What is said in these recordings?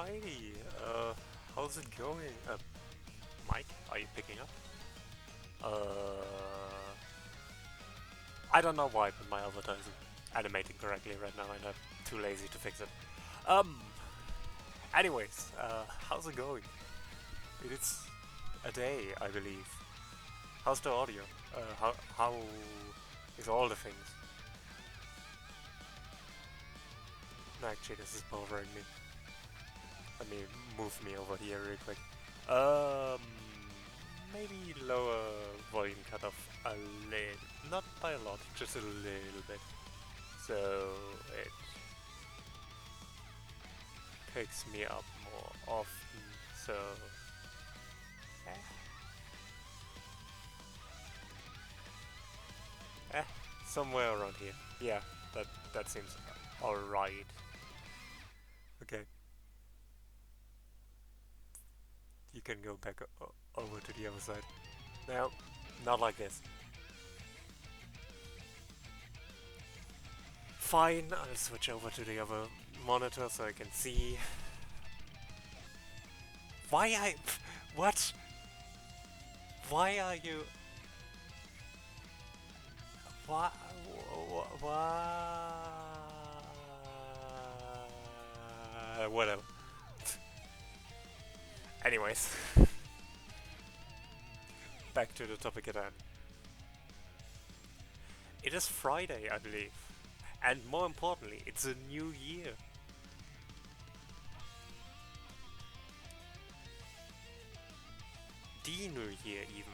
Alrighty, how's it going? Mike, are you picking up? I don't know why, but my avatar isn't animating correctly right now and I'm too lazy to fix it. Um, anyways, how's it going? It's a day, I believe. How's the audio? How is all the things? Actually, this is bothering me. Let me move me over here real quick. Maybe lower volume cutoff a little, not by a lot, just a little bit. So it picks me up more often. So somewhere around here. Yeah, that seems alright. Okay. You can go back over to the other side. No, not like this. Fine, I'll switch over to the other monitor so I can see. What? Why are you... Why? Whatever. Anyways. Back to the topic at hand. It is Friday, I believe. And more importantly, it's a new year. The new year, even.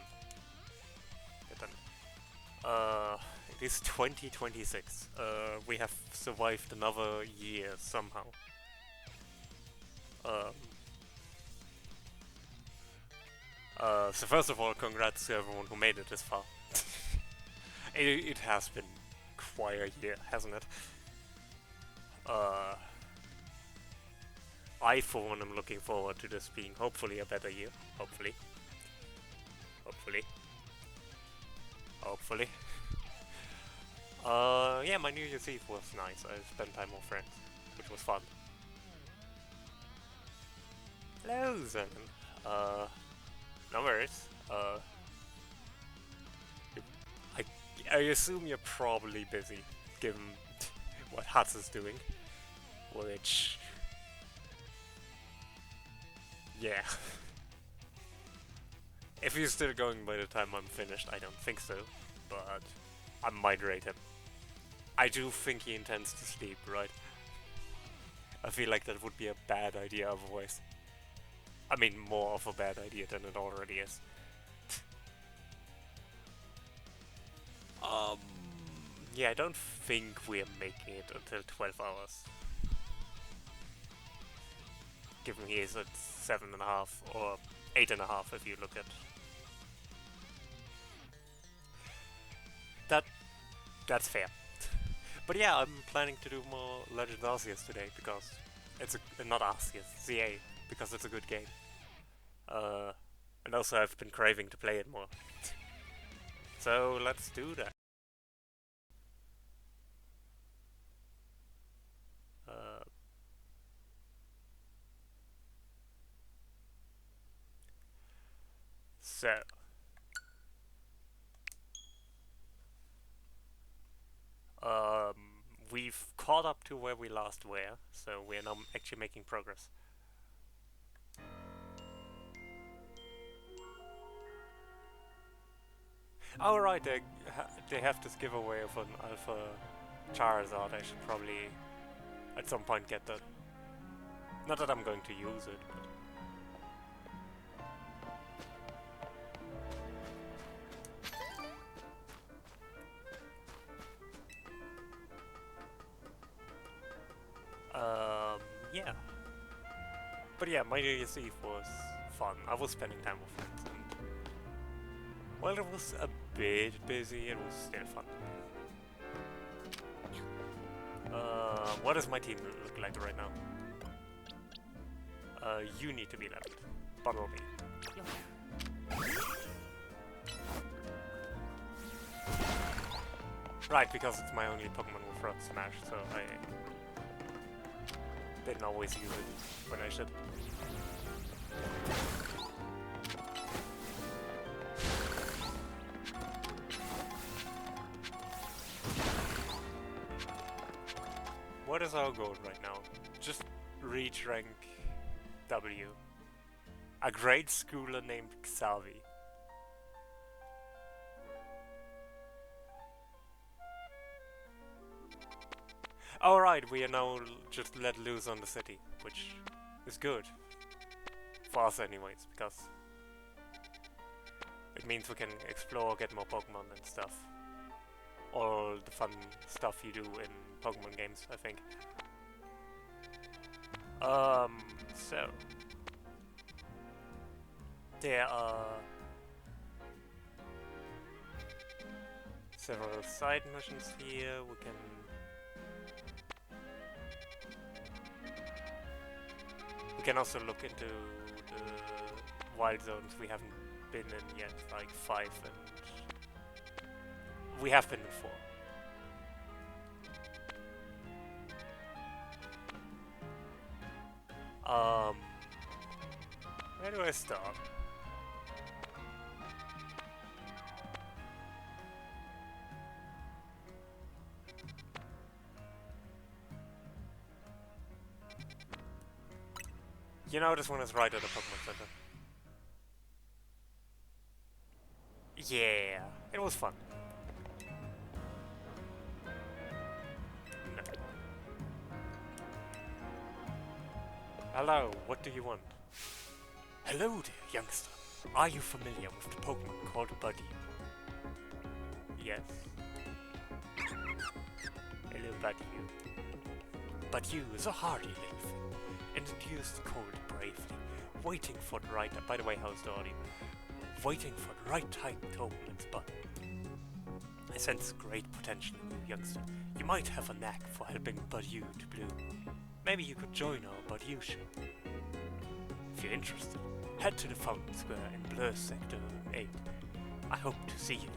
It is 2026. We have survived another year somehow. So first of all, congrats to everyone who made it this far. It has been quite a year, hasn't it? I, for one, am looking forward to this being hopefully a better year. Hopefully. Yeah, my New Year's Eve was nice. I spent time with friends, which was fun. Hello, Zen. No worries. I assume you're probably busy, given what Hats is doing. Which... yeah. If he's still going by the time I'm finished, I don't think so. But I might rate him. I do think he intends to sleep, right? I feel like that would be a bad idea otherwise. I mean, more of a bad idea than it already is. Yeah, I don't think we're making it until 12 hours. Given he is at 7.5 or 8.5 if you look at... That's fair. But yeah, I'm planning to do more Legend Arceus today because it's not Arceus, ZA, because it's a good game. And also I've been craving to play it more. So let's do that. So we've caught up to where we last were, so we're now actually making progress. Oh right, they have this giveaway of an Alpha Charizard. I should probably at some point get that. Not that I'm going to use it, but... yeah. But yeah, my New Year's Eve was fun. I was spending time with friends, and while it was a bit busy, it was still fun. What does my team look like right now? You need to be leveled. Bumblebee. Right, because it's my only Pokemon with Rock Smash, so Didn't always use it when I should. What is our goal right now? Just reach rank W. A grade schooler named Xavi. Alright, we are now just let loose on the city, which is good. For us anyways, because it means we can explore, get more Pokemon and stuff. All the fun stuff you do in Pokemon games, I think. So there are several side missions here. We can also look into the wild zones we haven't been in yet, like 5 and we have been in 4. Where do I start? You know, this one is right at the Pokemon Center. Yeah, it was fun. No. Hello, what do you want? Hello there, youngster. Are you familiar with the Pokemon called Buddy? Yes. Hello, Buddy. Buddy is a hardy little thing, and endures the cold bravely, waiting for the right... By the way, how's the audio? Waiting for the right time to open its button. I sense great potential in you, youngster. You might have a knack for helping Buddy to bloom. Maybe you could join our Buddy show. If you're interested, head to the Fountain Square in Blur Sector 8. I hope to see you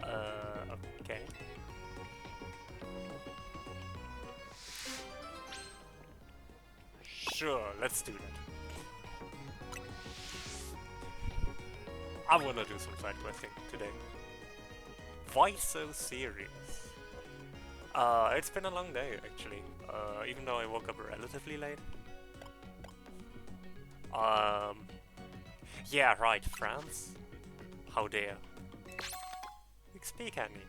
there. Okay. Sure, let's do that. I wanna do some side questing today. Why so serious? It's been a long day, actually. Even though I woke up relatively late. Yeah, right, France? How dare. You speak at me.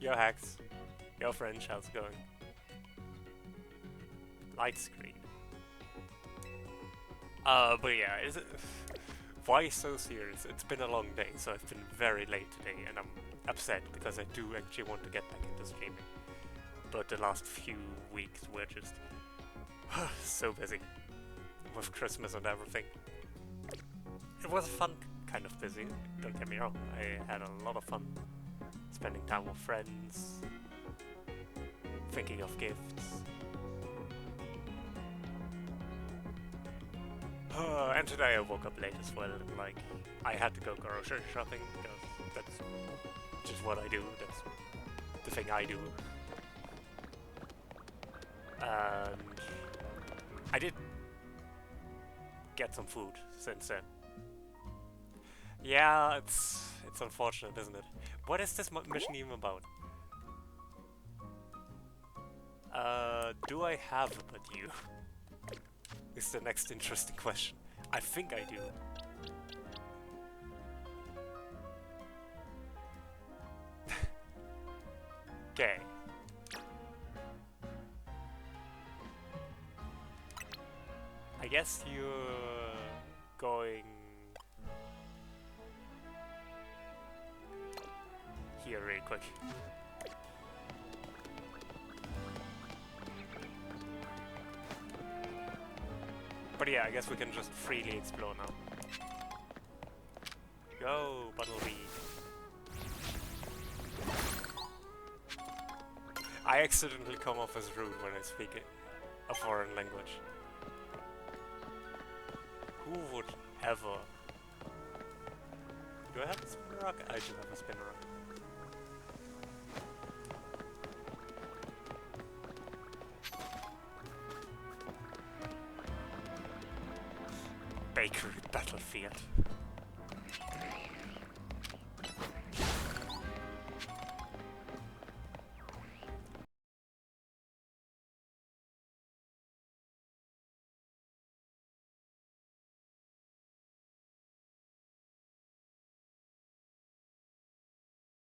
Yo, Hacks. Yo, French, how's it going? Light screen. But yeah, is it... Why so serious? It's been a long day, so I've been very late today, and I'm upset because I do actually want to get back into streaming. But the last few weeks were just so busy with Christmas and everything. It was a fun kind of busy, don't get me wrong. I had a lot of fun spending time with friends, thinking of gifts. And today I woke up late as well, and like, I had to go grocery shopping, because that's just what I do, that's the thing I do. And I did get some food since then. Yeah, it's unfortunate, isn't it? What is this mission even about? Do I have a Buddy? Is the next interesting question. I think I do. Okay. I guess you're going here really quick. But yeah, I guess we can just freely explore now. Go, Buttlebee. I accidentally come off as rude when I speak a foreign language. Who would ever... Do I have a spin rock? I do have a spin rock.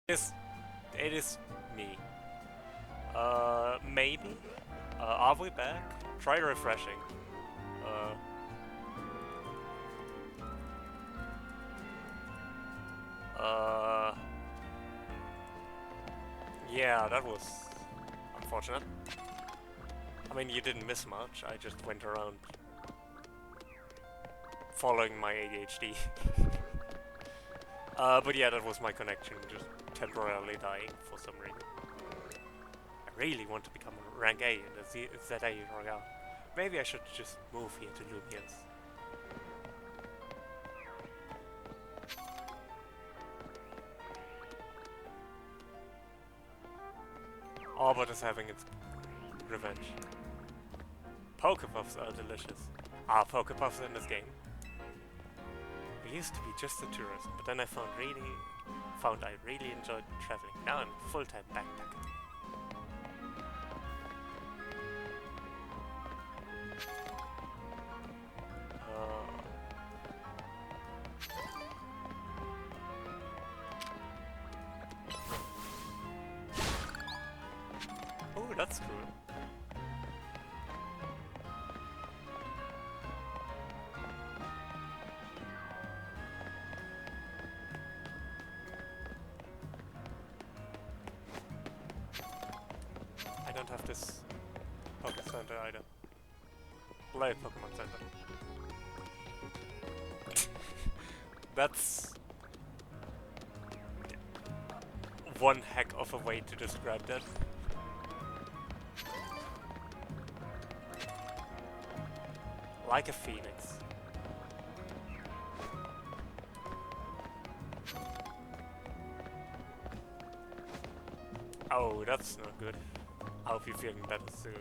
Yes, it is me. Maybe? Are we back? Try refreshing. Uh... Yeah, that was unfortunate. I mean, you didn't miss much. I just went around following my ADHD. But yeah, that was my connection, just temporarily dying for some reason. I really want to become a rank A in the ZA Royale. Maybe I should just move here to Lumias. Arbor is having its revenge. Pokepuffs are delicious. Are Pokepuffs in this game? I used to be just a tourist, but then I found I really enjoyed traveling. Now I'm a full-time backpacker. Oh, that's cool. I don't have this Poké Center either. Live Pokemon Center. That's one heck of a way to describe that. Like a phoenix. Oh, that's not good. I hope you're feeling better soon.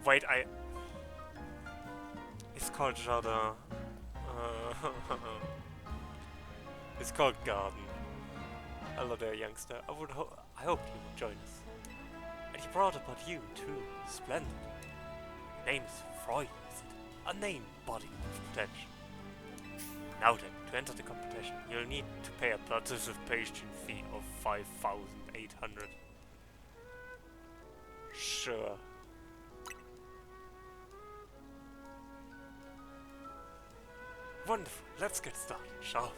Wait, it's called Jardin. It's called Garden. Hello there, youngster. I hope you would join us. And he brought about you too. Splendid. Your name's Freud, is it? A name body of potential. Now then, to enter the competition, you'll need to pay a participation fee of 5,800. Sure. Wonderful. Let's get started, shall we?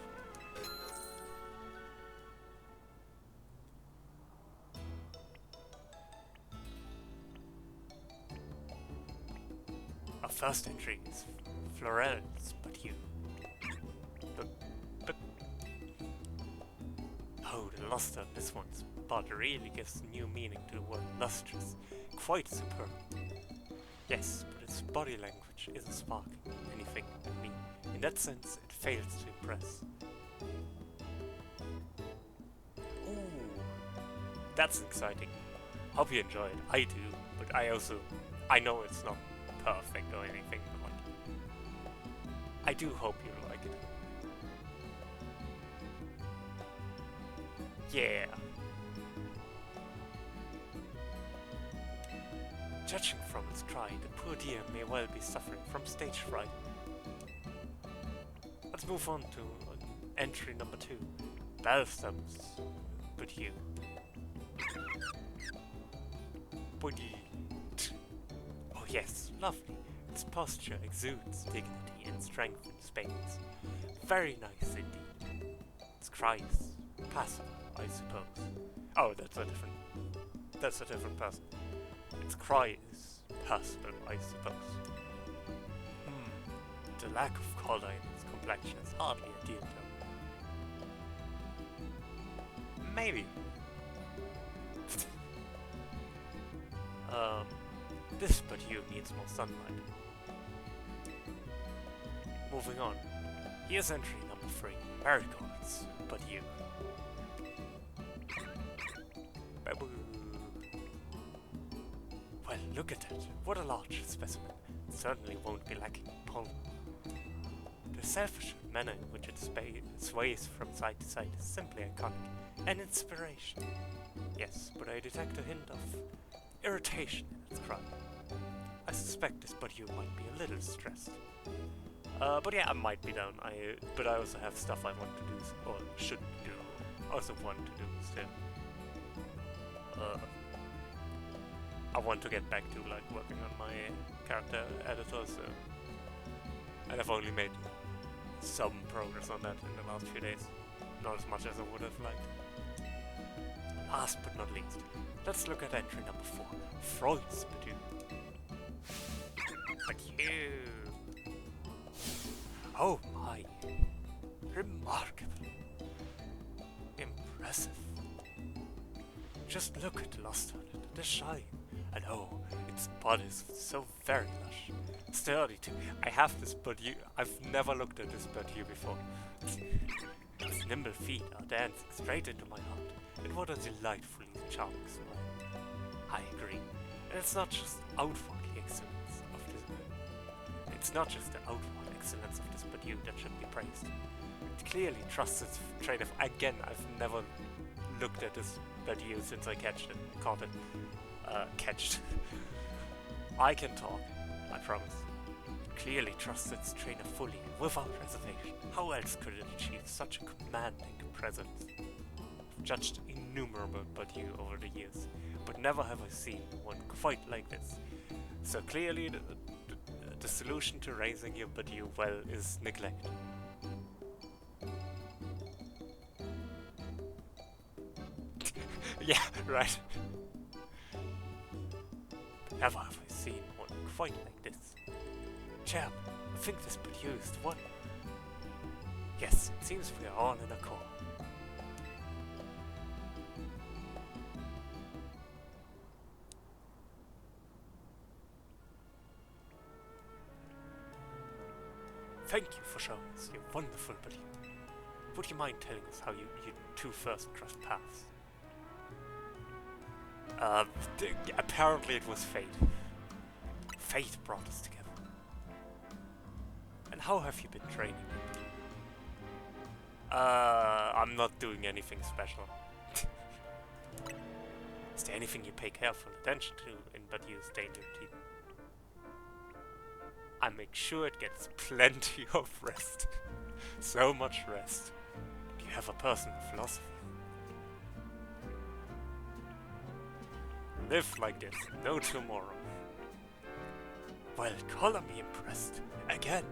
Our first entry is Florel's, but you. But... Oh, the luster on this one's but really gives new meaning to the word lustrous. Quite superb. Yes, but its body language isn't sparking anything to me. In that sense, it fails to impress. Ooh, that's exciting. Hope you enjoy it. I do, but I know it's not perfect or anything, but like, I do hope you like it. Yeah. Judging from its cry, the poor dear may well be suffering from stage fright. Let's move on to entry number 2. Balsams, but you. Body. Oh yes, lovely. Its posture exudes dignity and strength in spades. Very nice indeed. Its cry is passive, I suppose. Oh, that's a different person. Its cry is passive, I suppose. The lack of color in its complexion is hardly a deal tone. Maybe. This but you needs more sunlight. Moving on. Here's entry number 3. Marigolds, but you. Well, look at that. What a large specimen. It certainly won't be lacking in pollen. The selfish manner in which it sways from side to side is simply iconic, An inspiration. Yes, but I detect a hint of irritation in its cry. I suspect this Budyu might be a little stressed. But yeah, I might be down. But I also have stuff I want to do, or should do. Also want to do still. I want to get back to like working on my character editor, so, and I've only made some progress on that in the last few days. Not as much as I would have liked. Last but not least, let's look at entry number 4, Freud's Badoo. But you... Oh my! Remarkable! Impressive! Just look at Lost on it, the shine, and oh, its body is so very lush. Sturdy too. I have this Badoo. I've never looked at this Badoo before. Its nimble feet are dancing straight into my heart. And what a delightfully charming smile. I agree. And it's not just outwardly excellence of this. It's not just the outward excellence of this Badoo that should be praised. It clearly trusts its trait of. Again, I've never looked at this Badoo since I caught it. Catched. I can talk. I promise. It clearly trusts its trainer fully and without reservation. How else could it achieve such a commanding presence? I've judged innumerable Badoo over the years, but never have I seen one quite like this. So clearly the solution to raising your Badoo well is neglect. Yeah, right. Never have I seen one quite like this. Chap, I think this Badoo is the one. Yes, it seems we are all in accord. Thank you for showing us your wonderful Badoo. Would you mind telling us how you two first crossed paths? Apparently it was fate. Fate brought us together. And how have you been training? I'm not doing anything special. Is there anything you pay careful attention to in Badoo's daily routine? I make sure it gets plenty of rest. So much rest. Do you have a personal philosophy? Live like this, no tomorrow. Well, color me impressed. Again.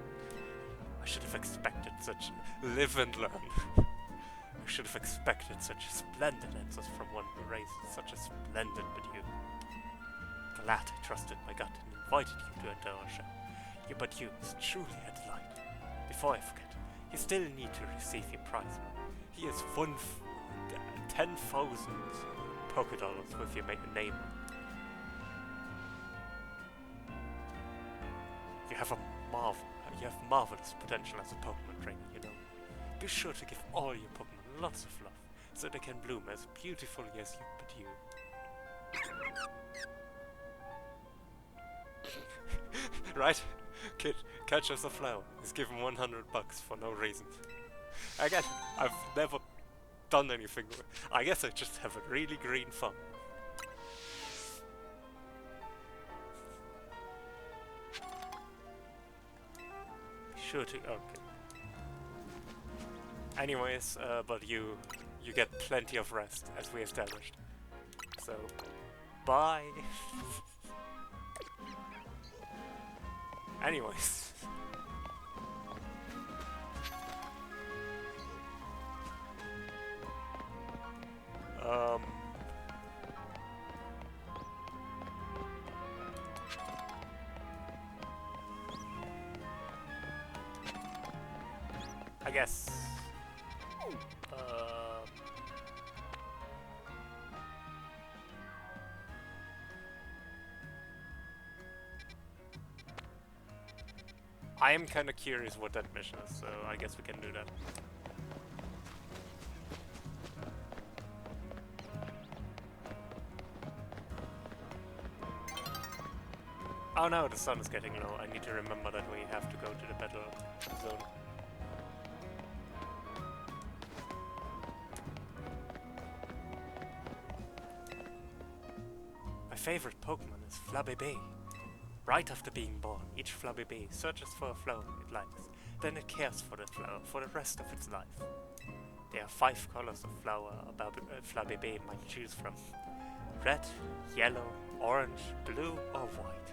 I should have expected such live and learn. I should have expected such splendid answers from one who raised such a splendid Badoo. Glad I trusted my gut and invited you to enter our show. Your Badoo is truly a delight. Before I forget, you still need to receive your prize. He is 10,000 Pokédollars with your name. You have marvelous potential as a Pokemon trainer, you know. Be sure to give all your Pokemon lots of love, so they can bloom as beautifully as you Badoo. Right? Kid, catch us a flower. He's given $100 for no reason. Again, I've never done anything. I guess I just have a really green thumb. Sure to okay. Anyways, but you get plenty of rest as we established. So, bye. Anyways. I guess. I am kind of curious what that mission is, so I guess we can do that. Oh no, the sun is getting low. I need to remember that we have to go to the battle zone. favorite Pokemon is Flabébé. Right after being born, each Flabébé searches for a flower it likes. Then it cares for that flower for the rest of its life. There are 5 colors of flower a Flabébé might choose from. Red, yellow, orange, blue or white.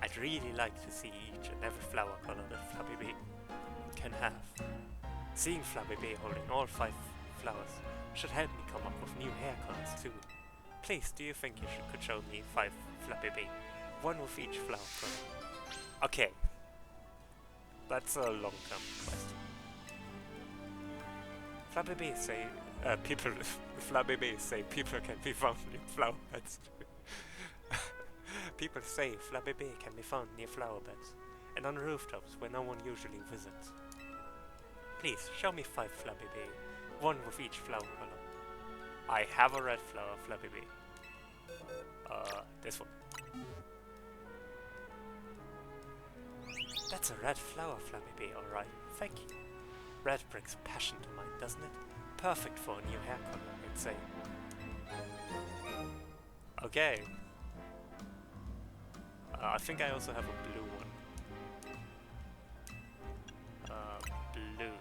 I'd really like to see each and every flower color that Flabébé can have. Seeing Flabébé holding all 5 flowers should help me come up with new hair colors too. Please, do you think you could show me 5 Flabébé? One with each flower color. Okay. That's a long-term quest. Flabébé say people can be found near flower beds. People say Flabébé can be found near flower beds and on rooftops where no one usually visits. Please, show me 5 Flabébé, one with each flower color. I have a red flower Flabébé. This one. That's a red flower Flabébé, alright, thank you. Red brings passion to mind, doesn't it? Perfect for a new hair color, I'd say. Okay. I think I also have a blue one. Blue.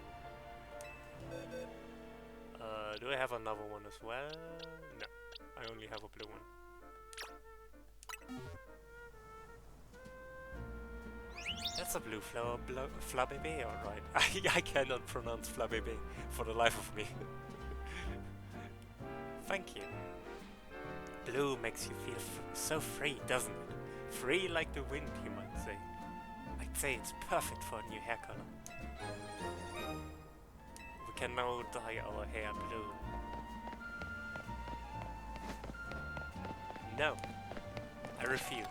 Do I have another one as well? No, I only have a blue one. That's a blue flower, Flabébé, alright. I cannot pronounce Flabébé for the life of me. Thank you. Blue makes you feel so free, doesn't it? Free like the wind, you might say. I'd say it's perfect for a new hair color. We can now dye our hair blue. No, I refuse.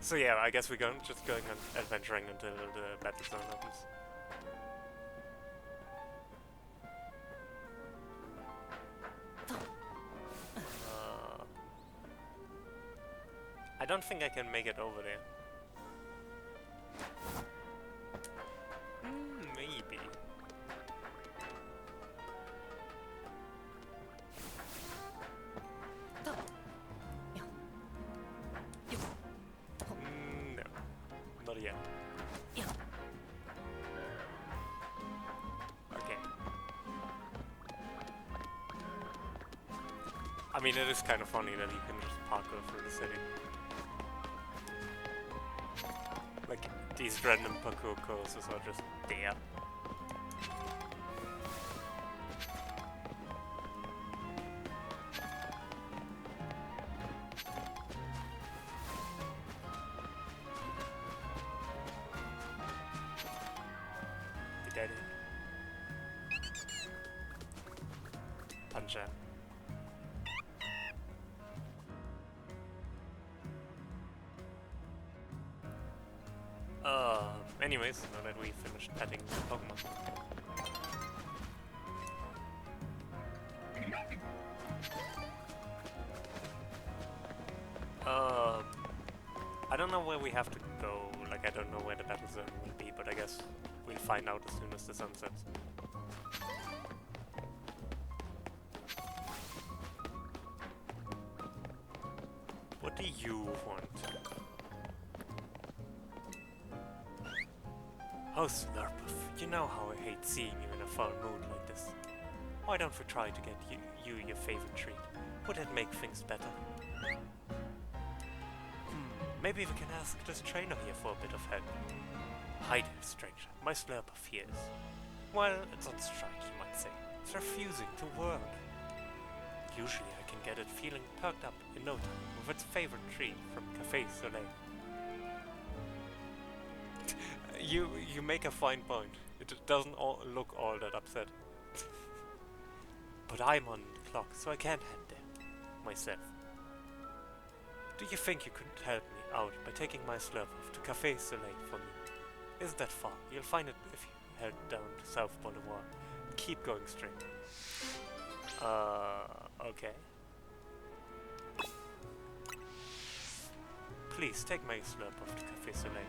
So yeah, I guess we're just going on adventuring until the battle zone opens. I don't think I can make it over there. Maybe. Not yet. Okay. I mean, it is kind of funny that you can just parkour through the city. Like, these random parkour courses are just there. Punch out. Anyways, now that we finished petting Pokemon. I don't know where we have to go, like I don't know where the battle zone will be, but I guess we'll find out as soon as the sun sets. What do you want? Oh, Slurpuff, you know how I hate seeing you in a foul mood like this. Why don't we try to get you your favorite treat? Would it make things better? Maybe we can ask this trainer here for a bit of help. Hi there, stranger. My Slurpuff here is... well, it's on strike, you might say. It's refusing to work. Usually I can get it feeling perked up in no time with its favorite treat from Café Soleil. You make a fine point. It doesn't look all that upset. But I'm on the clock, so I can't head there myself. Do you think you could help me out by taking my Slurpuff to Café Soleil for me? Isn't that far? You'll find it if you head down to South Boulevard. Keep going straight. Okay. Please take my slurp of the Café Soleil.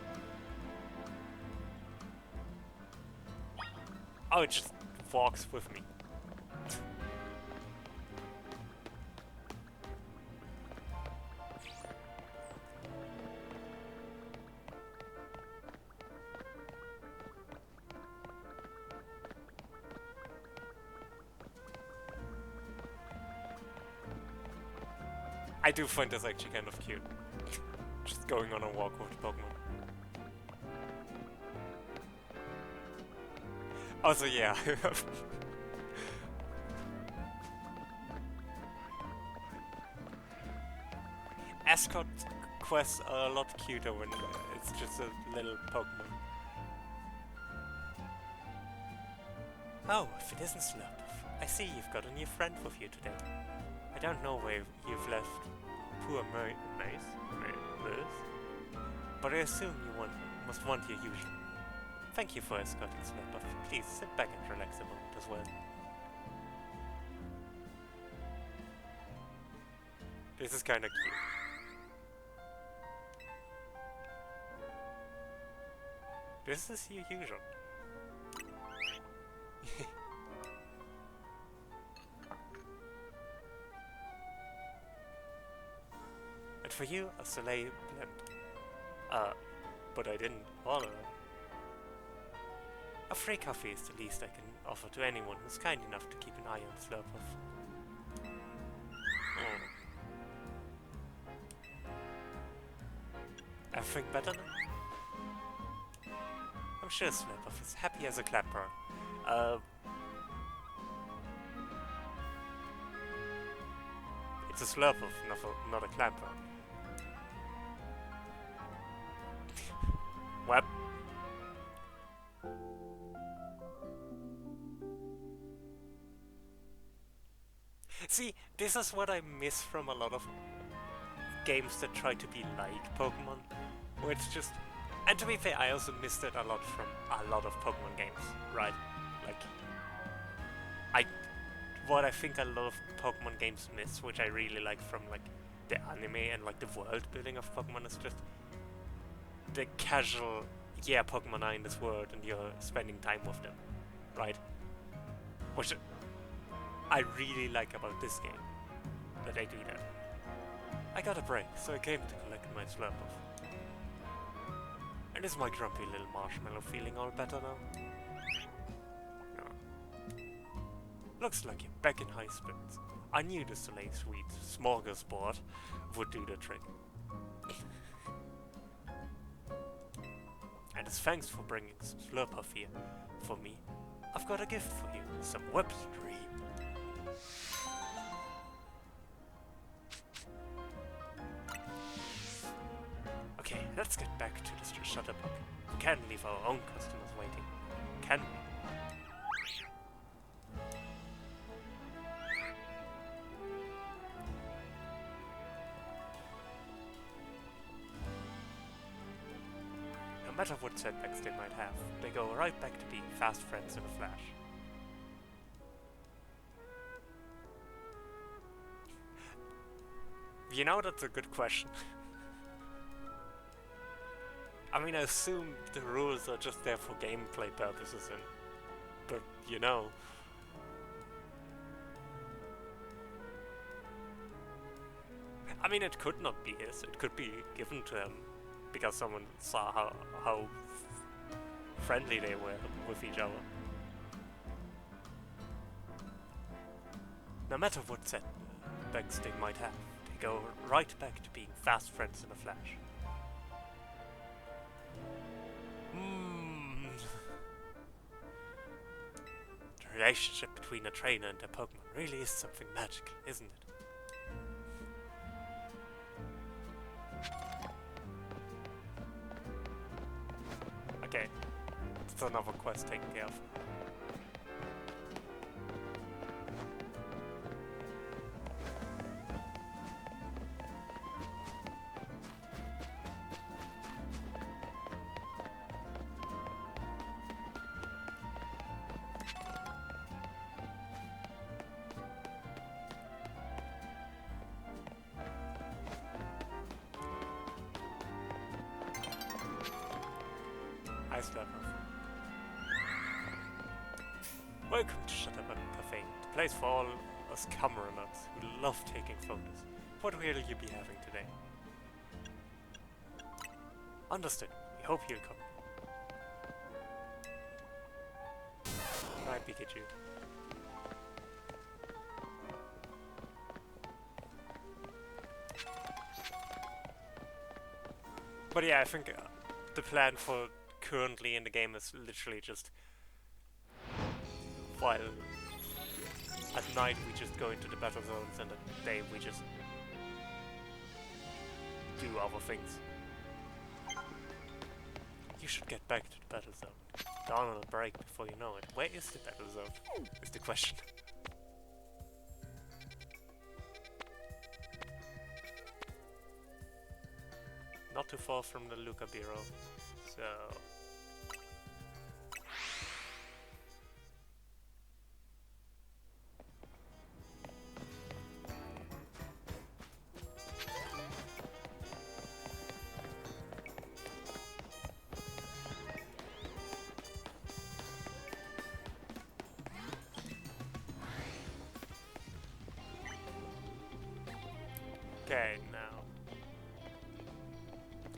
Oh, it just walks with me. I do find this actually kind of cute. Just going on a walk with Pokemon. Also, yeah. Escort quests are a lot cuter when it's just a little Pokemon. Oh, if it isn't Slurpuff, I see you've got a new friend with you today. I don't know where you've left poor Merce, but I assume you must want your usual. Thank you for escorting Slurpuff. Please sit back and relax a moment as well. This is kinda cute. This is your usual. And for you, a Soleil blend. But I didn't order. A free coffee is the least I can offer to anyone who's kind enough to keep an eye on Slurpuff. Everything better now? I'm sure Slurpuff is happy as a clapper. It's a Slurpuff, not a clapper. Web. See, this is what I miss from a lot of games that try to be like Pokemon, where it's just... And to be fair, I also missed it a lot from a lot of Pokemon games, right? Like, what I think a lot of Pokemon games miss, which I really like from like the anime and like the world building of Pokemon, is just the casual, yeah, Pokemon are in this world and you're spending time with them, right? Which I really like about this game, that they do that. I got a break, so I came to collect my Slurpuff. And is my grumpy little marshmallow feeling all better now? No. Looks like you're back in high spirits. I knew the Soleil Sweet smorgasbord would do the trick. And as thanks for bringing some Slurpuff here for me, I've got a gift for you, some Webstream. Okay, let's get back to the Shutterbuck. We can't leave our own customers waiting, can we? No matter what setbacks they might have, they go right back to being fast friends in a flash. You know, that's a good question. I mean, I assume the rules are just there for gameplay purposes, but you know. I mean, it could not be his. It could be given to him because someone saw how friendly they were with each other. No matter what setbacks they might have, they go right back to being fast friends in a flash. The relationship between a trainer and a Pokemon really is something magical, isn't it? Okay, that's another quest taken care of. Nice level. Welcome to Shut Up Cafe, the place for all us camera nuts who love taking photos. What will you be having today? Understood. We hope you'll come. Right, Pikachu. But yeah, I think the plan for currently in the game is literally just while at night we just go into the battle zones and at day we just do other things. You should get back to the battle zone. Down on a break before you know it. Where is the battle zone? Is the question. Not too far from the Luca Bureau, so... Okay, now...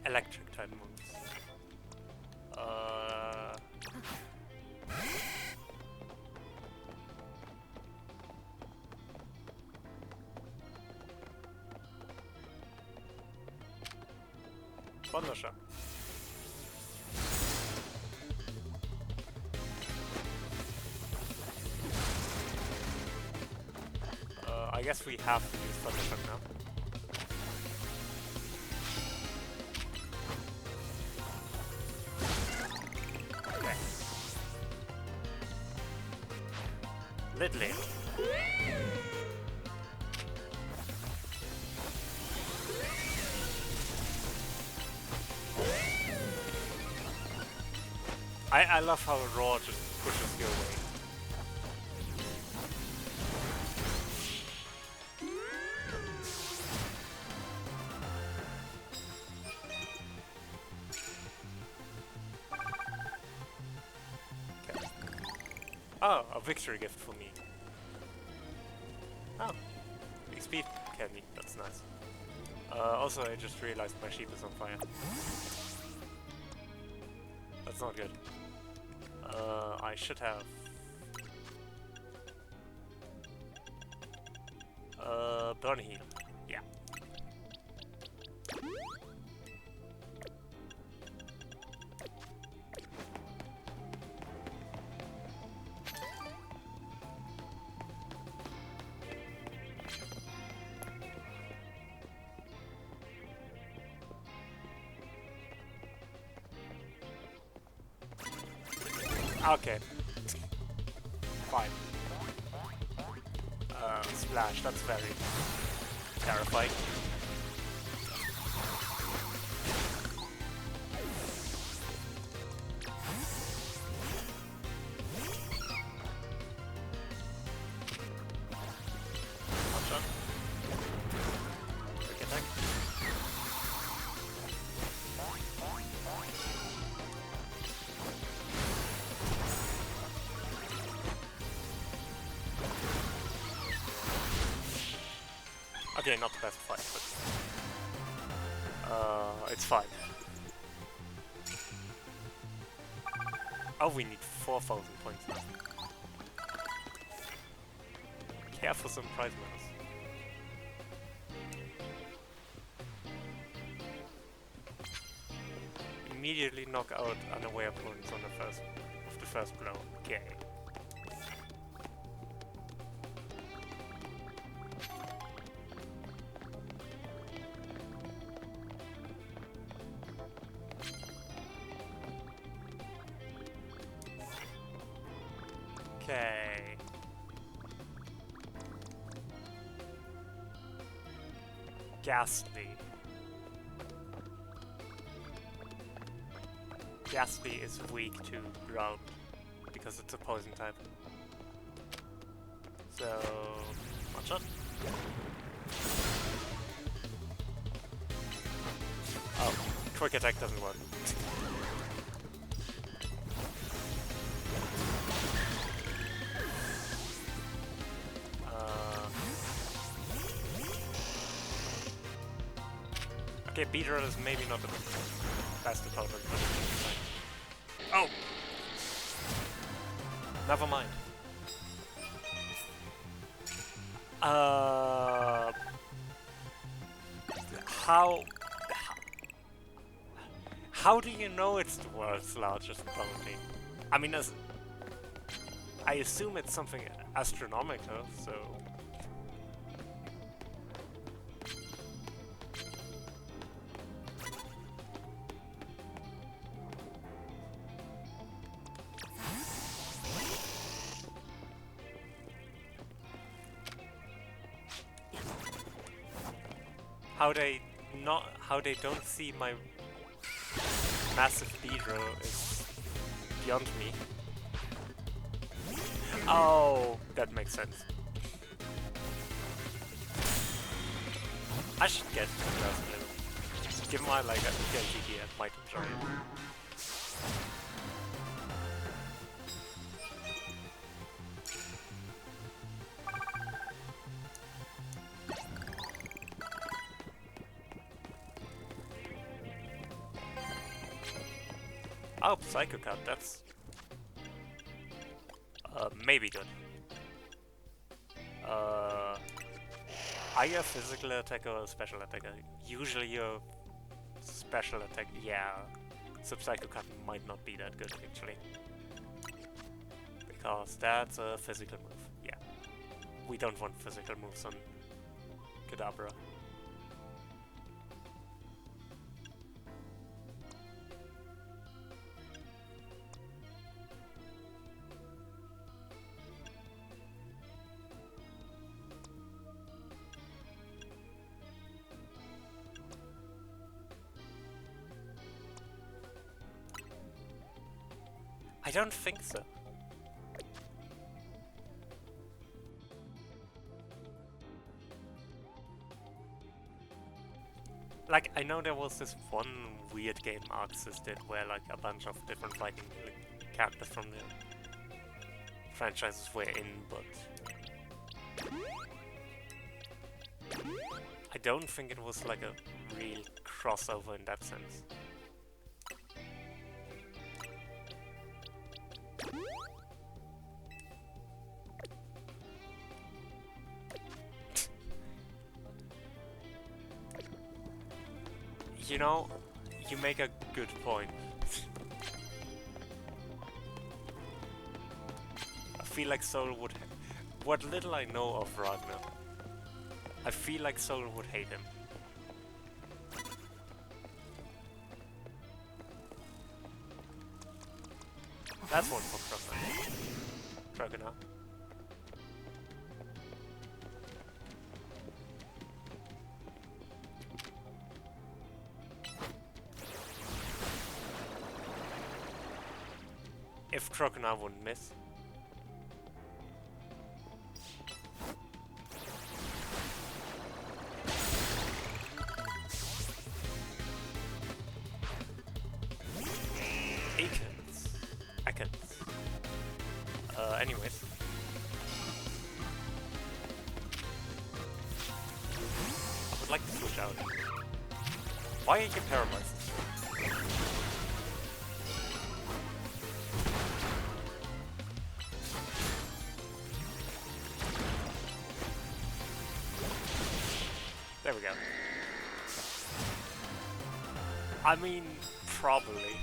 electric type moves. Thunder Shock. I guess we have to use Thunder Shock now. Lidley. I love how Raw just pushes you away. Okay. Oh, a victory gift for me. Oh, XP candy, that's nice. Also, I just realized my sheep is on fire. That's not good. I should have... burn heal. Yeah. Okay. Fine. Splash, that's very terrifying. One shot. Quick attack. Okay, not the best fight, but it's fine. Oh, we need 4,000 points now. Care for some prize medals. Immediately knock out unaware opponents on the first blow. Okay. Okay. Ghastly. Ghastly is weak to ground because it's a poison type. So, one shot. Oh, quick attack doesn't work. Okay, Beedrill is maybe not the best opponent, but it's fine. Oh! Never mind. How do you know it's the world's largest pony? I mean, I assume it's something astronomical, so... How they don't see my massive Beedrill is beyond me. Oh, that makes sense. I should get 2,000 level. Give my like a GG at might enjoy it. Oh, Psycho Cut, that's maybe good. Are you a physical attacker or a special attacker? Usually you're special attack. Yeah, so Psycho Cut might not be that good actually, because that's a physical move. Yeah, we don't want physical moves on Kadabra. I don't think so. Like, I know there was this one weird game Arxis did where like a bunch of different fighting characters from the franchises were in, but I don't think it was like a real crossover in that sense. You know, you make a good point. I feel like Soul would... What little I know of Ragnar, I feel like Soul would hate him. That's one for Crocodile. If Crocodile wouldn't miss. Akens. Anyways. I would like to switch out. Why are you paralyzed? There we go. I mean, probably.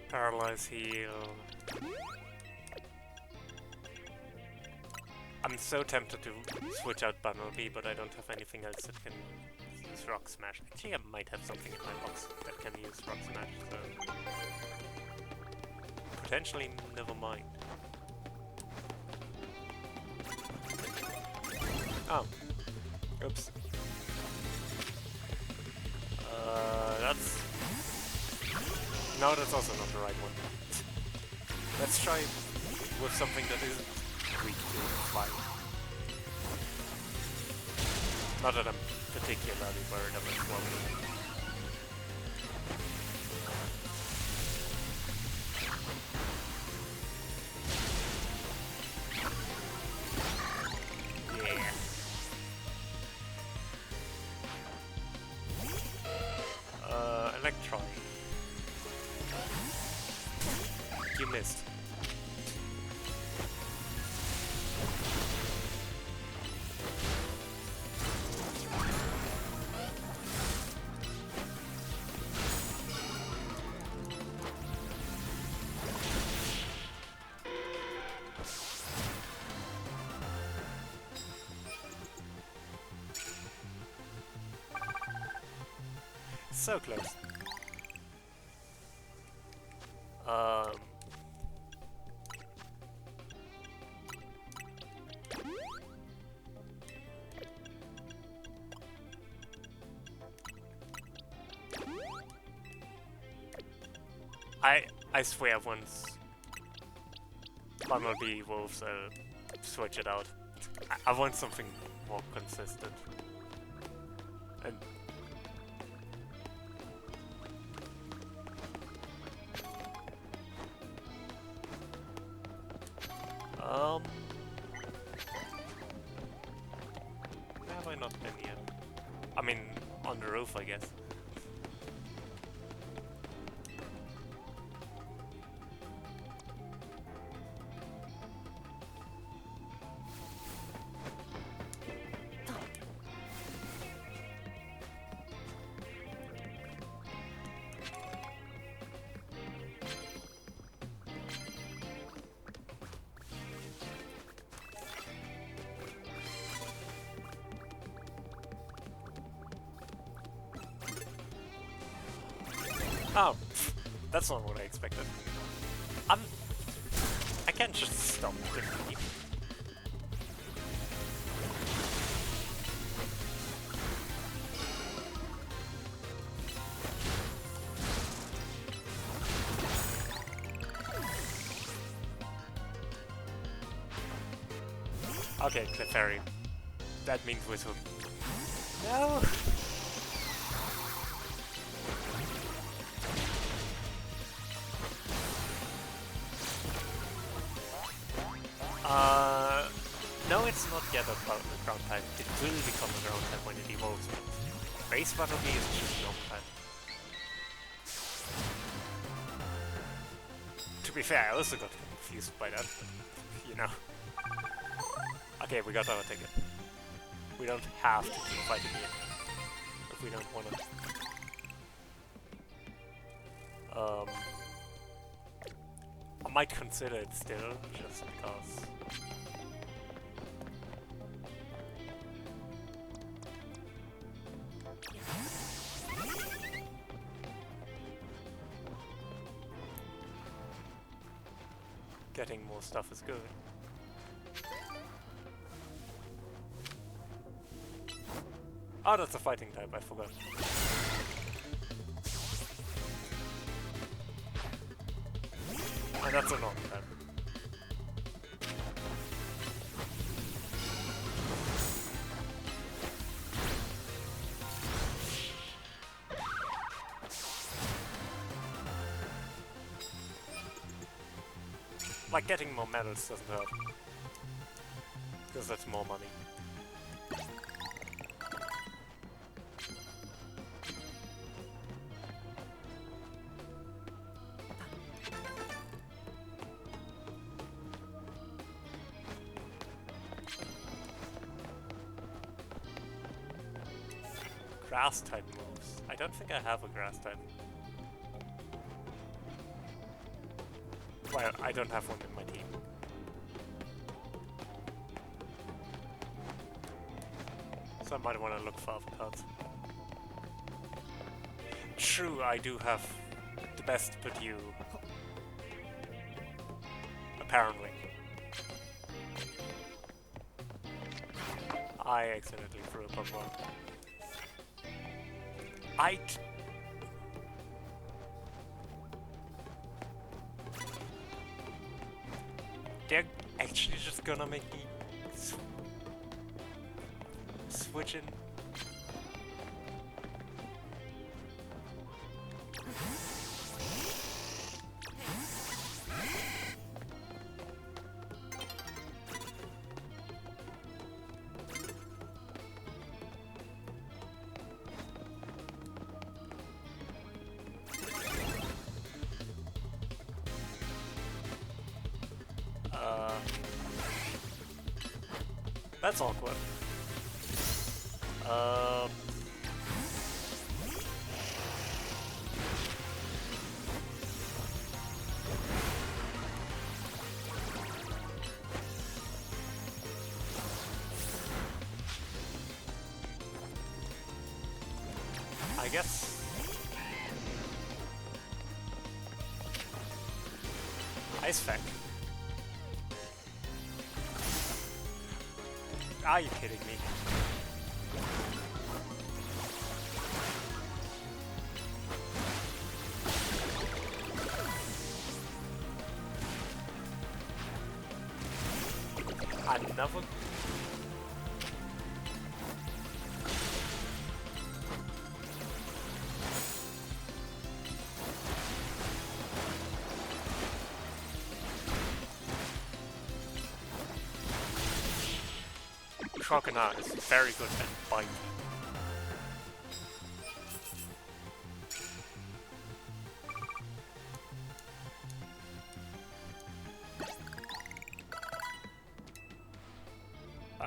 Paralyze heal. I'm so tempted to switch out Bumblebee, but I don't have anything else that can use Rock Smash. Actually, I might have something in my box that can use Rock Smash, so... Potentially, never mind. Oh. Oops. That's... No, that's also not the right one. Let's try with something that isn't weak to fly. Not that I'm particularly worried about it. So close. Um... I swear once one will be wolves, I'll switch it out. I want something more consistent. And where have I not been yet? I mean, on the roof, I guess. Oh, that's not what I expected. I can't just stop the game. Okay, Clefairy. That means whistle. No! No, it's not yet a ground type. It will become a ground type when it evolves. Base Battle Bee is just ground type. To be fair, I also got confused by that, but, you know. Okay, we got our ticket. We don't have to keep fighting here if we don't want to. I might consider it still, just because. Getting more stuff is good. Oh, that's a fighting type, I forgot. And that's a normal type. Like, getting more medals doesn't hurt. Because that's more money. Grass type moves. I don't think I have a grass type. Well, I don't have one in my team. So I might want to look for other cards. True, I do have the best but you. Apparently. I accidentally threw a Pokemon. They're actually just gonna make me switch in. That's awkward. I guess Ice Fang. Are you kidding me? Another. Crocodile is very good at biting.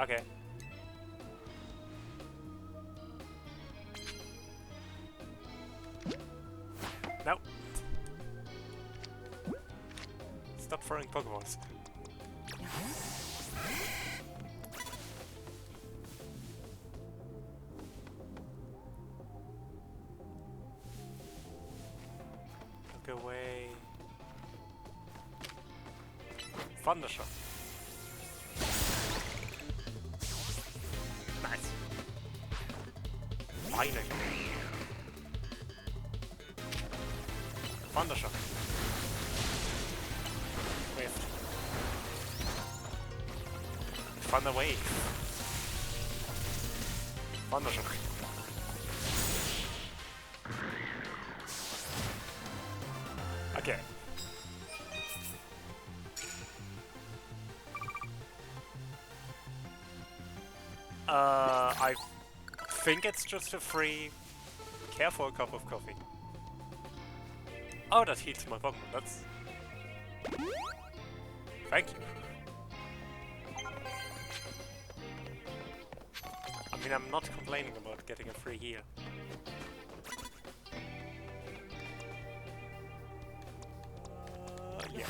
Okay. No. Stop throwing Pokémons. Look away. Thundershock. Nice. Finally. Thundershock. Whiffed. Thunder wave. Thundershock. Okay. I think it's just a free care for a cup of coffee. Oh, that heals my Pokemon. That's... Thank you. I mean, I'm not complaining about getting a free heal. Yeah.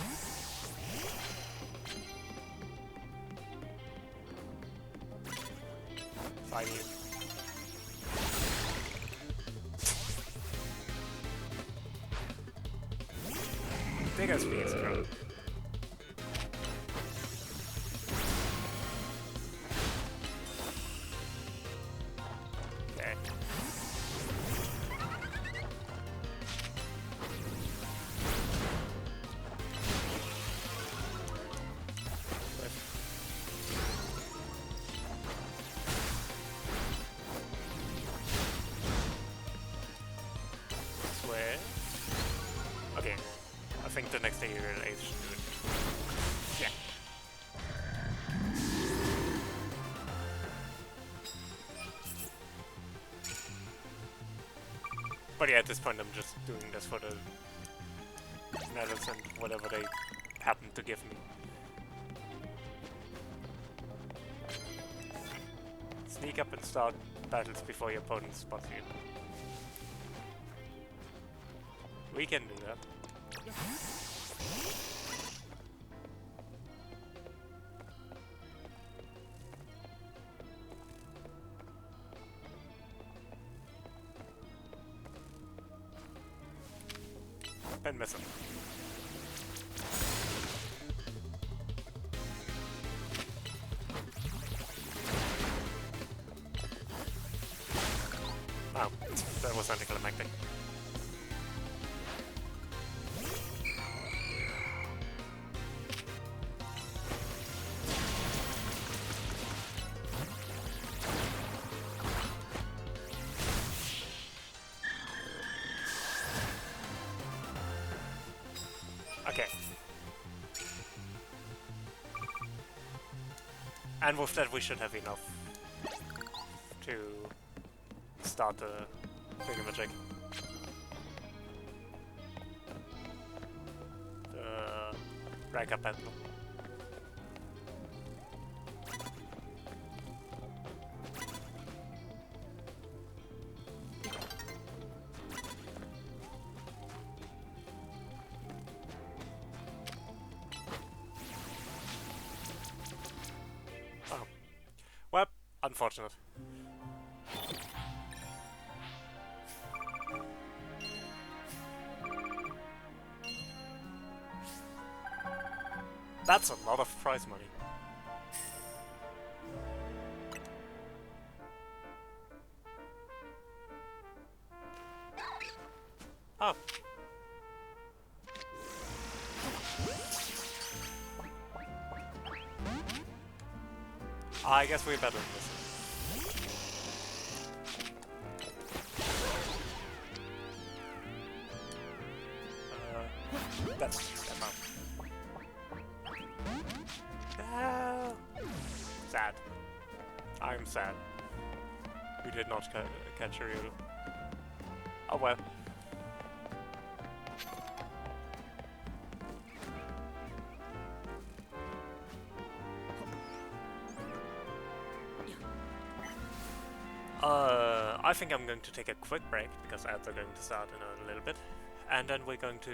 Fine. Bigger speeds, girl. Okay. Swear. Okay. I think the next area is should do it. Yeah. But yeah, at this point I'm just doing this for the medals and whatever they happen to give me. Sneak up and start battles before your opponent spots you. We can do that. And miss him. Oh, that was anticlimactic. Okay. And with that we should have enough to start the thingamajig. The rank up battle. Oh. Well, unfortunate. That's a lot of prize money. Oh. I guess we're better than this. That's that mount. No. Sad. I'm sad. We did not catch a real. Oh well. I think I'm going to take a quick break because ads are going to start in a little bit, and then we're going to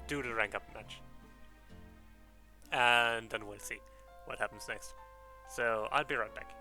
do the rank up match, and then we'll see what happens next. So I'll be right back.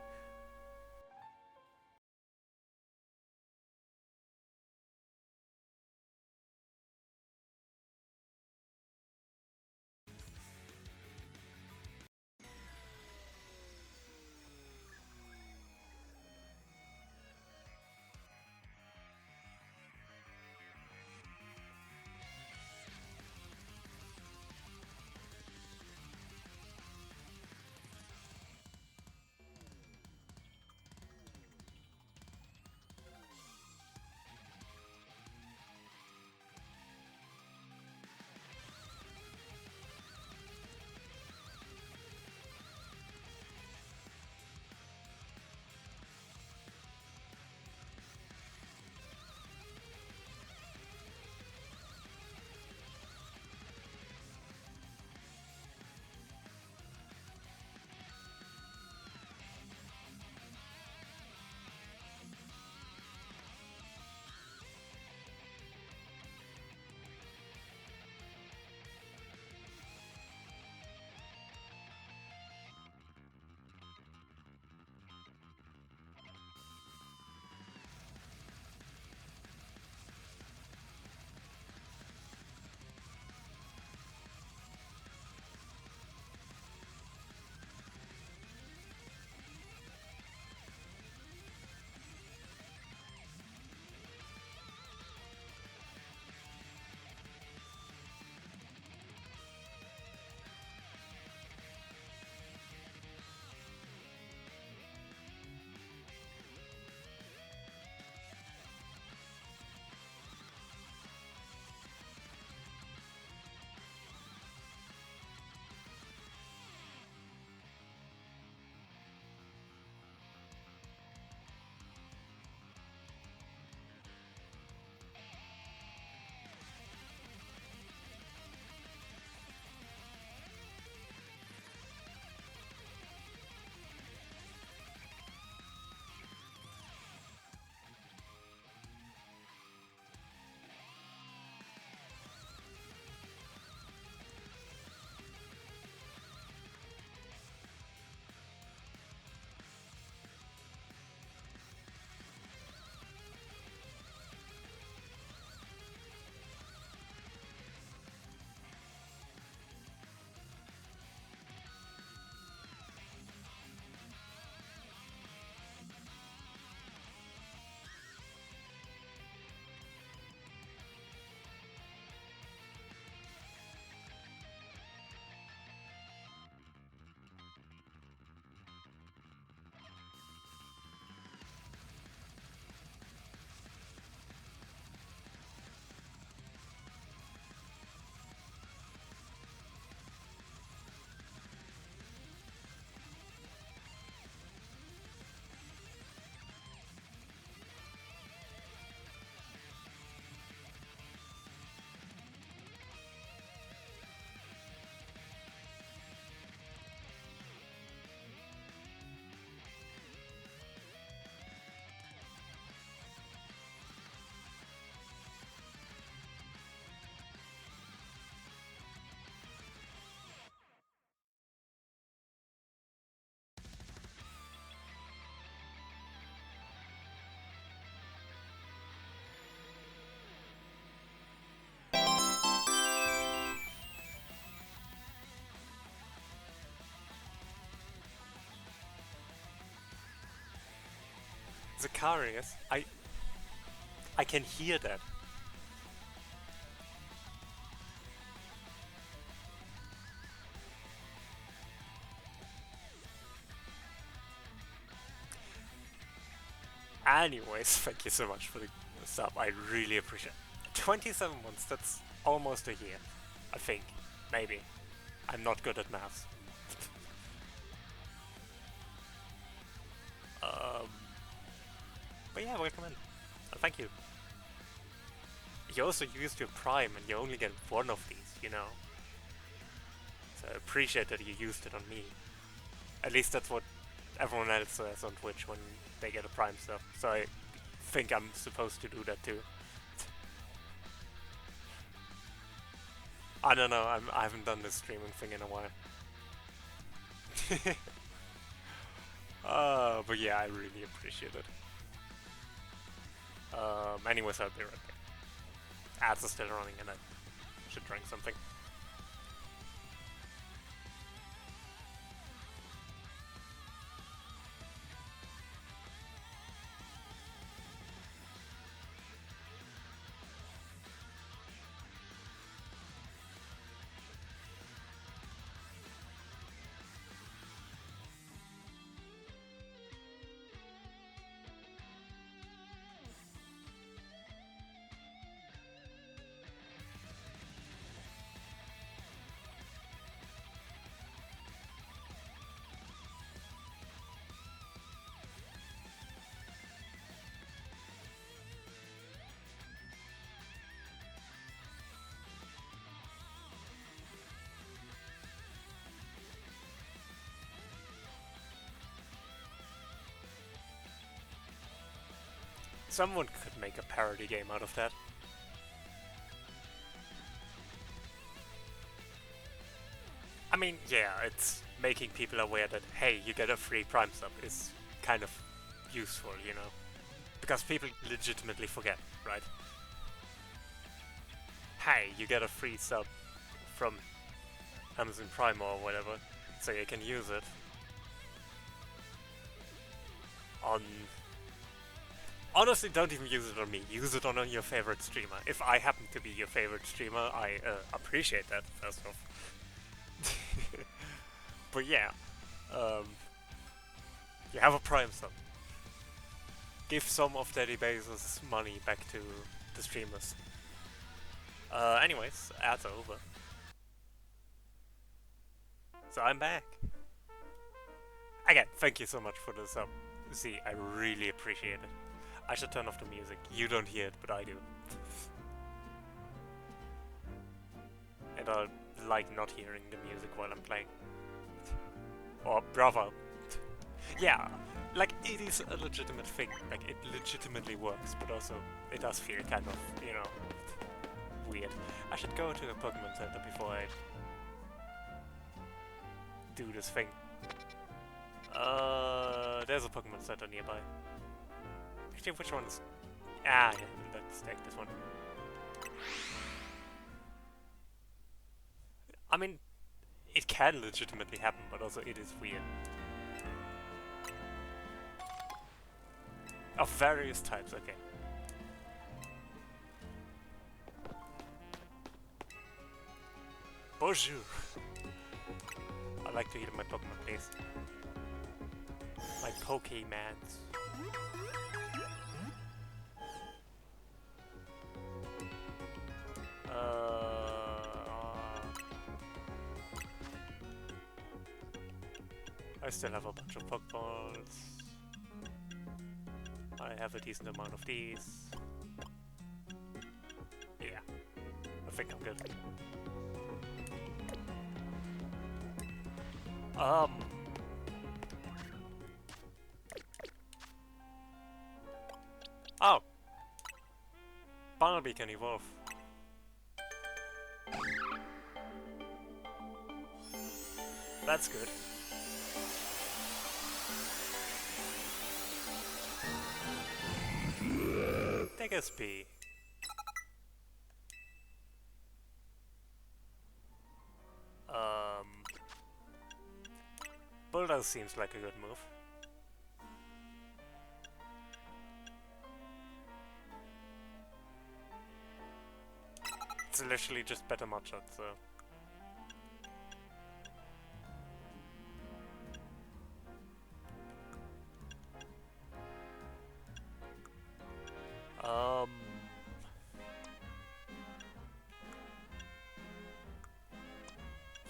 Zacharias, I can hear that. Anyways, thank you so much for the sub. I really appreciate it. 27 months, that's almost a year. I think. Maybe. I'm not good at maths. um, but yeah, welcome in. Thank you. You also used your Prime and you only get one of these, you know. So I appreciate that you used it on me. At least that's what everyone else says on Twitch when they get a Prime stuff. So I think I'm supposed to do that too. I don't know, I haven't done this streaming thing in a while. But yeah, I really appreciate it. Anyways, I'll be right back. Ads are still running and I should drink something. Someone could make a parody game out of that. I mean, yeah, it's making people aware that, hey, you get a free Prime sub is kind of useful, you know? Because people legitimately forget, right? Hey, you get a free sub from Amazon Prime or whatever, so you can use it on... Honestly, don't even use it on me. Use it on your favorite streamer. If I happen to be your favorite streamer, I appreciate that, first off. But yeah, you have a Prime sub. Give some of Daddy Bezos' money back to the streamers. Anyways, ads are over. So I'm back. Again, thank you so much for the sub. See, I really appreciate it. I should turn off the music. You don't hear it, but I do. And I like not hearing the music while I'm playing. Or bravo. Yeah, like it is a legitimate thing. Like it legitimately works, but also it does feel kind of, you know, weird. I should go to a Pokémon Center before I do this thing. There's a Pokémon Center nearby. Actually, which one is... Ah, yeah, let's take this one. I mean, it can legitimately happen, but also it is weird. Of various types, okay. Bonjour! I like to eat my Pokemon, please. My Pokemans. I still have a bunch of Pokeballs. I have a decent amount of these. Yeah, I think I'm good. Oh! Barnaby can evolve. That's good. Take a SP. Bulldoze seems like a good move. It's literally just better mudshot, so...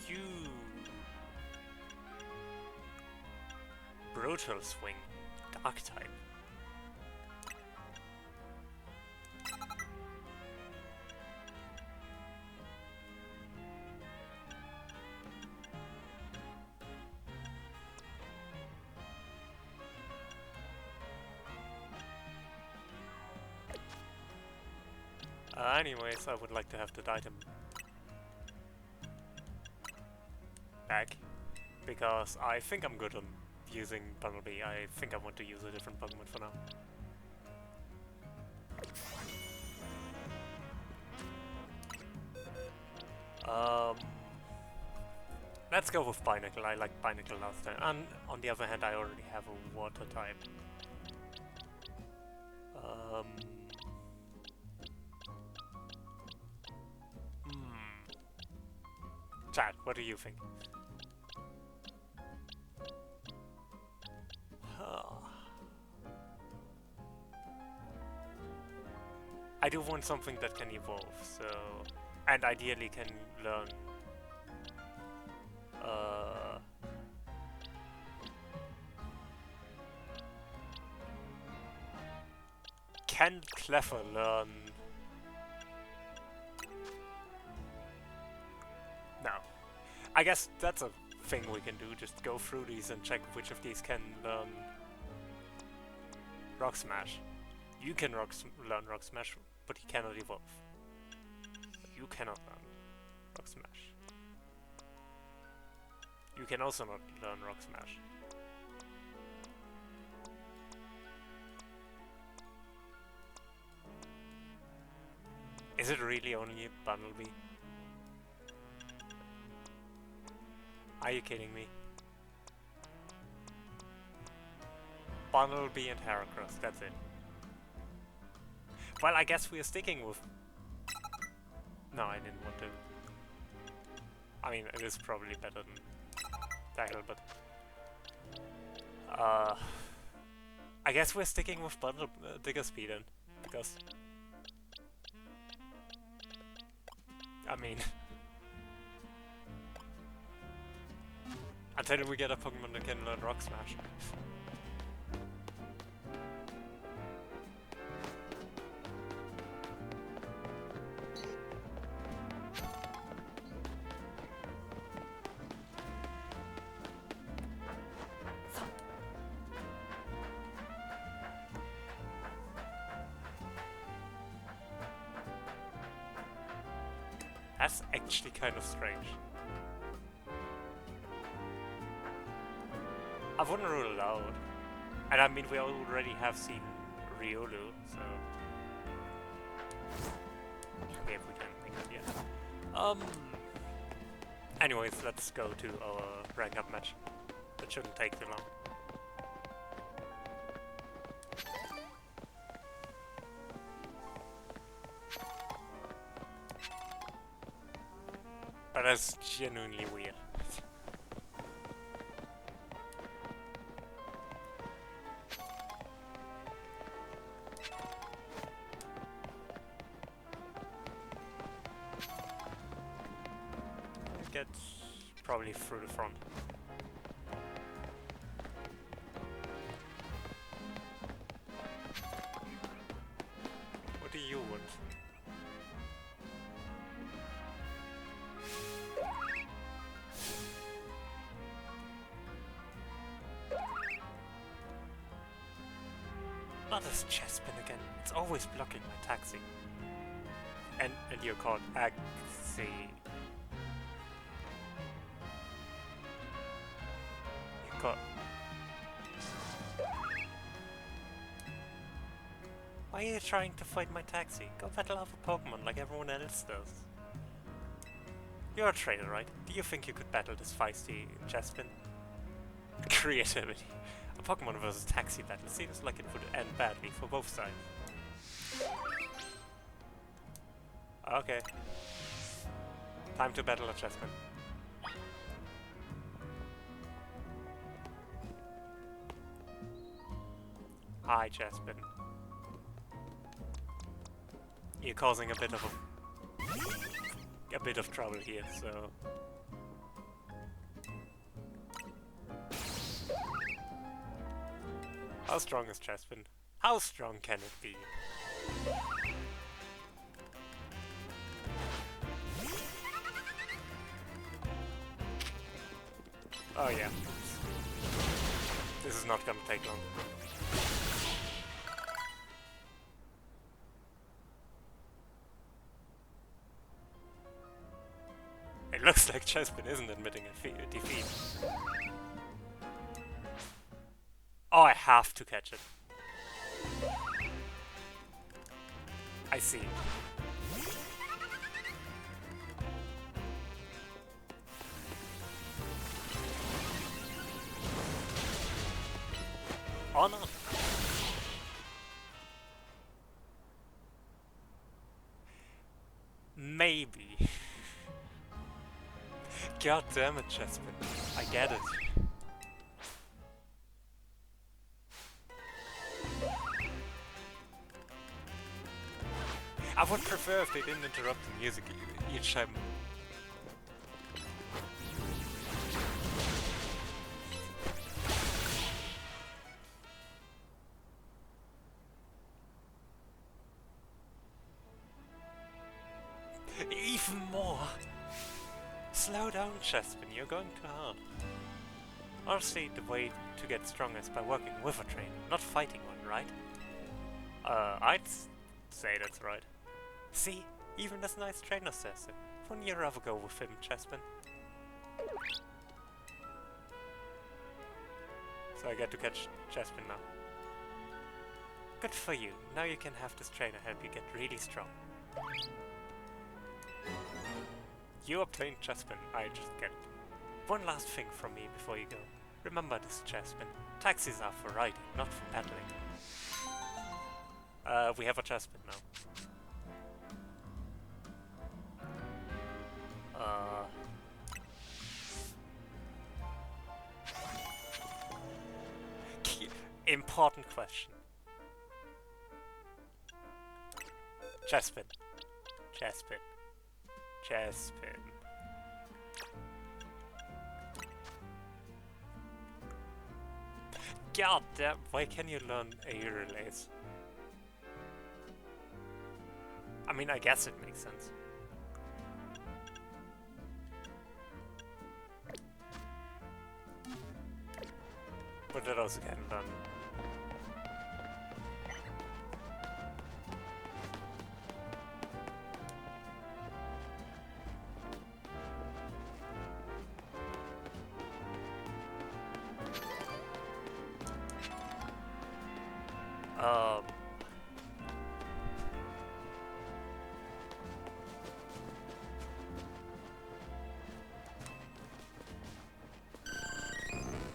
You... Brutal Swing. Dark type. Anyways, I would like to have that item back, because I think I'm good on using Bumblebee. I think I want to use a different Pokemon for now. Let's go with Binacle. I liked Binacle last time. And on the other hand, I already have a water type. Chat, what do you think? I do want something that can evolve, so... And ideally can learn... Can Clever learn... No. I guess that's a thing we can do, just go through these and check which of these can learn... Rock Smash. You can learn Rock Smash, but you cannot evolve. You cannot learn Rock Smash. You can also not learn Rock Smash. Is it really only Bumblebee? Are you kidding me? Bumblebee and Heracross, that's it. Well, I guess we are sticking with... No, I didn't want to. I mean, it is probably better than Daggle, but... I guess we're sticking with Digger Speed then, because... I mean... until we get a Pokemon that can learn Rock Smash. That's actually kind of strange. I wouldn't rule it out. And I mean, we already have seen Riolu, so... Okay, if we can think of it yet. Anyways, let's go to our rank up match. That shouldn't take too long. But that's genuinely weird. Get probably through the front. What do you want? Not this chestpin again. It's always blocking my taxi. And you're called Axie. You're called... Why are you trying to fight my taxi? Go battle other Pokemon like everyone else does. You're a trainer, right? Do you think you could battle this feisty chestpin? Creativity. A Pokemon versus taxi battle seems like it would end badly for both sides. Okay. Time to battle a chessman. Hi, chessman. You're causing a bit of trouble here, so... How strong is chessman? How strong can it be? Oh yeah. This is not gonna take long. It looks like chessman isn't admitting a defeat. Oh, I have to catch it. I see. Oh no! Maybe. God damn it, chessman. I get it. I would prefer if they didn't interrupt the music each time. Even more! Slow down, chessman, you're going too hard. Honestly, the way to get strong is by working with a trainer, not fighting one, right? I'd say that's right. See, even this nice trainer says it. Wouldn't you rather go with him, chessman? So I get to catch chessman now. Good for you, now you can have this trainer help you get really strong. You are playing chessman, I just get it. One last thing from me before you go. Remember this, chessman. Taxis are for riding, not for pedaling. We have a chessman now. Important question. Chessman. Chessman. Chessman. God damn, why can you learn A relays? I mean, I guess it makes sense. But that also can learn.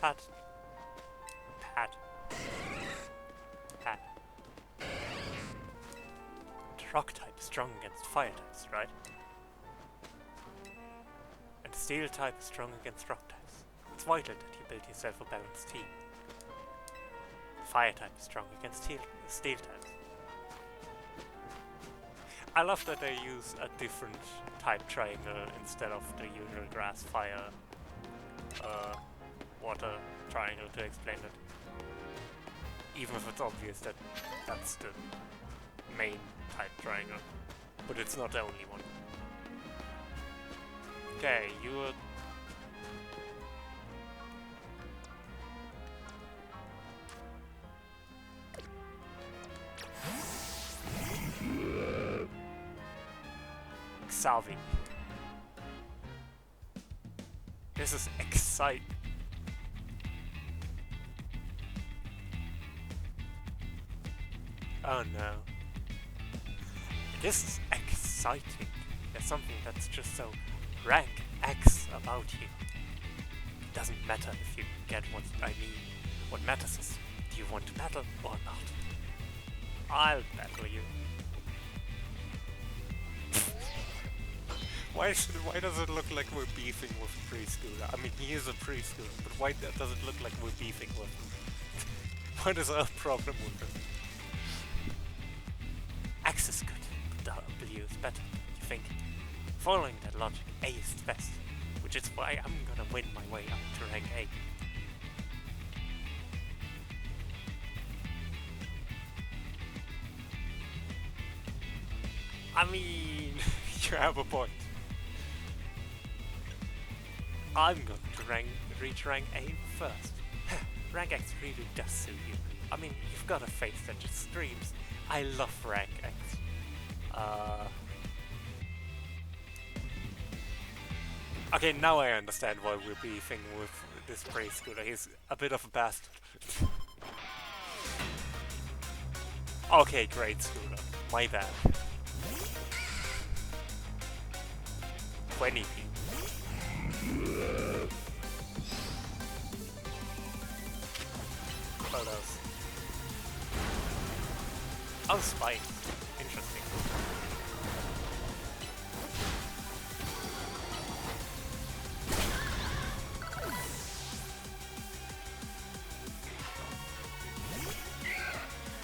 Pat. The rock type is strong against fire types, right? And the steel type is strong against rock types. It's vital that you build yourself a balanced team. The fire type is strong against steel types. I love that they use a different type triangle instead of the usual grass, fire, water triangle to explain it. Even if it's obvious that that's the main type triangle. But it's not the only one. Okay, you're... Xavi. This is exciting. Oh no. This is exciting. There's something that's just so rank X about you. It doesn't matter if you get what I mean. What matters is, do you want to battle or not? I'll battle you. Why does it look like we're beefing with a preschooler? I mean, he is a preschooler, but why does it look like we're beefing with him? What is our problem with him? X is good, but W is better, you think? Following that logic, A is the best, which is why I'm gonna win my way up to rank A. I mean, you have a point. I'm going to reach rank A first. Rank X really does suit you. I mean, you've got a face that just screams, I love rank X. Okay, now I understand why we're beefing with this preschooler. He's a bit of a bastard. Okay, great schooler. My bad. 20 people. Photos. Oh, spikes. Interesting.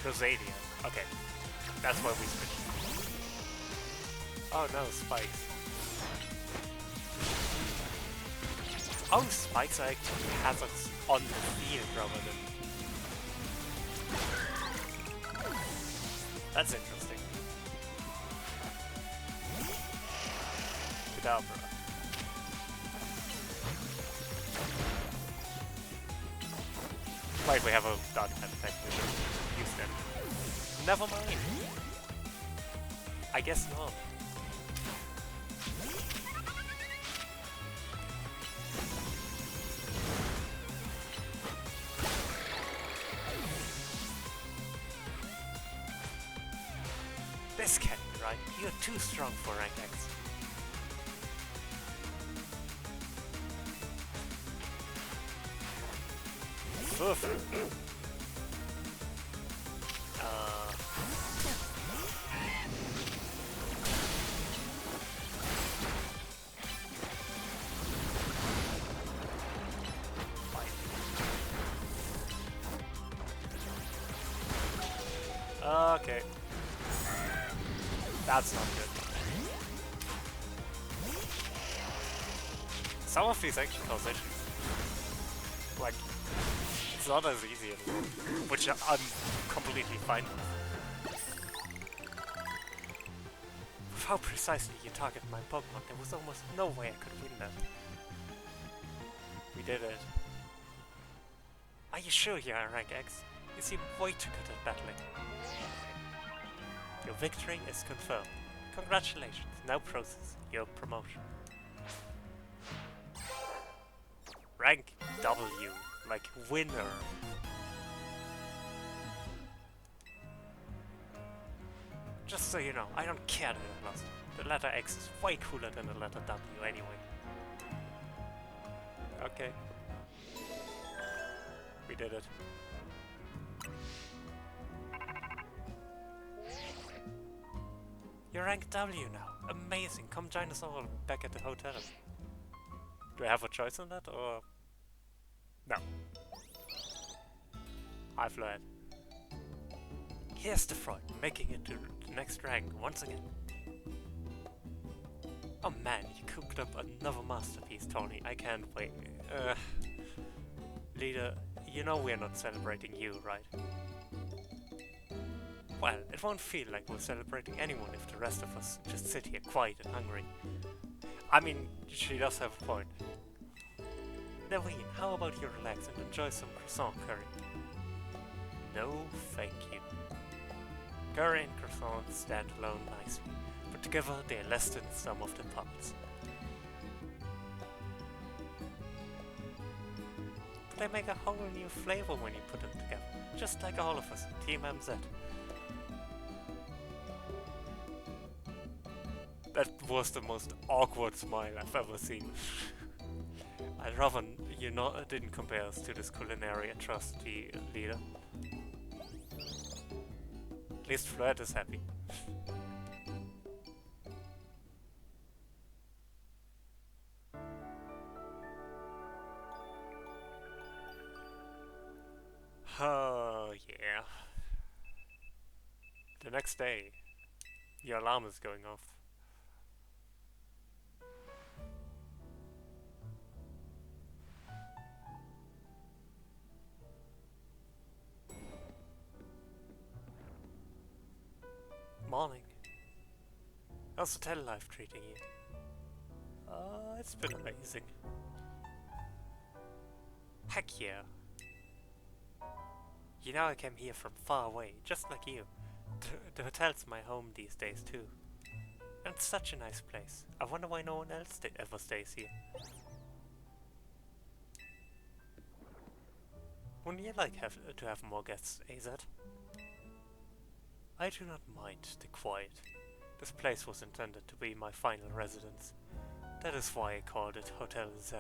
Rosadia. Okay. That's why we switched. Oh no, spikes. Oh, spikes are actually hazards on the field rather than... That's interesting. Kadabra. Right, we have a dark type effect. We should use that. Never mind. I guess not. This can't be right. You're too strong for rank X. Perfect. Okay. That's not good. Some of these action positions, like, it's not as easy anymore, which I'm completely fine with. With how precisely you target my Pokemon, there was almost no way I could win that. We did it. Are you sure you're in rank X? You seem way too good at battling. Your victory is confirmed. Congratulations, now process your promotion. Rank W, like winner. Just so you know, I don't care that I lost. The letter X is way cooler than the letter W anyway. Okay. We did it. You're rank W now. Amazing. Come join us all back at the hotel. Do I have a choice on that or... No. I've learned. Here's the Freud, making it to the next rank once again. Oh man, you cooked up another masterpiece, Tony. I can't wait. Leader, you know we're not celebrating you, right? Well, it won't feel like we're celebrating anyone if the rest of us just sit here quiet and hungry. I mean, she does have a point. Naveen, how about you relax and enjoy some croissant curry? No, thank you. Curry and croissant stand alone nicely, but together they're less than the sum of the parts. But they make a whole new flavor when you put them together, just like all of us in Team MZ. That was the most awkward smile I've ever seen. I'd rather you didn't compare us to this culinary atrocity, leader. At least Flirt is happy. next day. Your alarm is going off. Morning. How's hotel life treating you? It's been amazing. Heck yeah. You know I came here from far away, just like you. The hotel's my home these days too. And it's such a nice place. I wonder why no one else ever stays here. Wouldn't you like to have more guests, AZ? I do not mind the quiet. This place was intended to be my final residence. That is why I called it Hotel Z.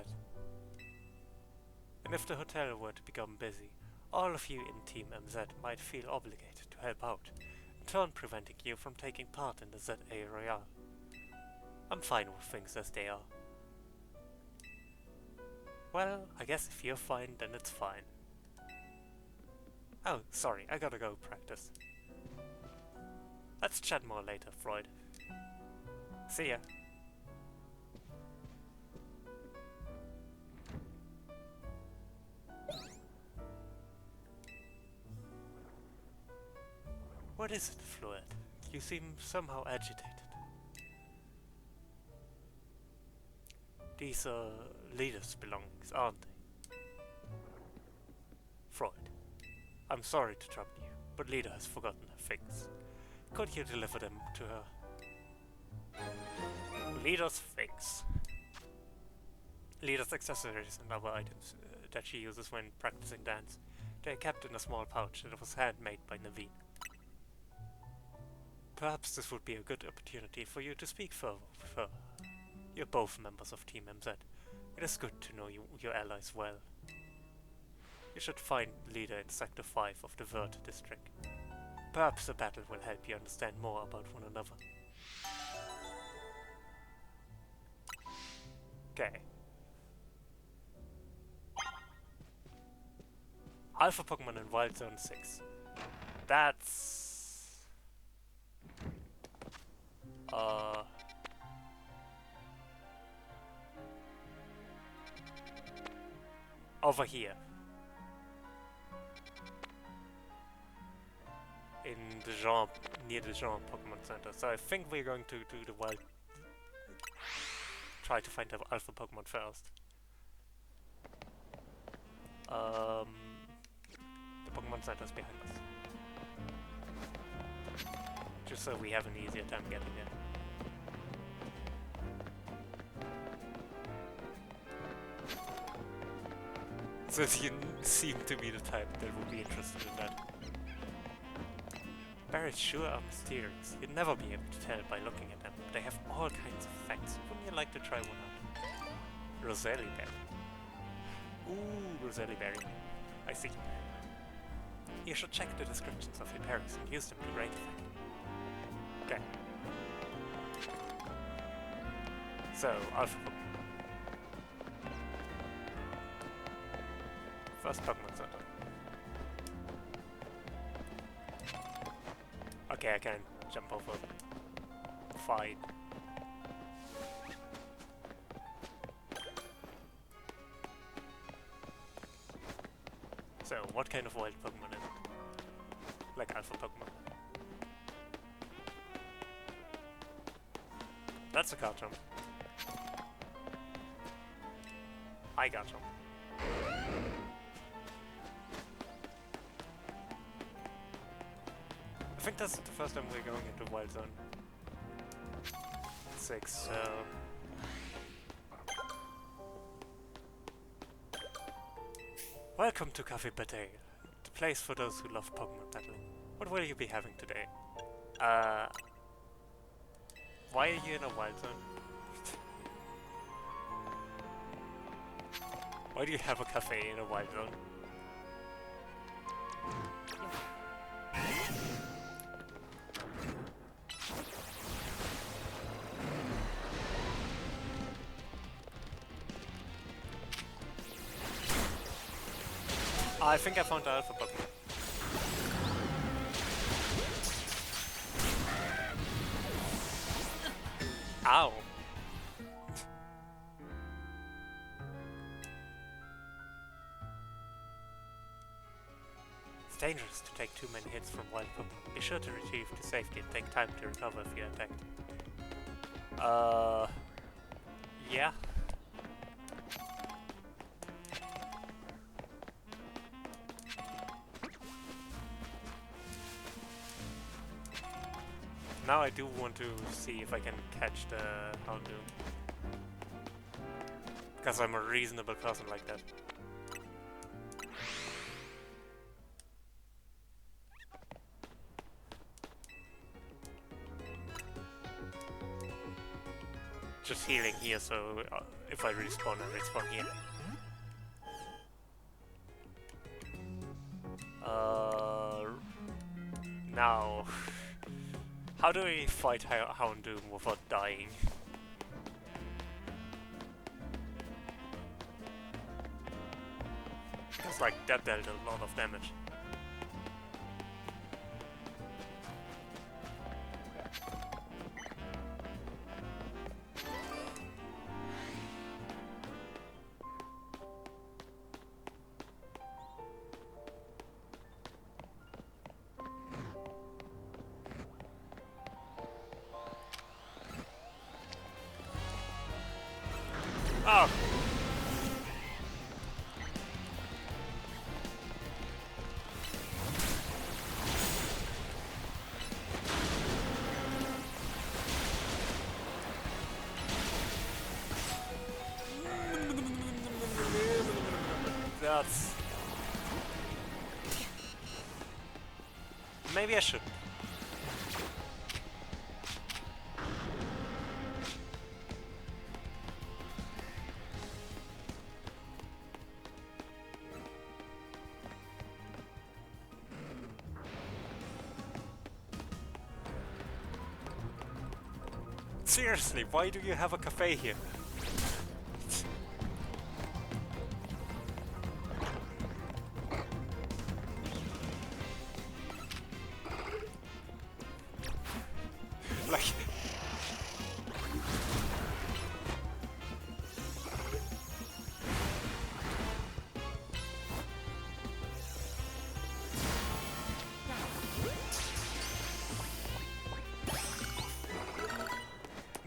And if the hotel were to become busy, all of you in Team MZ might feel obligated to help out, in turn preventing you from taking part in the ZA Royale. I'm fine with things as they are. Well, I guess if you're fine, then it's fine. Oh, sorry, I gotta go practice. Let's chat more later, Freud. See ya. What is it, Floyd? You seem somehow agitated. These are leaders' belongings, aren't they? Freud. I'm sorry to trouble you, but Leda has forgotten her things. Could you deliver them to her? Leda's things. Leda's accessories and other items that she uses when practicing dance. They are kept in a small pouch that was handmade by Naveen. Perhaps this would be a good opportunity for you to speak further with her. You're both members of Team MZ. It is good to know your allies well. You should find Leda in Sector 5 of the VOD district. Perhaps the battle will help you understand more about one another. Okay. Alpha Pokemon in Wild Zone 6. That's... over here. In the Jean, near the Jean Pokemon Center. So I think we're going to do the wild... try to find the Alpha Pokemon first. The Pokemon Center is behind us. Just so we have an easier time getting there. So you seem to be the type that would be interested in that. Berries sure are mysterious. You'd never be able to tell by looking at them. They have all kinds of effects. Wouldn't you like to try one out? Roselli berry. Ooh, Roselli berry. I see. You should check the descriptions of your berries and use them to great effect. Okay. So, Alpha Pokemon. First Pokemon Center. Okay, I can jump over. Fine. So, what kind of wild Pokemon is it? Like Alpha Pokemon. That's a Garchomp. I Garchomp. I think that's the first time we're going into Wild Zone 6, so... Welcome to Cafe Bataille, the place for those who love Pokemon battling. What will you be having today? Why are you in a Wild Zone? Why do you have a cafe in a Wild Zone? I think I found the Alpha Pokemon. Ow! It's dangerous to take too many hits from wild Pokemon. Be sure to retrieve to safety and take time to recover if you're attacked. Yeah. Now I do want to see if I can catch the Houndoom. Because I'm a reasonable person like that. Just healing here, so if I respawn, I respawn here. Now, how do we fight Houndoom without dying? Because like that dealt a lot of damage. Oh! That's... Maybe I should. Seriously, why do you have a cafe here? Like...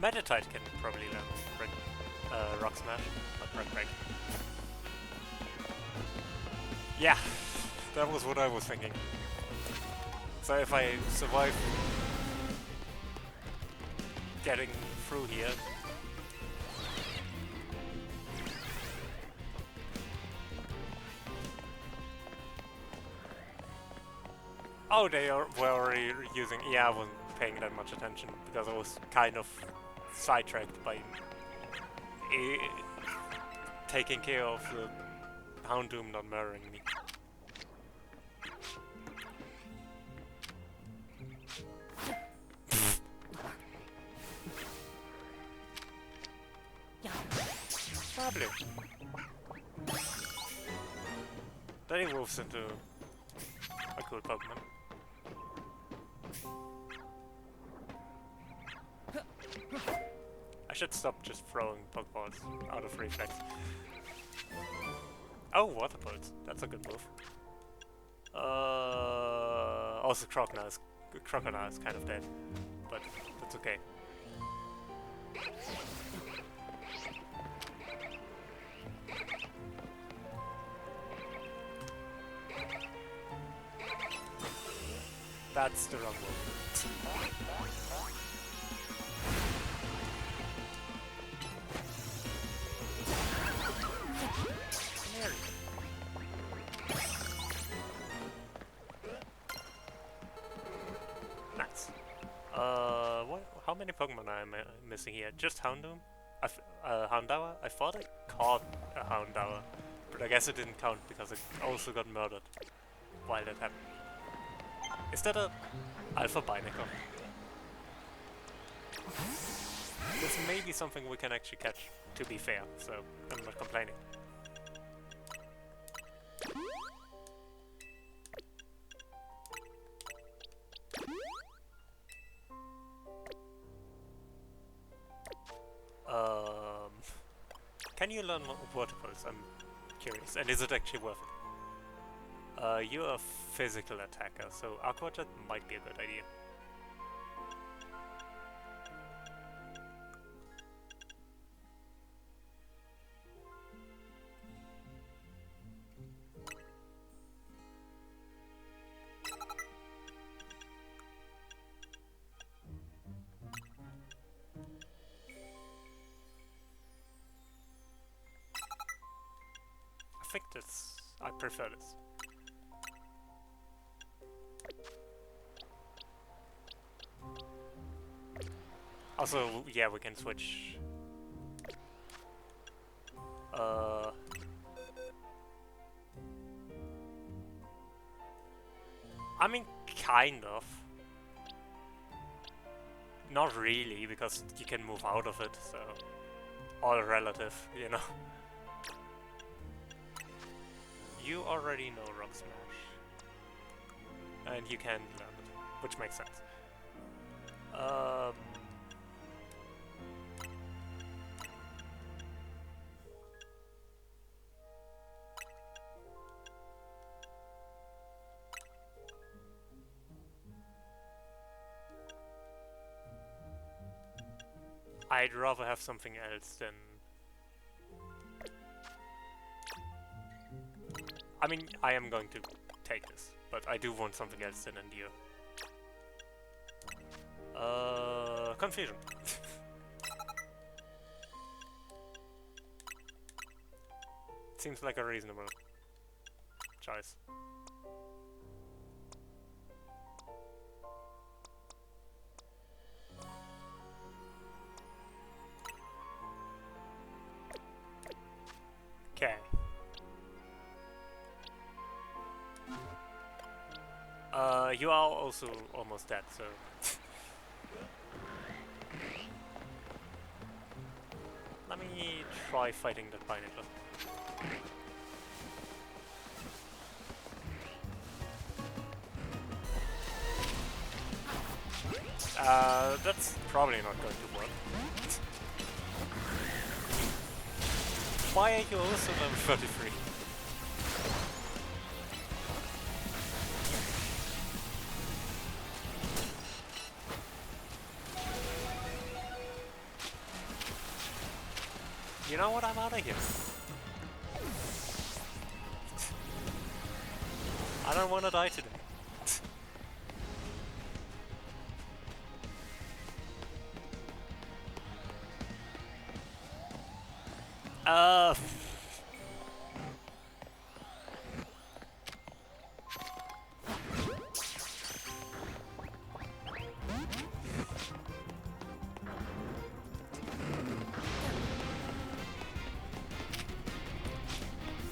Meditite can probably learn Rock Smash, not Rock Break. Yeah, that was what I was thinking. So if I survive getting through here... Oh, they were already using... Yeah, I wasn't paying that much attention because I was kind of sidetracked by taking care of the Houndoom not murdering me. Lovely. That evolves into a cool Pokemon. I should stop just throwing Pokeballs out of reflex. Oh, Water Pulse. That's a good move. Also Crocodile is kind of dead, but that's okay. That's the wrong move. Nice. How many Pokemon am I missing here? Just Houndoom? Houndour? I thought I caught a Houndour, but I guess it didn't count because it also got murdered while that happened. Is that a Alpha Binacle? This may be something we can actually catch, to be fair, so I'm not complaining. you learn water pulse? I'm curious. And is it actually worth it? You're a physical attacker, so Aqua Jet might be a good idea. I think I prefer this. Also, yeah, we can switch. I mean, kind of. Not really, because you can move out of it, so... all relative, you know. You already know Rock Smash. And you can learn it, which makes sense. I'd rather have something else than... I mean, I am going to take this, but I do want something else than Endure. Confusion. Seems like a reasonable choice. Okay. You are also almost dead, so... Let me try fighting that Binacle. That's probably not going to work. Why are you also level 33? You know what? I'm out of here. I don't want to die today.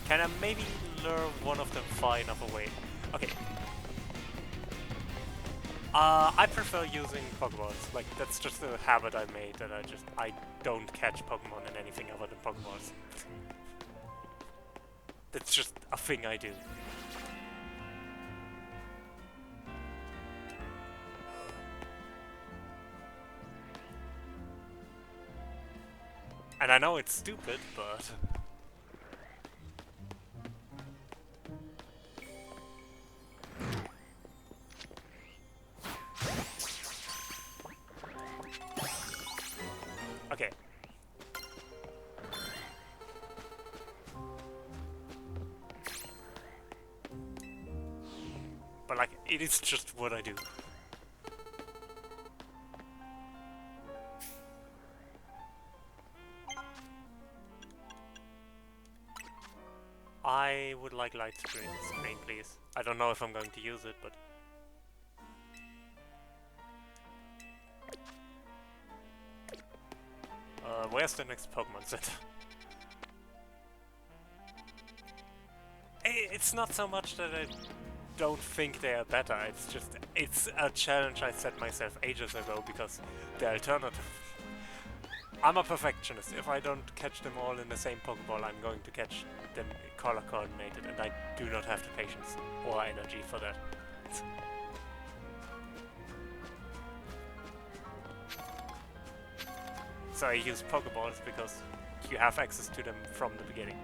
Can I maybe lure one of them far enough away? Okay. I prefer using Pokeballs. Like, that's just a habit I made that I don't catch Pokemon in anything other than Pokeballs. That's just a thing I do. And I know it's stupid, but... Okay. But like, it is just what I do. I would like light screen, please. I don't know if I'm going to use it, but... where's the next Pokemon Center? It's not so much that I don't think they are better, it's a challenge I set myself ages ago, because the alternative... I'm a perfectionist. If I don't catch them all in the same Pokeball, I'm going to catch them color coordinated, and I do not have the patience or energy for that. So I use Pokeballs because you have access to them from the beginning.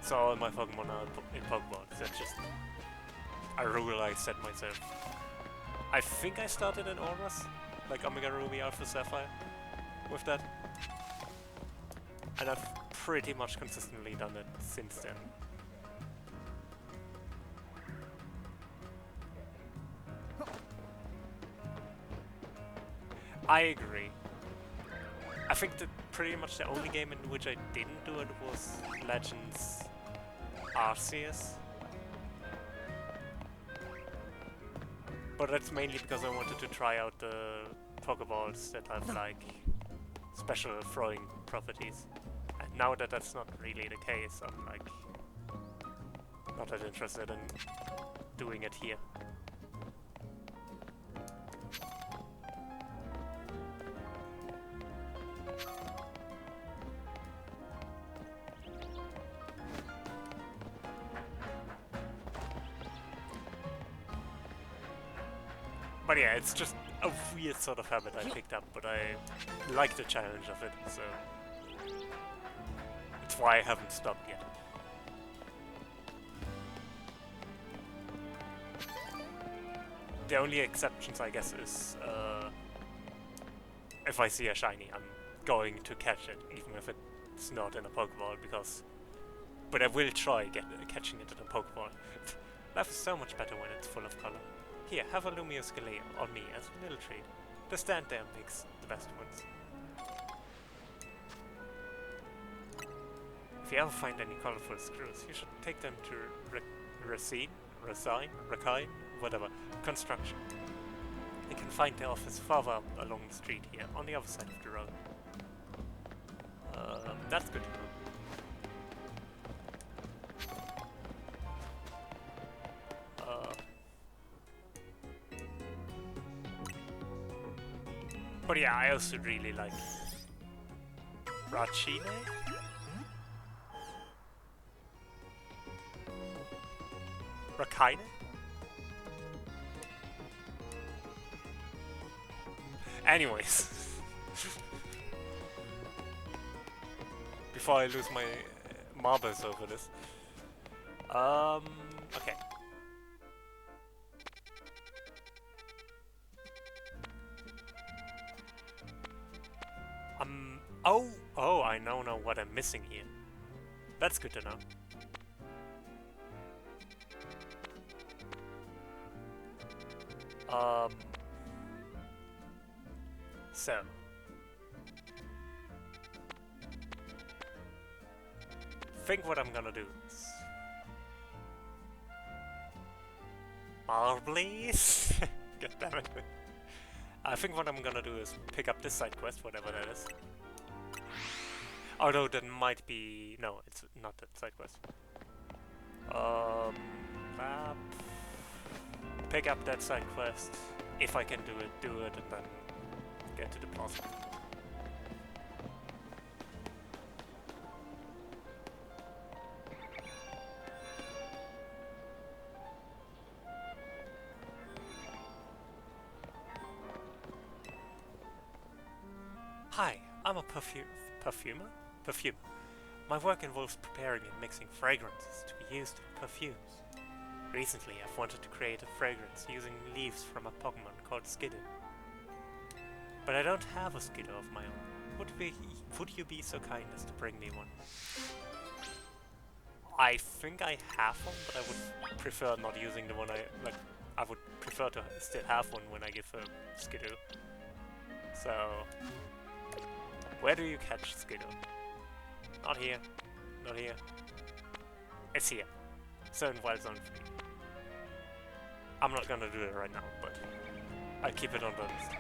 So all my Pokemon are in Pokeballs. That's just a rule I set myself. I think I started in Auras, like Omega Ruby, Alpha Sapphire, with that. And I've pretty much consistently done it since then. I agree. I think that pretty much the only game in which I didn't do it was Legends Arceus. But that's mainly because I wanted to try out the Pokeballs that have like special throwing properties. And now that that's not really the case, I'm like not that interested in doing it here. But yeah, it's just a weird sort of habit I picked up, but I like the challenge of it, so it's why I haven't stopped yet. The only exceptions, I guess, is if I see a shiny, I'm going to catch it, even if it's not in a Pokeball, because... But I will try catching it in a Pokeball. Life is so much better when it's full of color. Here, have a Lumiose Galea on me as a little treat. The stand there makes the best ones. If you ever find any colorful screws, you should take them to Rakine, whatever, construction. You can find the office farther up along the street here, on the other side of the road. That's good to know. But yeah, I also really like Rachine? Rakine? Anyways. Before I lose my marbles over this. Okay. Oh, I now know what I'm missing here. That's good to know. So. Think what I'm gonna do is... Marblies? God damn it. I think what I'm gonna do is pick up this side quest, whatever that is. Although that might be... No, it's not that side quest. Map. Pick up that side quest. If I can do it, and then get to the plaza. Hi, I'm a perfumer? Perfumer. My work involves preparing and mixing fragrances to be used in perfumes. Recently, I've wanted to create a fragrance using leaves from a Pokémon called Skidoo. But I don't have a Skidoo of my own. Would you be so kind as to bring me one? I think I have one, but I would prefer not using the one I would prefer to still have one when I give a Skidoo. So... Where do you catch Skidoo? Not here. Not here. It's here. So in Wild Zone 3. I'm not gonna do it right now, but I'll keep it on the list.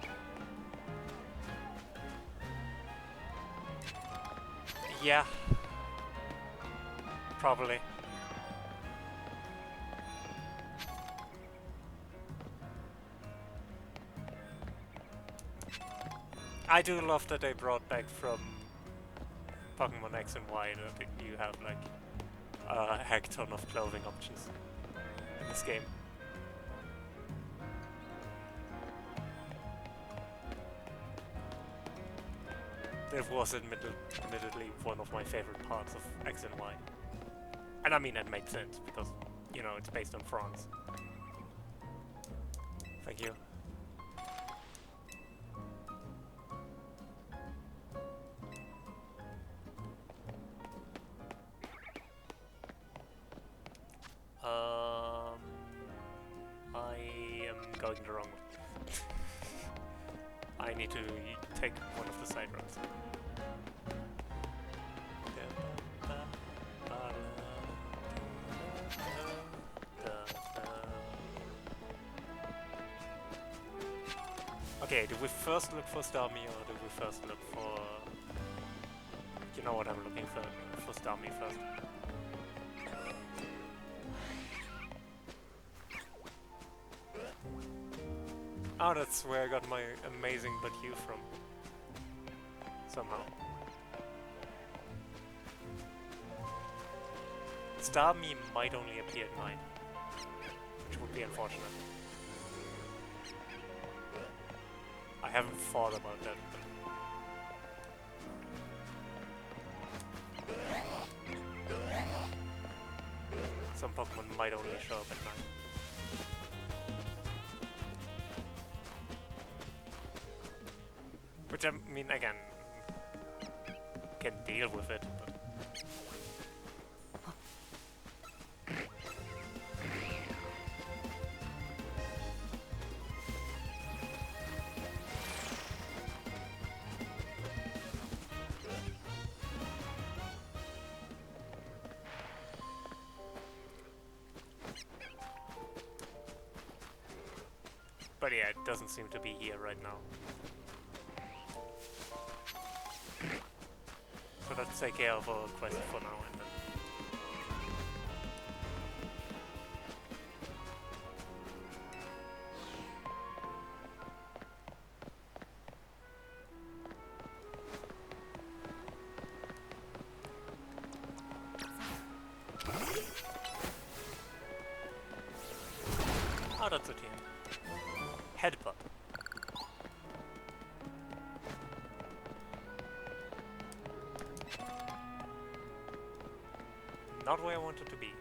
Yeah. Probably. I do love that they brought back from Pokemon X and Y that you have like a heck ton of clothing options in this game. It was admittedly one of my favorite parts of X and Y. And I mean, that makes sense, because, you know, it's based on France. Thank you. I am going the wrong way. I need to take one of the side roads. Okay, do we first look for Starmie or do we first look for... You know what I'm looking for Starmie first. Oh, that's where I got my amazing Batu from. Somehow. Starmie might only appear at night, which would be unfortunate. I haven't thought about that. Some Pokemon might only show up at night. Which I mean, again, can deal with it, but... But yeah, it doesn't seem to be here right now. So let's take care of our quest for now and then. Oh, that's a team. Headbutt. Not where I wanted to be.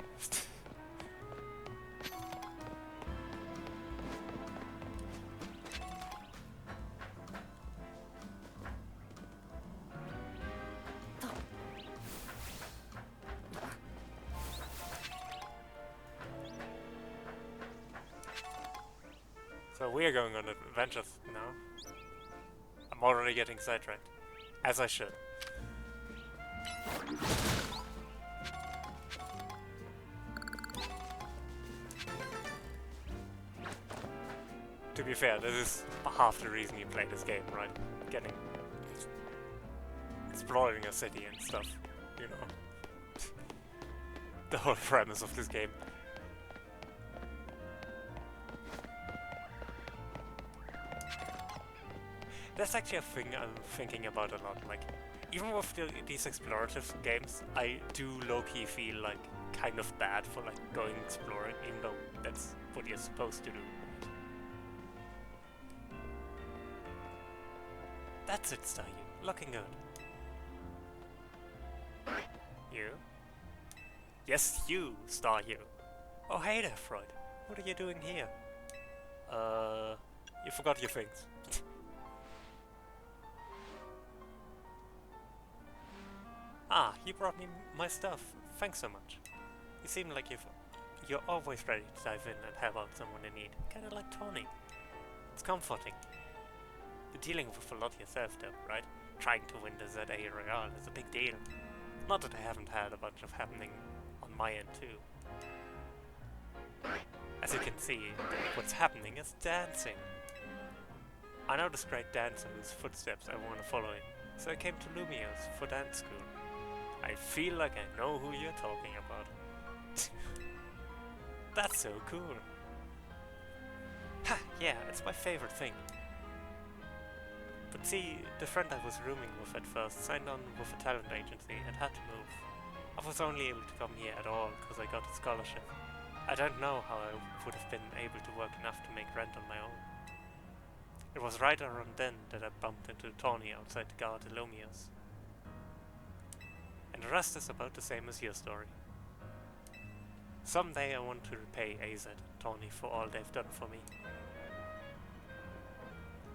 So we are going on adventures now. I'm already getting sidetracked. As I should. To be fair, this is half the reason you play this game, right? Exploring a city and stuff, you know. The whole premise of this game. That's actually a thing I'm thinking about a lot, like, even with these explorative games, I do low-key feel like kind of bad for like going exploring, even though that's what you're supposed to do. That's it, Star, you. Looking good. You? Yes, you, Star, you. Oh, hey there, Freud. What are you doing here? You forgot your things. Ah, you brought me my stuff. Thanks so much. You seem like you're always ready to dive in and help out someone in need. Kinda like Tony. It's comforting. You're dealing with a lot yourself though, right? Trying to win the ZA Royale is a big deal. Not that I haven't had a bunch of happening on my end too. As you can see, what's happening is dancing. I know this great dancer whose footsteps I want to follow in, so I came to Lumio's for dance school. I feel like I know who you're talking about. That's so cool. Ha! Yeah, it's my favorite thing. But see, the friend I was rooming with at first signed on with a talent agency and had to move. I was only able to come here at all because I got a scholarship. I don't know how I would have been able to work enough to make rent on my own. It was right around then that I bumped into Tawny outside the guard at Lumia's. And the rest is about the same as your story. Someday I want to repay AZ and Tawny for all they've done for me.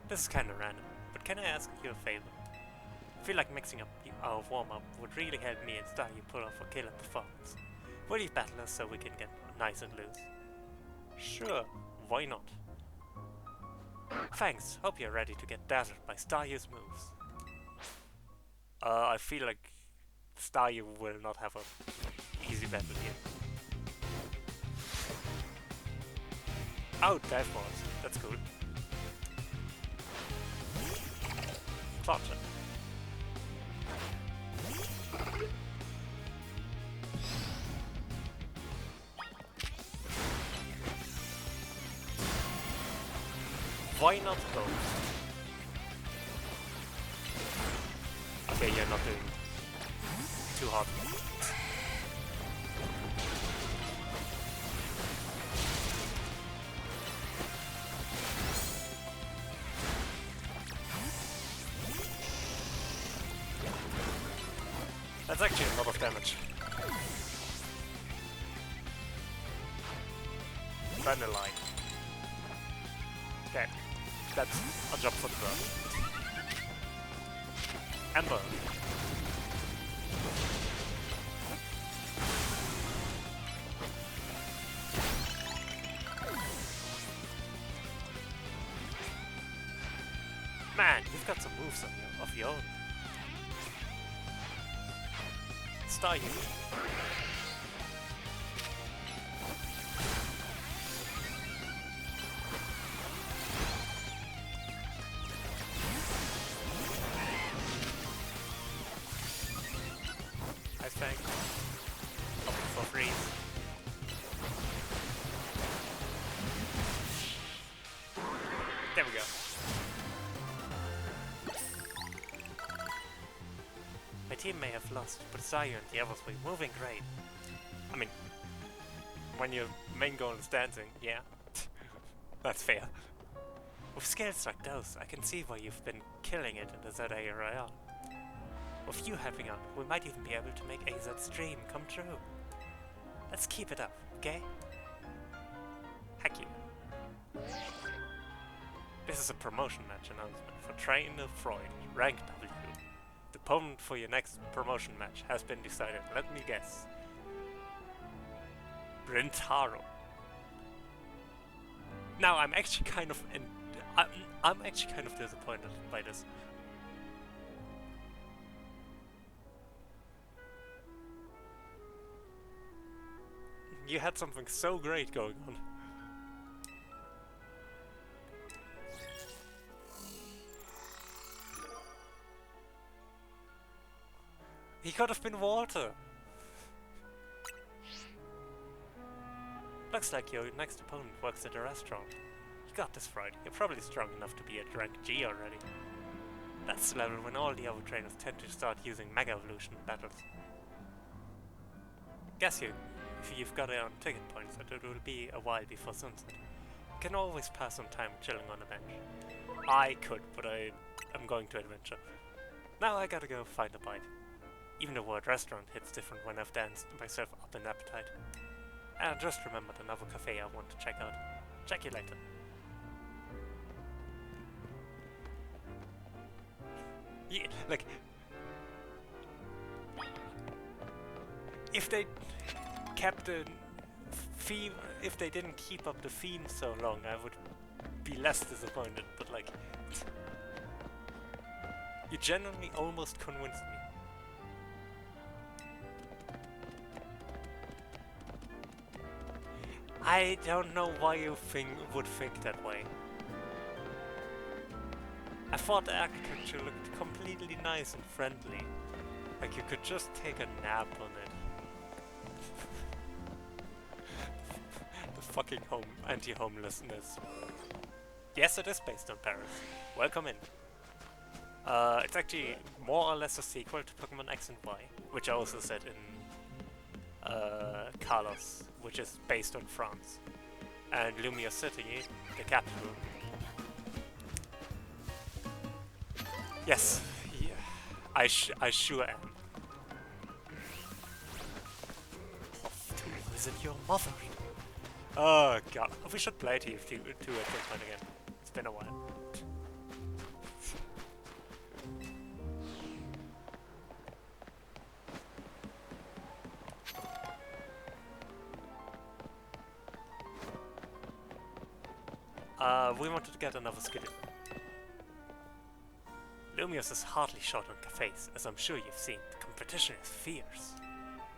This is kinda random, but can I ask you a favor? I feel like mixing up our warm-up would really help me and Staryu pull off a killer performance. Will you battle us so we can get nice and loose? Sure, why not? Thanks, hope you're ready to get dazzled by Staryu's moves. I feel like Staryu will not have a easy battle here. Oh, dive balls, that's cool. Clutch it. Why not both? Okay, you're not doing too hard. That's actually a lot of damage. Vanillite. Okay, that's a job for the bird. Ember. Man, you've got some moves of your own. Staryu. Ice Tank. Up for freeze. There we go. My team may have lost, but Staryu and the others were moving great. I mean, when your main goal is dancing, yeah. That's fair. With skills like those, I can see why you've been killing it in the ZA Royale. With you helping out, we might even be able to make AZ's dream come true. Let's keep it up, okay? Heck you. This is a promotion match announcement for Trainer Freud, rank W. The opponent for your next promotion match has been decided. Let me guess. Brintaro. Now I'm actually kind of I'm actually kind of disappointed by this. You had something so great going on. He could have been water. Looks like your next opponent works at a restaurant. You got this right. You're probably strong enough to be at rank G already. That's the level when all the other trainers tend to start using Mega Evolution in battles. Guess if you've got it on ticket points, that it will be a while before sunset. You can always pass some time chilling on a bench. I could, but I'm going to adventure. Now I gotta go find a bite. Even the word restaurant hits different when I've danced myself up in appetite. And I just remembered another cafe I want to check out. Check you later. Yeah, like... If they kept the theme... If they didn't keep up the theme so long, I would be less disappointed, but like... You genuinely almost convinced me. I don't know why you would think that way. I thought the architecture looked completely nice and friendly. Like you could just take a nap on it. The fucking anti-homelessness. Yes, it is based on Paris. Welcome in. It's actually more or less a sequel to Pokémon X and Y, which I also said in Carlos, which is based on France. And Lumia City, the capital, Yes, yeah, I sure am. Off to visit your mother. Oh god, we should play TF2 at some point again. It's been a while. We wanted to get another skill. Lumios is hardly short on cafes, as I'm sure you've seen. The competition is fierce.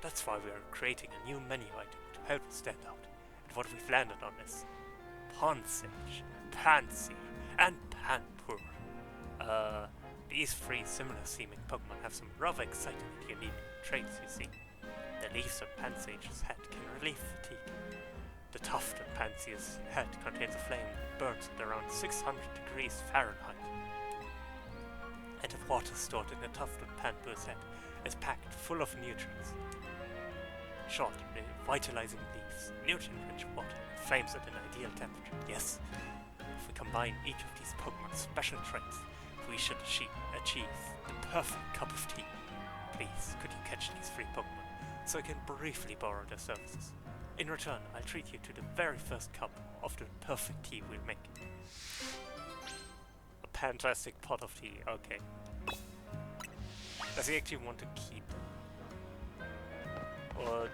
That's why we are creating a new menu item to help us stand out. And what we've landed on is Ponsage, Pansy, and Panpour. These three similar-seeming Pokémon have some rather exciting and unique traits, you see. The leaves on Pansage's head can relieve fatigue. The tuft on Pansy's head contains a flame that burns at around 600 degrees Fahrenheit. And the water stored in the tuft on Panpour's head is packed full of nutrients. Short, revitalizing leaves, nutrient-rich water, and flames at an ideal temperature. Yes, if we combine each of these Pokemon's special traits, we should achieve the perfect cup of tea. Please, could you catch these three Pokemon, so I can briefly borrow their services? In return, I'll treat you to the very first cup of the perfect tea we'll make. A fantastic pot of tea, okay. Does he actually want to keep them? Or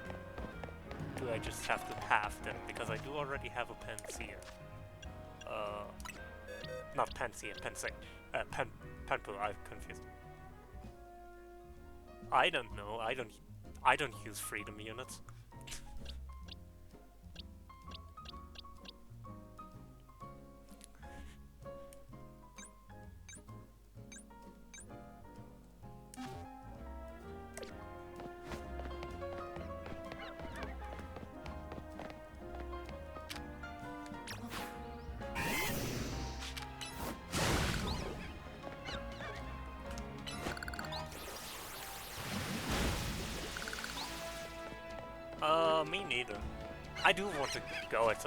do I just have to have them? Because I do already have a Pansear. Not Pansear, Pansage. Panpour, I'm confused. I don't know, I don't use freedom units. Me neither. I do want to go at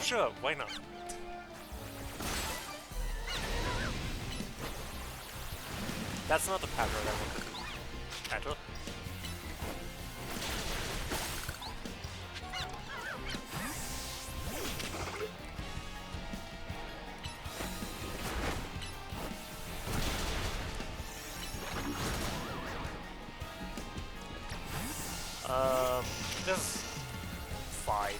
sure, why not? That's not the pattern I want to do. Battle? This is fine.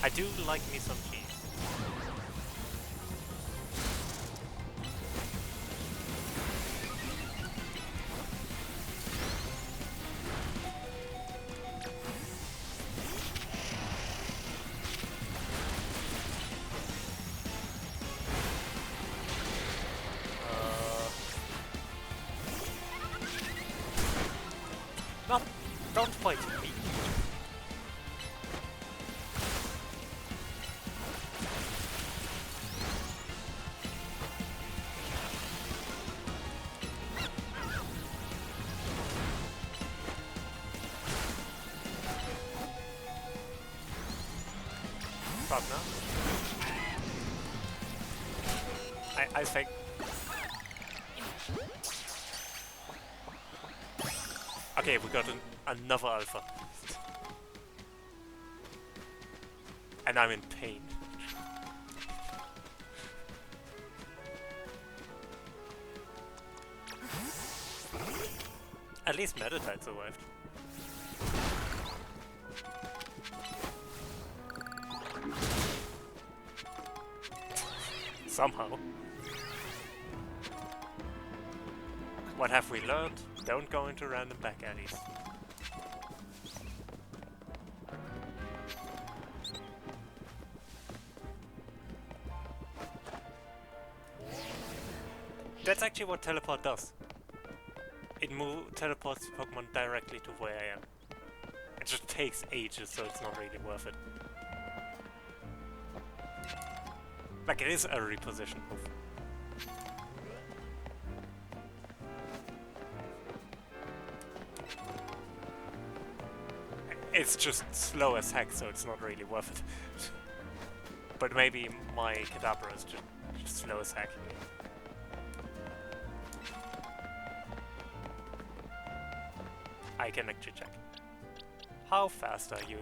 I do like me some cheese. Don't fight me. Stop now. I think. Okay, we got another alpha. And I'm in pain. At least Meditite survived. Somehow. What have we learned? Don't go into random back alleys. That's actually what teleport does. It teleports Pokemon directly to where I am. It just takes ages, so it's not really worth it. Like, it is a reposition move. It's just slow as heck, so it's not really worth it. But maybe my Kadabra is just slow as heck. I can actually check. How fast are you?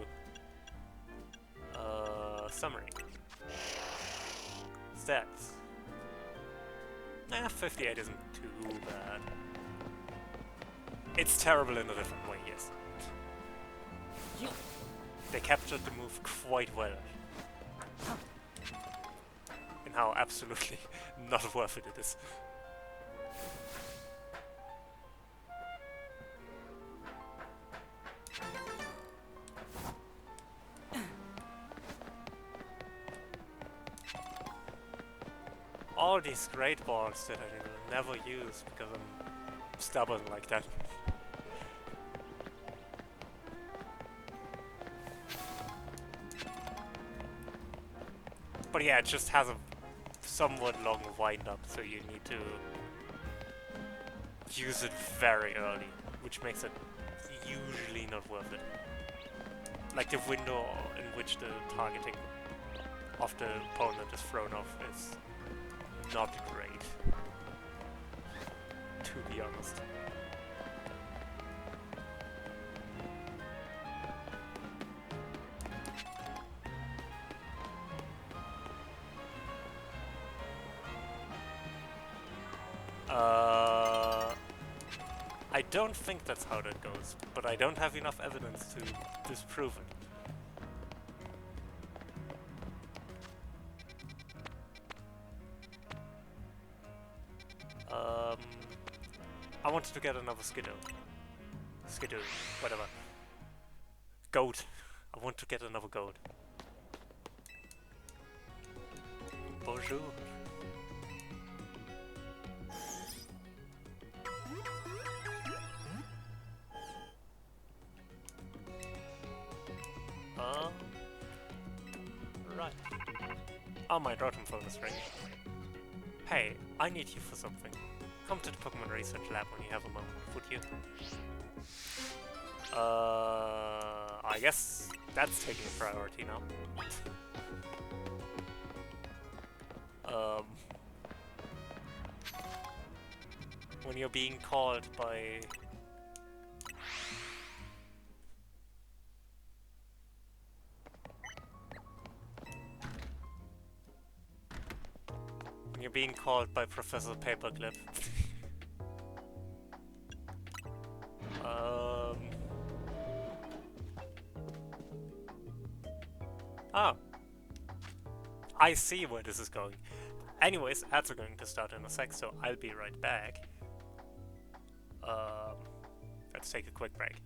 Summary. Stats. 58 isn't too bad. It's terrible in a different way, yes. They captured the move quite well. And how absolutely not worth it is. All these great balls that I will never use because I'm stubborn like that. But yeah, it just has a somewhat long wind up, so you need to use it very early, which makes it usually not worth it. Like the window in which the targeting of the opponent is thrown off is not great, to be honest. I don't think that's how that goes, but I don't have enough evidence to disprove it. I wanted to get another Skidoo. Skidoo, whatever. Goat. I want to get another goat. Bonjour. Right. Oh, my Rotom phone is ringing. Hey, I need you for something. Come to the Pokemon Research Lab when you have a moment, would you? I guess that's taking a priority now. When you're being called by... When you're being called by Professor Paperclip. Oh. I see where this is going. Anyways, ads are going to start in a sec, so I'll be right back. Let's take a quick break.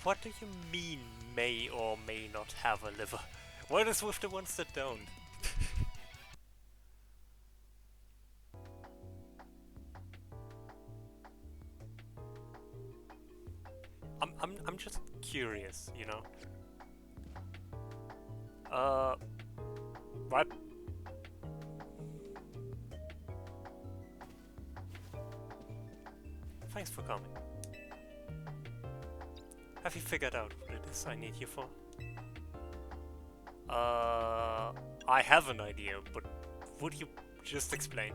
What do you mean may or may not have a liver? What is with the ones that don't? I'm just curious, you know. What? Thanks for coming. Have you figured out what it is I need you for? I have an idea, but would you just explain?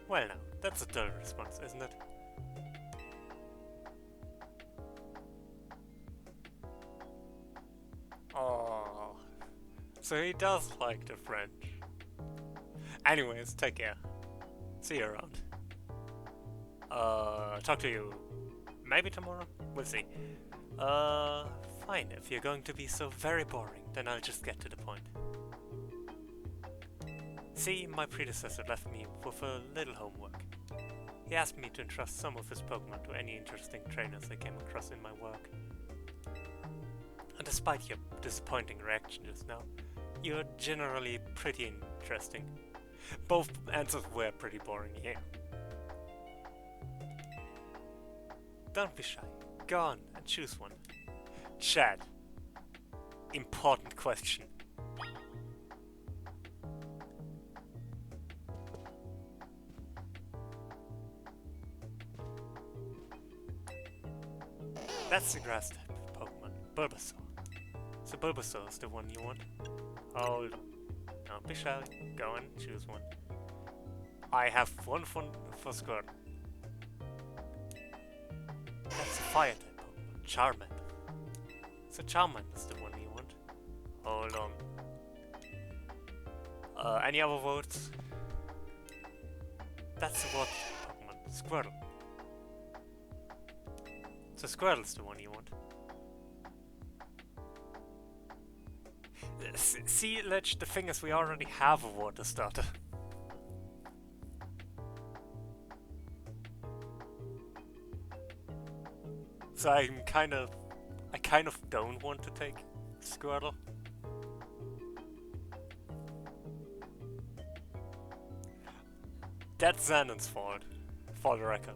Well now, that's a dull response, isn't it? Oh, so he does like the French. Anyways, take care. See you around. Talk to you maybe tomorrow? We'll see. Fine, if you're going to be so very boring, then I'll just get to the point. See, my predecessor left me with a little homework. He asked me to entrust some of his Pokémon to any interesting trainers I came across in my work. And despite your disappointing reaction just now, you're generally pretty interesting. Both answers were pretty boring, yeah. Don't be shy. Go on and choose one. Chad. Important question. That's the grass type Pokemon, Bulbasaur. So Bulbasaur is the one you want? Hold on. Don't be shy. Go and choose one. I have one for Squirtle. That's a fire type Pokemon, Charmander. So Charmander is the one you want? Hold on. Any other votes? That's the water type Pokemon, Squirtle. So Squirtle's the one you want. See, Lich, the thing is we already have a water starter. So I kind of don't want to take Squirtle. That's Xanon's fault, for the record.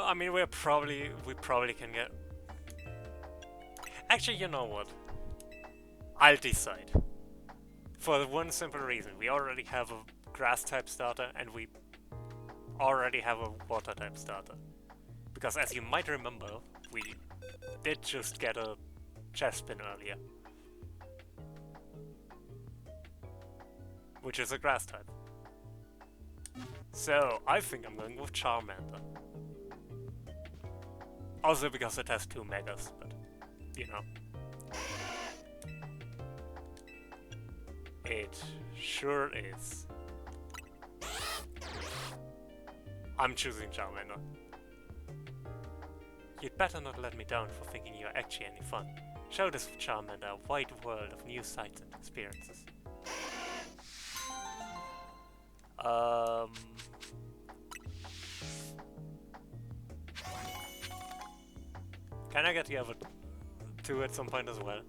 I mean, we probably can get. Actually, you know what? I'll decide. For the one simple reason, we already have a grass type starter and we already have a water type starter. Because as you might remember, we did just get a Chespin earlier. Which is a grass type. So, I think I'm going with Charmander. Also because it has 2 Megas, but, you know. It sure is. I'm choosing Charmander. You'd better not let me down for thinking you're actually any fun. Show this Charmander a wide world of new sights and experiences. Can I get the other 2 at some point as well?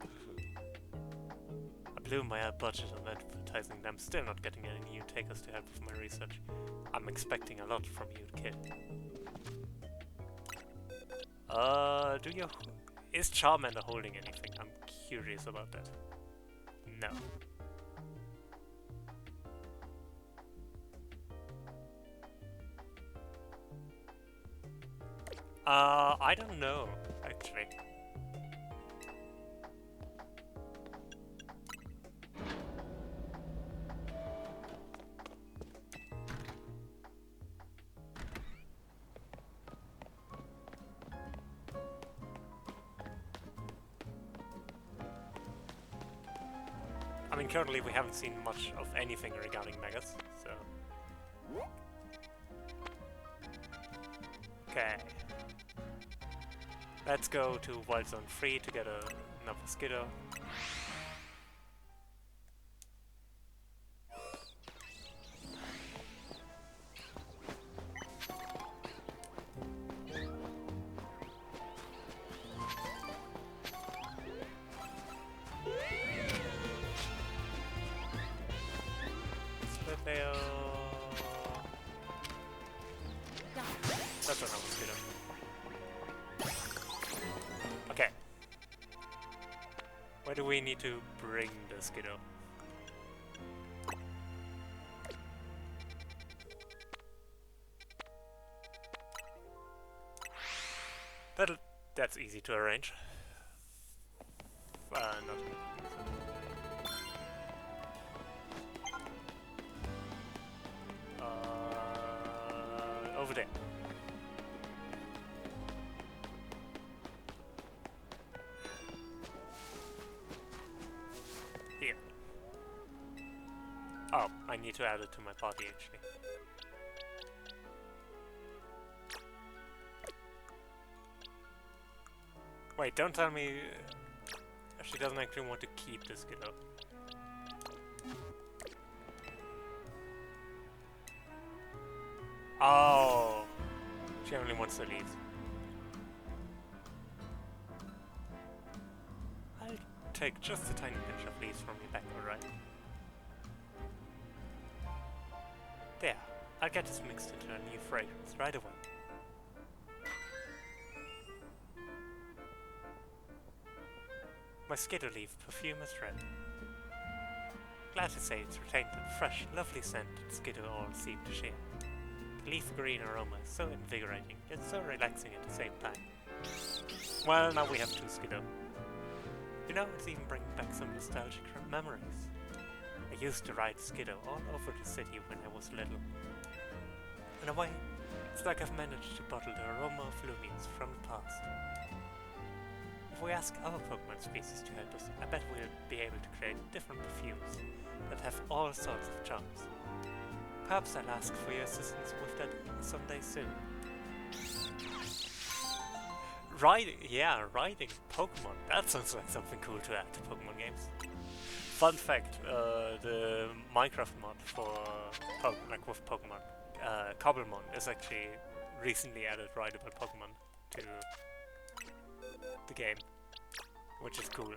I blew my budget on advertising them, still not getting any new takers to help with my research. I'm expecting a lot from you, kid. Is Charmander holding anything? I'm curious about that. No. I don't know, actually. I mean, currently we haven't seen much of anything regarding Megas, so... Okay. Let's go to Wild Zone 3 to get another Skiddo. Fail. That's another Skiddo. Okay. Where do we need to bring the Skiddo? That's easy to arrange. Not. Over there. Here. Oh, I need to add it to my party actually. Wait, don't tell me she doesn't actually want to keep this Skiddo. Oh, she only wants to leave. I'll take just a tiny pinch of leaves from your back, alright? There, I'll get this mixed into a new fragrance right away. My Skiddo leaf perfume is ready. Glad to say it's retained the fresh, lovely scent that Skiddo all seem to share. The leaf green aroma is so invigorating, yet so relaxing at the same time. Well, now we have two Skiddo. You know, it's even bringing back some nostalgic memories. I used to ride Skiddo all over the city when I was little. In a way, it's like I've managed to bottle the aroma of Lumias from the past. If we ask other Pokemon species to help us, I bet we'll be able to create different perfumes that have all sorts of charms. Perhaps I'll ask for your assistance with that someday soon. Riding Pokemon. That sounds like something cool to add to Pokemon games. Fun fact, the Minecraft mod for with Pokemon, Cobblemon is actually recently added rideable Pokemon to the game, which is cool.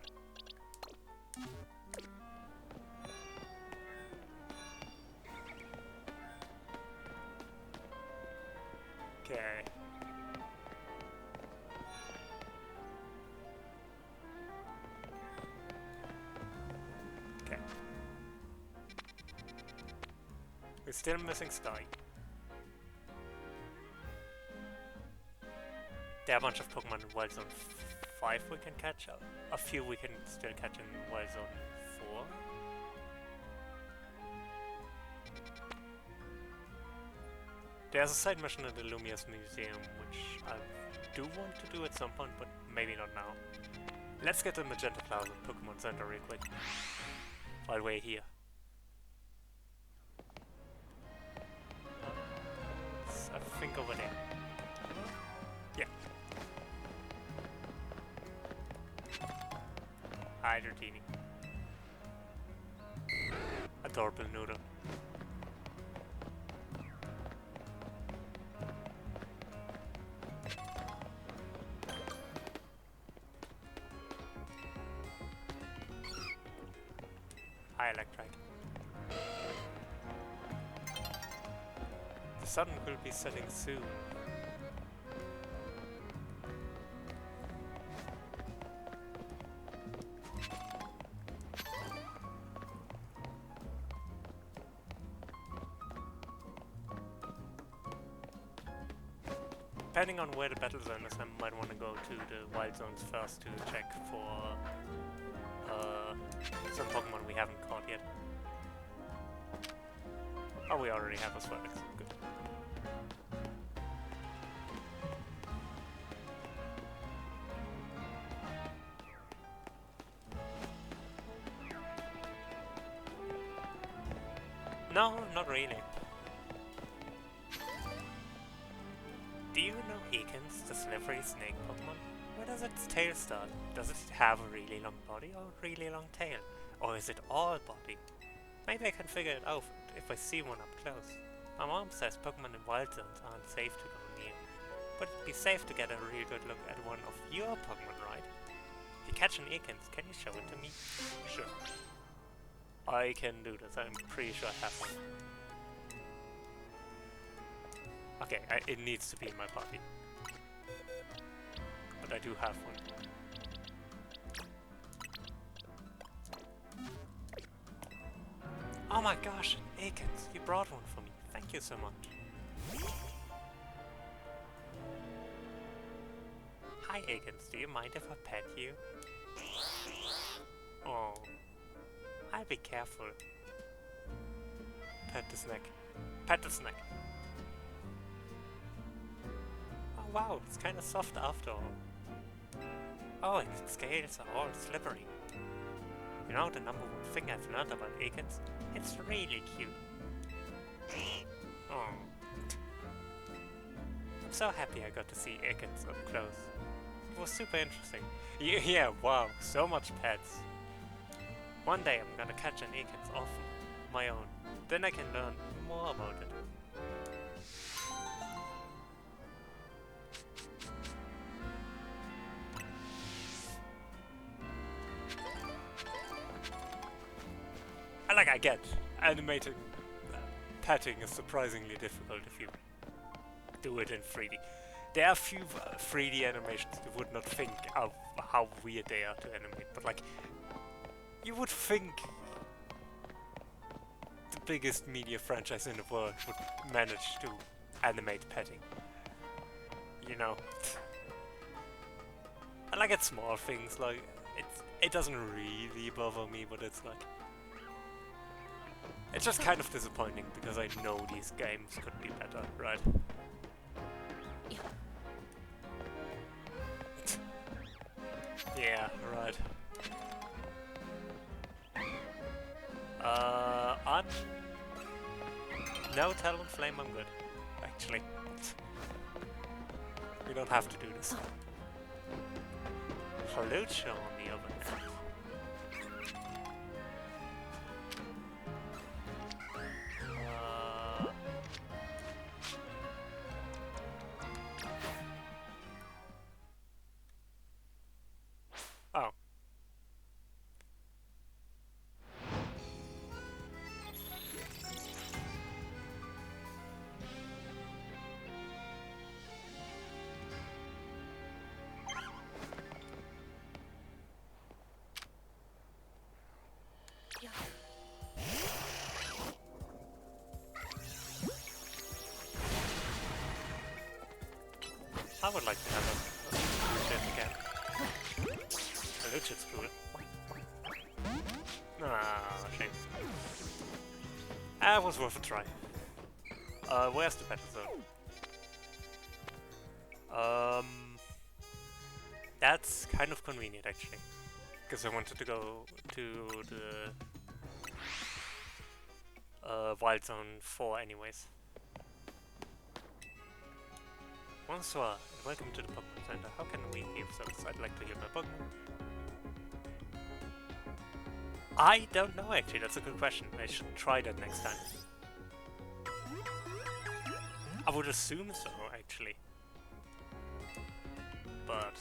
Okay. Okay. We're still missing Sky. There are a bunch of Pokemon in Wild Zone 5 we can catch. A few we can still catch in Wild Zone 4. There's a side mission at the Lumia's Museum, which I do want to do at some point, but maybe not now. Let's get the Magenta Plaza Pokemon Center real quick, while we're here. I think over there. Yeah. Hi, Dratini. Adorable noodle. Hi, Electrike. The sun will be setting soon. Depending on where the battle zone is, I might want to go to the Wild Zones first to check for some Pokemon we haven't caught yet. Oh, we already have a Swellix. Good. No, not really. Do you know Ekans, the slippery snake Pokemon? Where does its tail start? Does it have a really long body or a really long tail? Or is it all body? Maybe I can figure it out if I see one up close. My mom says Pokemon in Wild Zones aren't safe to go near. But it'd be safe to get a real good look at one of your Pokemon, right? If you catch an Ekans, can you show it to me? Sure. I can do this, I'm pretty sure I have one. Okay, it needs to be in my party. But I do have one. Oh my gosh, Akins, you brought one for me. Thank you so much. Hi Akins, do you mind if I pet you? Oh, I'll be careful. Pet the snack. Pet the snack. Oh wow, it's kind of soft after all. Oh, and its scales are all slippery. You know the number one thing I've learned about Akins? It's really cute. Oh. I'm so happy I got to see Akins up close. It was super interesting. Yeah, wow, so much pets. One day I'm gonna catch an Akins off my own. Then I can learn more about it. I get animating petting is surprisingly difficult if you do it in 3D. There are a few 3D animations you would not think of how weird they are to animate, but like, you would think the biggest media franchise in the world would manage to animate petting. You know? I like it small things, like, it doesn't really bother me, but it's like, it's just kind of disappointing because I know these games could be better, right? Yeah, right. No Talonflame, I'm good. Actually. We don't have to do this. Halucha on the other hand. Oh. I would like to have a Luchit again. A Luchit's cool. Ah, shame. Ah, it was worth a try. Where's the battle zone? That's kind of convenient actually. Because I wanted to go to the Wild Zone 4 anyways. Bonsoir, and welcome to the Pokémon Center. How can we be of service? I'd like to heal my Pokémon. I don't know actually, that's a good question. I should try that next time. I would assume so, actually. But...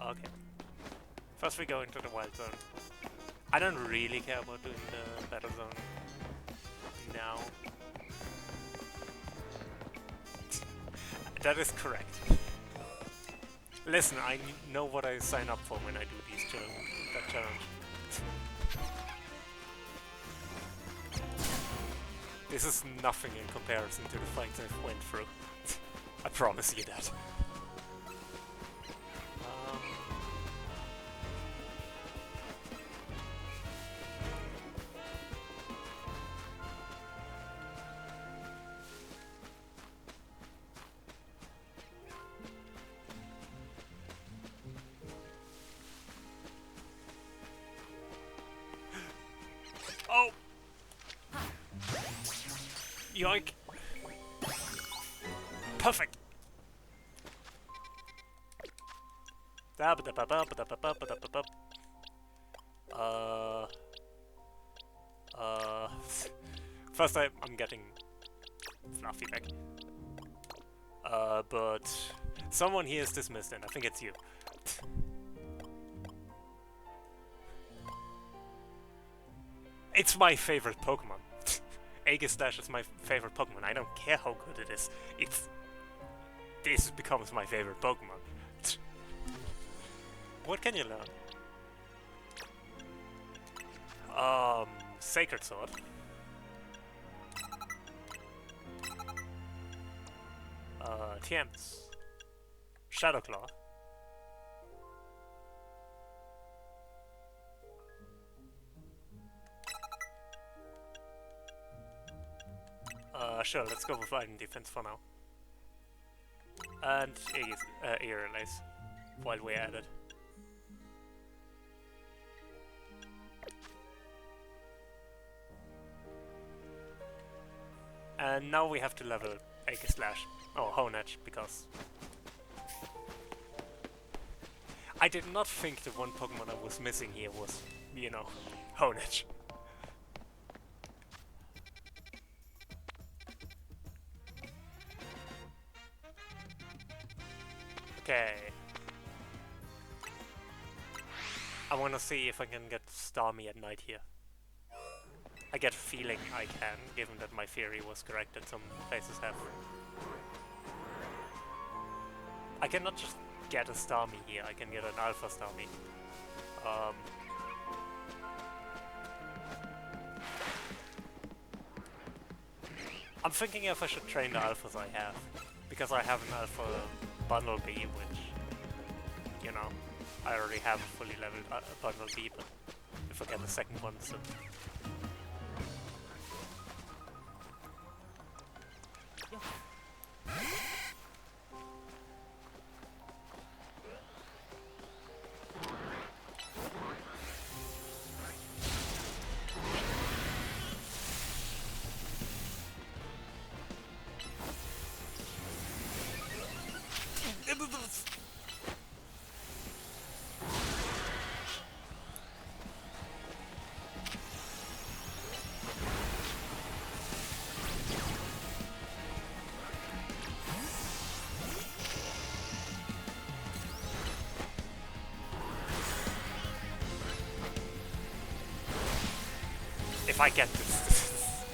okay. First we go into the Wild Zone. I don't really care about doing the Battle Zone now. That is correct. Listen, I know what I sign up for when I do these that challenge. This is nothing in comparison to the fights I've went through. I promise you that. Oh! Yoink! Perfect! First I'm getting Fluffy back. But someone here is dismissed and I think it's you. It's my favorite Pokemon. Aegislash is my favorite Pokemon. I don't care how good it is. This becomes my favorite Pokemon. What can you learn? Sacred Sword. TMs. Shadow Claw. Sure, let's go with Violent Defense for now. And Ear Relays, while we're at it. And now we have to level Aegislash, or Honedge, because I did not think the one Pokemon I was missing here was, you know, Honedge. Okay. I wanna see if I can get Starmie at night here. I get a feeling I can, given that my theory was correct and some places have. I cannot just get a Starmie here, I can get an Alpha Starmie. I'm thinking if I should train the Alphas I have, because I have an Alpha Bundle B, which, you know, I already have a fully leveled Bundle B, but if I get the second one soon. If I get this.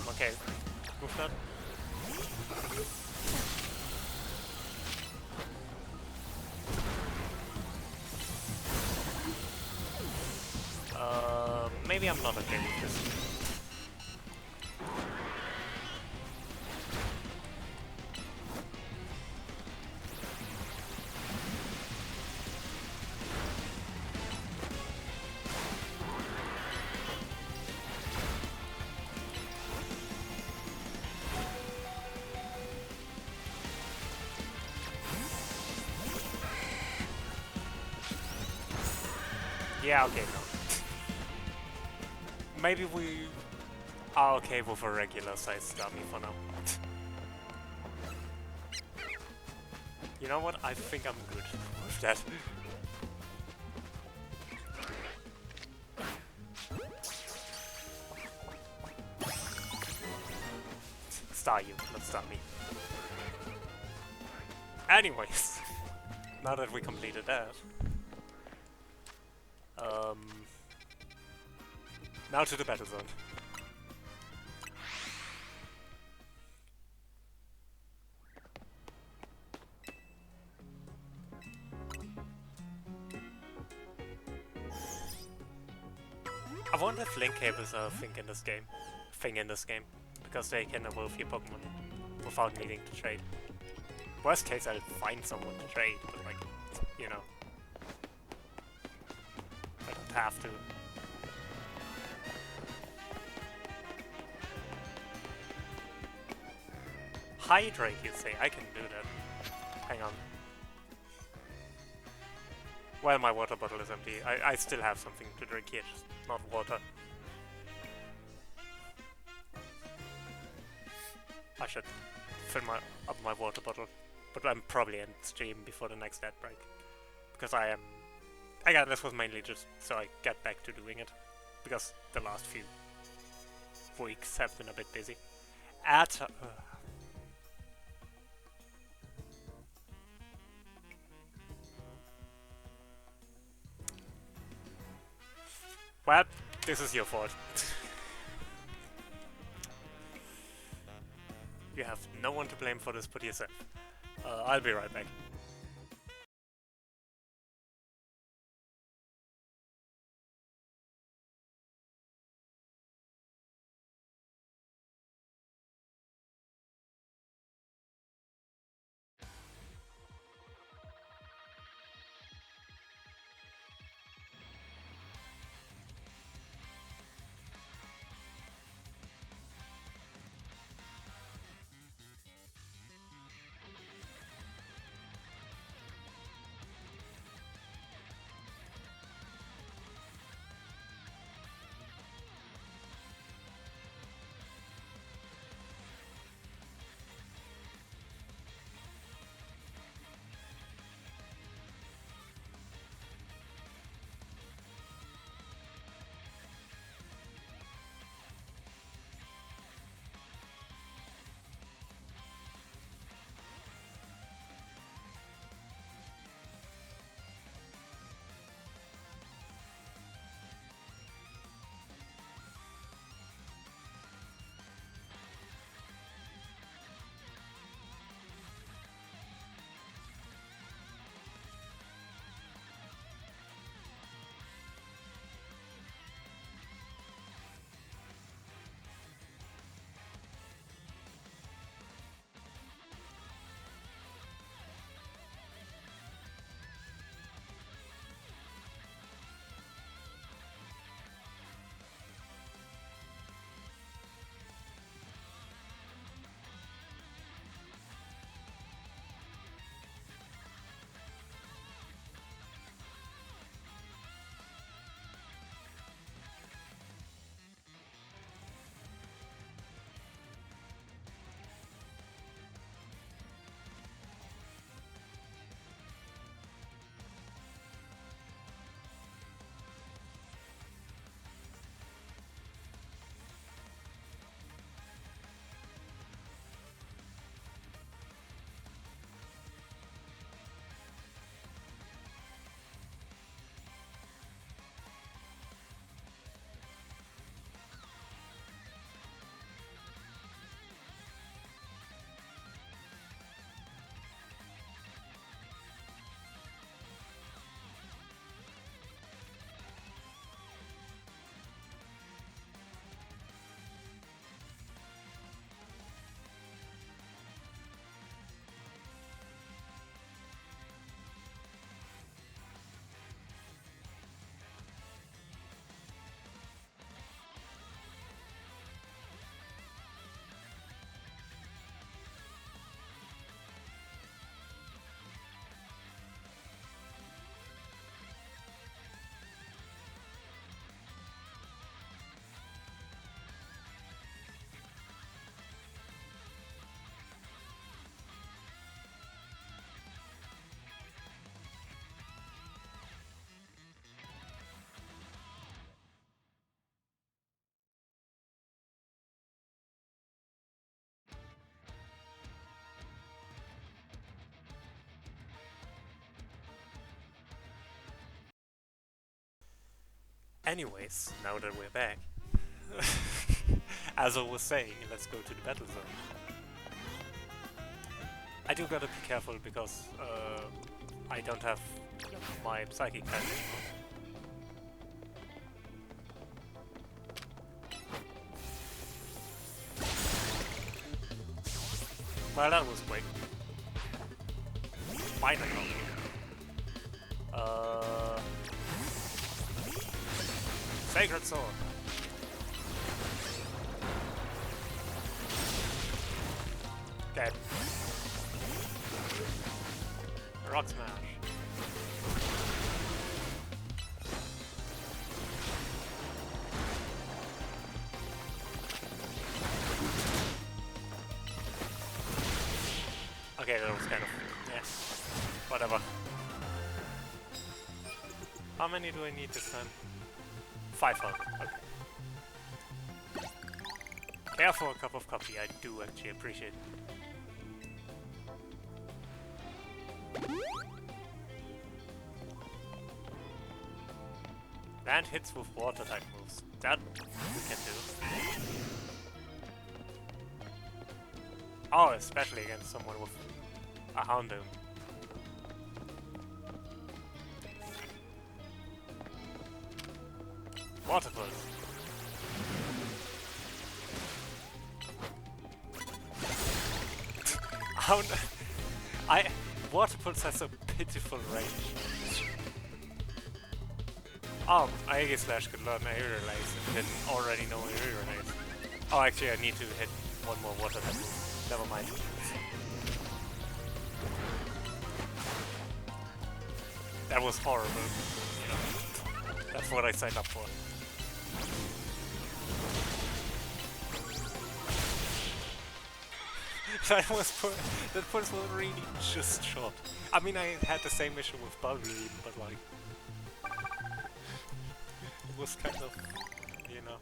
Okay, move that. Maybe I'm not okay with this. Yeah, okay, no. Maybe we are okay with a regular sized Starmie for now. You know what? I think I'm good with that. Star you, not star me. Anyways, now that we completed that, now to the battle zone. I wonder if link cables are a thing in this game, because they can evolve your Pokemon without needing to trade. Worst case, I'll find someone to trade, but like, you know, I don't have to. Hydrate, you say? I can do that. Hang on. Well, my water bottle is empty. I still have something to drink here, just not water. I should fill up my water bottle, but I'm probably end stream before the next ad break, because I am. Again, this was mainly just so I get back to doing it, because the last few weeks have been a bit busy. Well, this is your fault. You have no one to blame for this but yourself. I'll be right back. Anyways, now that we're back, as I was saying, let's go to the battle zone. I do gotta be careful because I don't have my psychic pad anymore. Well, that was quick. Minor combo. Sacred Sword. Dead. Rock Smash. Okay, that was kind of... yeah. Whatever. How many do I need this time? 500. Okay. Care for a cup of coffee, I do actually appreciate it. Land hits with water type moves. That we can do. Oh, especially against someone with a Houndoom. Water Pulse. Water Pulse has a pitiful range. Aegis Slash could learn Aerial Release and didn't already know Aerial Release. Oh, actually I need to hit one more water type move. Never mind. That was horrible. You know, that's what I signed up for. that pulse was really just short. I mean, I had the same issue with Bulbasaur, but like, it was kind of, you know.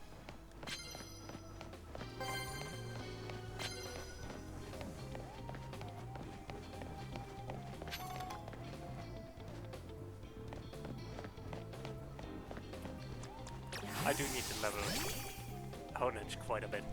I do need to level Honedge quite a bit.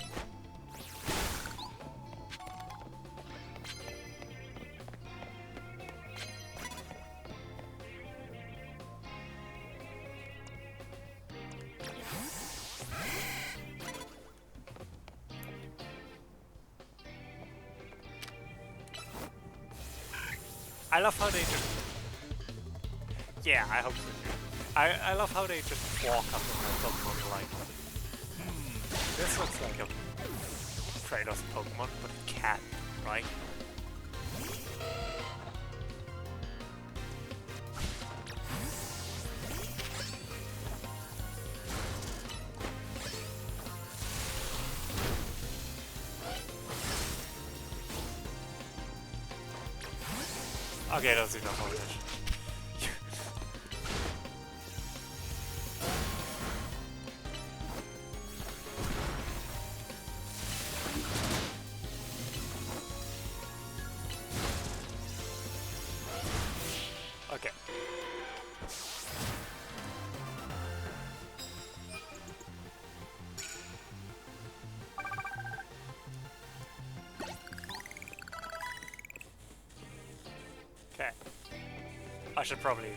I love how they just... Yeah, I hope so. I love how they just walk up in my Pokemon like... this looks like a Kratos Pokemon, but it can, right? Okay, that's enough of it. Okay. Okay. I should probably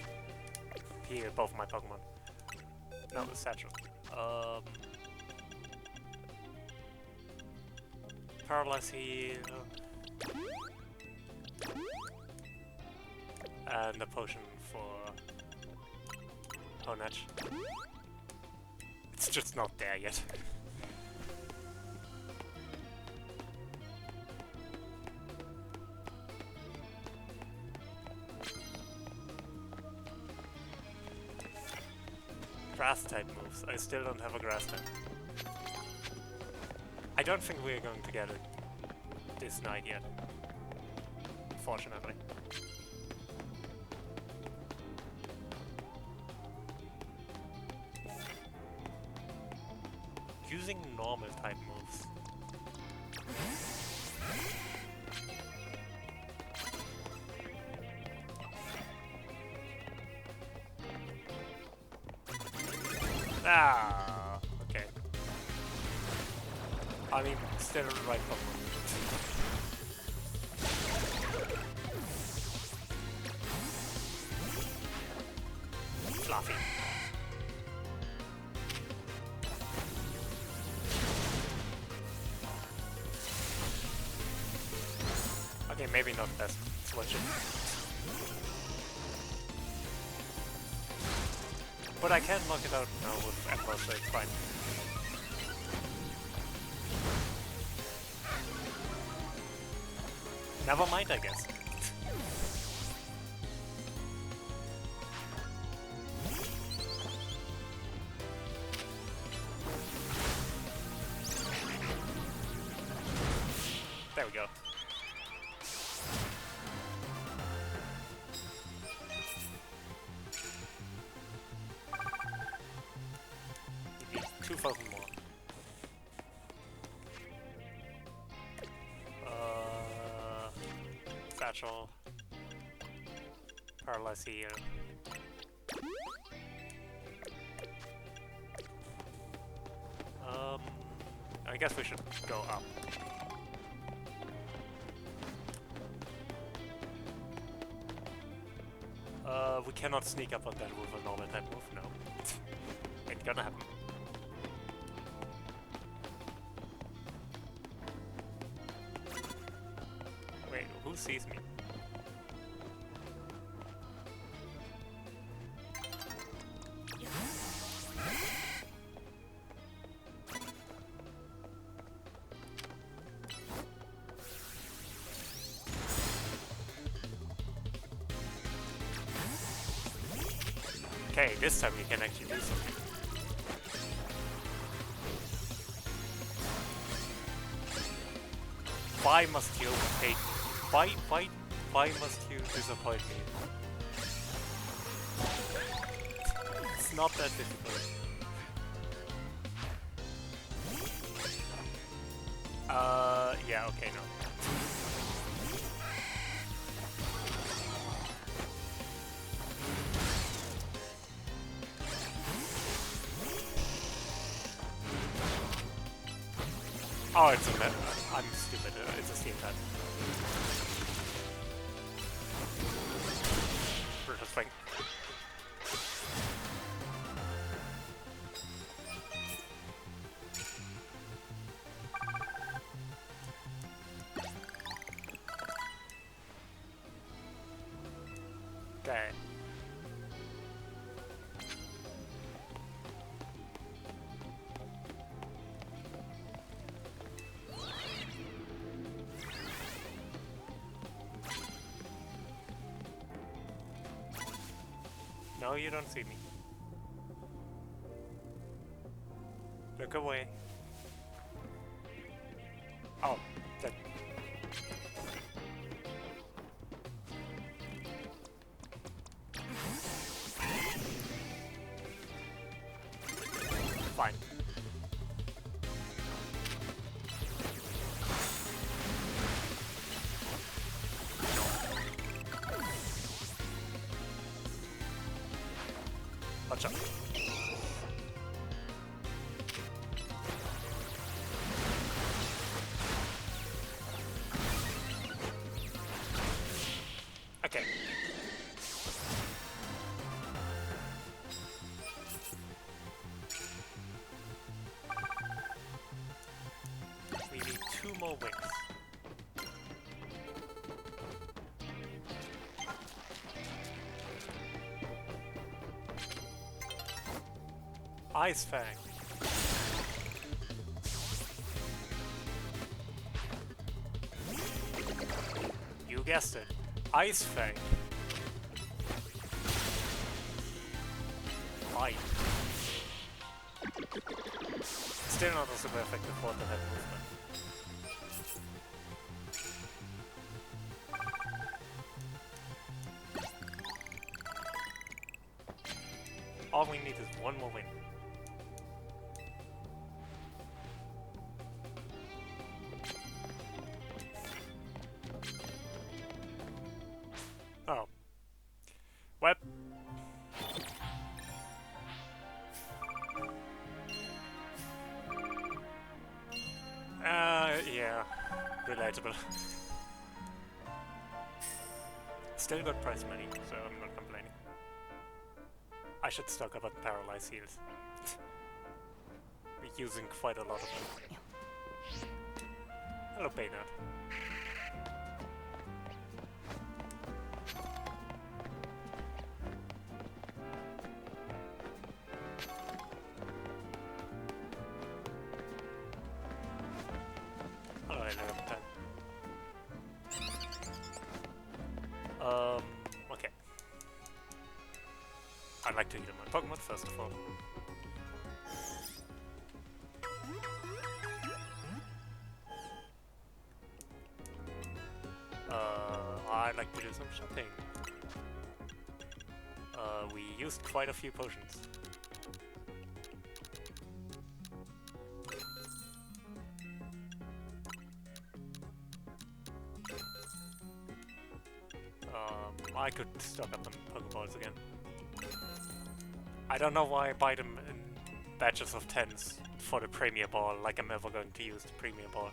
heal both my Pokemon. No, the Satchel. Paralyze heal. And a potion for Honedge. It's just not there yet. Grass type moves. I still don't have a grass type. I don't think we're going to get it this night yet. Fortunately. Using normal type moves. Ah, okay. I mean, still right Pokemon. Fluffy. Okay, maybe not best switching. But I can knock it out now with Ember, so it's fine. Never mind, I guess. There we go. Two Pokemon more. Satchel. Paralyze heal. I guess we should go up. We cannot sneak up on that with a normal type move, no. Ain't gonna happen. Wait, who sees me? Okay, this time we can actually do something. Why must you hate me? Why must you disappoint me? It's not that difficult. Yeah, okay, no. Oh, it's a I'm stupid. It's a steam pad. We're just like... Okay. No, you don't see me. Look away. Oh, that... Fine. Watch out. Okay. We need 2 more wings. Ice Fang. You guessed it. Ice Fang. Fine. Still not a super effective water type movement. All we need is 1 more win. Oh. Well. Yeah. Relatable. Still got prize money, so I'm not complaining. I should stock up on paralyzed heals. We're using quite a lot of them. Hello, Baynard. Hello, hello, okay. I'd like to heal my Pokémon first of all. I'd like to do some shopping. We used quite a few potions. I could stock up on Pokeballs again. I don't know why I buy them in batches of 10s for the Premier Ball like I'm ever going to use the Premier Ball.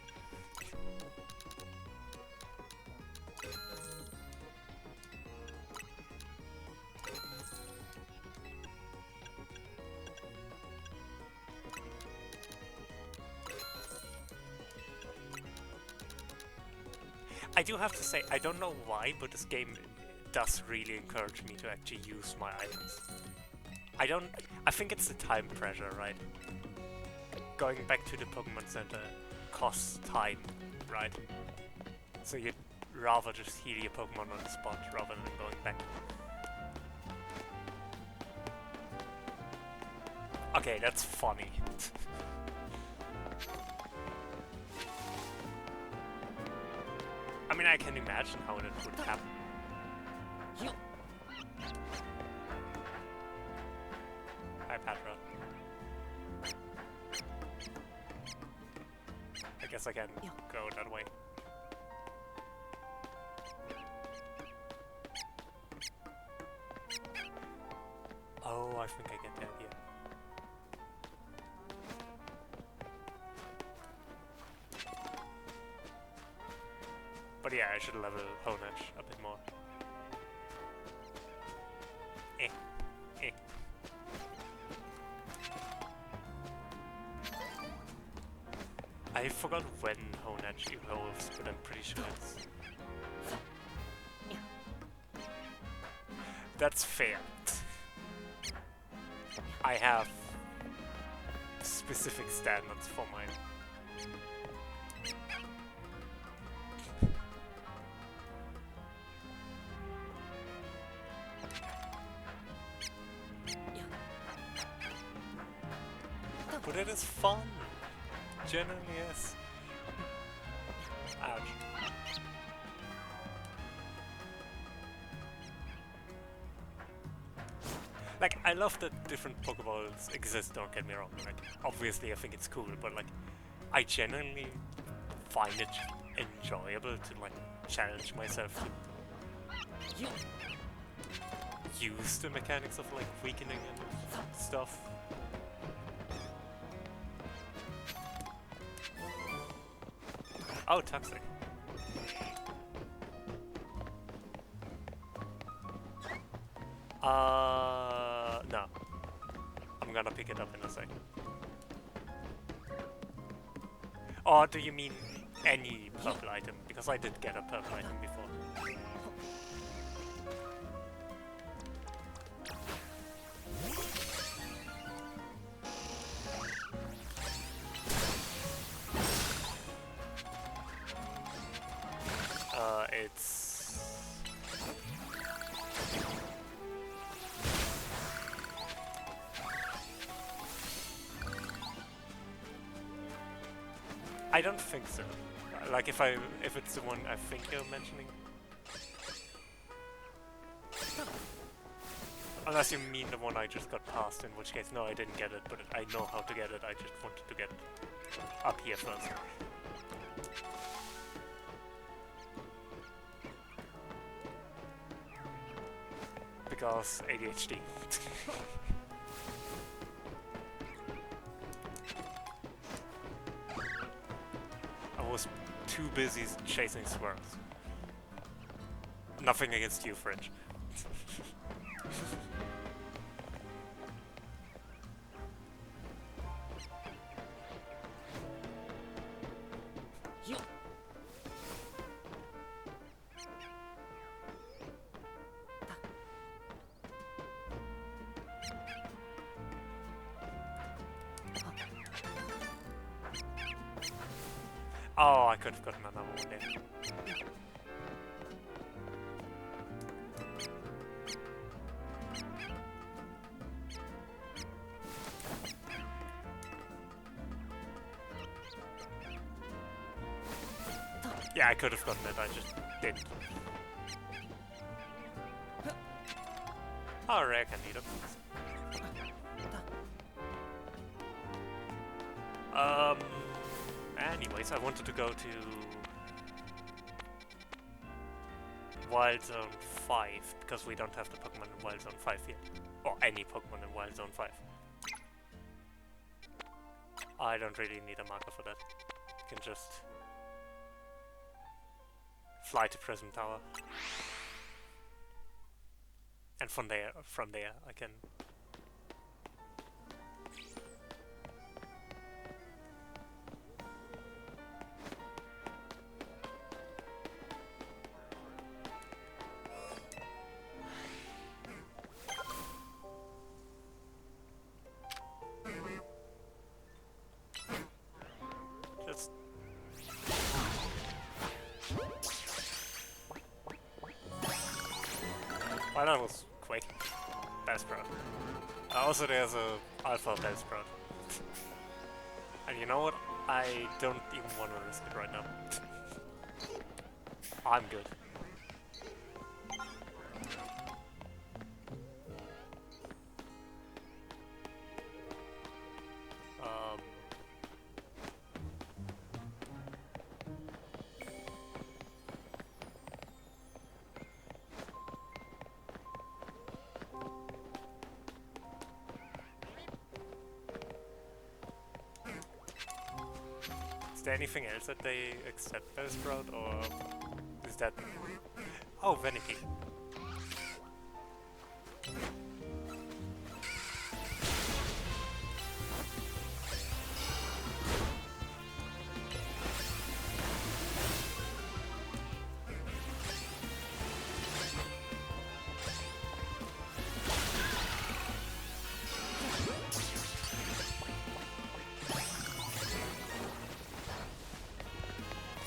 I do have to say, I don't know why, but this game does really encourage me to actually use my items. I think it's the time pressure, right? Going back to the Pokemon Center costs time, right? So you'd rather just heal your Pokemon on the spot rather than going back. Okay, that's funny. I mean, I can imagine how that would happen. Hi, Patra. I guess I can go that way. Oh, I think I get that here. But yeah, I should level Honedge a bit more. Eh. I forgot when Honedge evolves, but I'm pretty sure it's... That's fair. I have specific standards for mine. But it is fun! Generally, yes. Ouch. Like, I love that different Pokeballs exist, don't get me wrong. Like, obviously I think it's cool, but like, I genuinely find it enjoyable to like, challenge myself to use the mechanics of like, weakening and stuff. Oh, toxic. No. I'm gonna pick it up in a second. Or do you mean any purple item? Because I did get a purple item before. It's... I don't think so. Like if it's the one I think you're mentioning. Unless you mean the one I just got past, in which case no, I didn't get it, but I know how to get it, I just wanted to get it up here first. Because ADHD. I was too busy chasing swirls. Nothing against you, Fringe. Oh, I could have gotten another one there. Yeah, I could have gotten it, I just didn't. Oh, rare can need it. Anyways, I wanted to go to Wild Zone 5, because we don't have the Pokemon in Wild Zone 5 yet. Or any Pokemon in Wild Zone 5. I don't really need a marker for that. I can just fly to Prism Tower. And from there I can... just... Well, that was quick. Bellsprout. Also, there's a Alpha Bellsprout. And you know what? I don't even want to risk it right now. I'm good. Is there anything else that they accept Bellsprout, or is that... Oh, Venipede.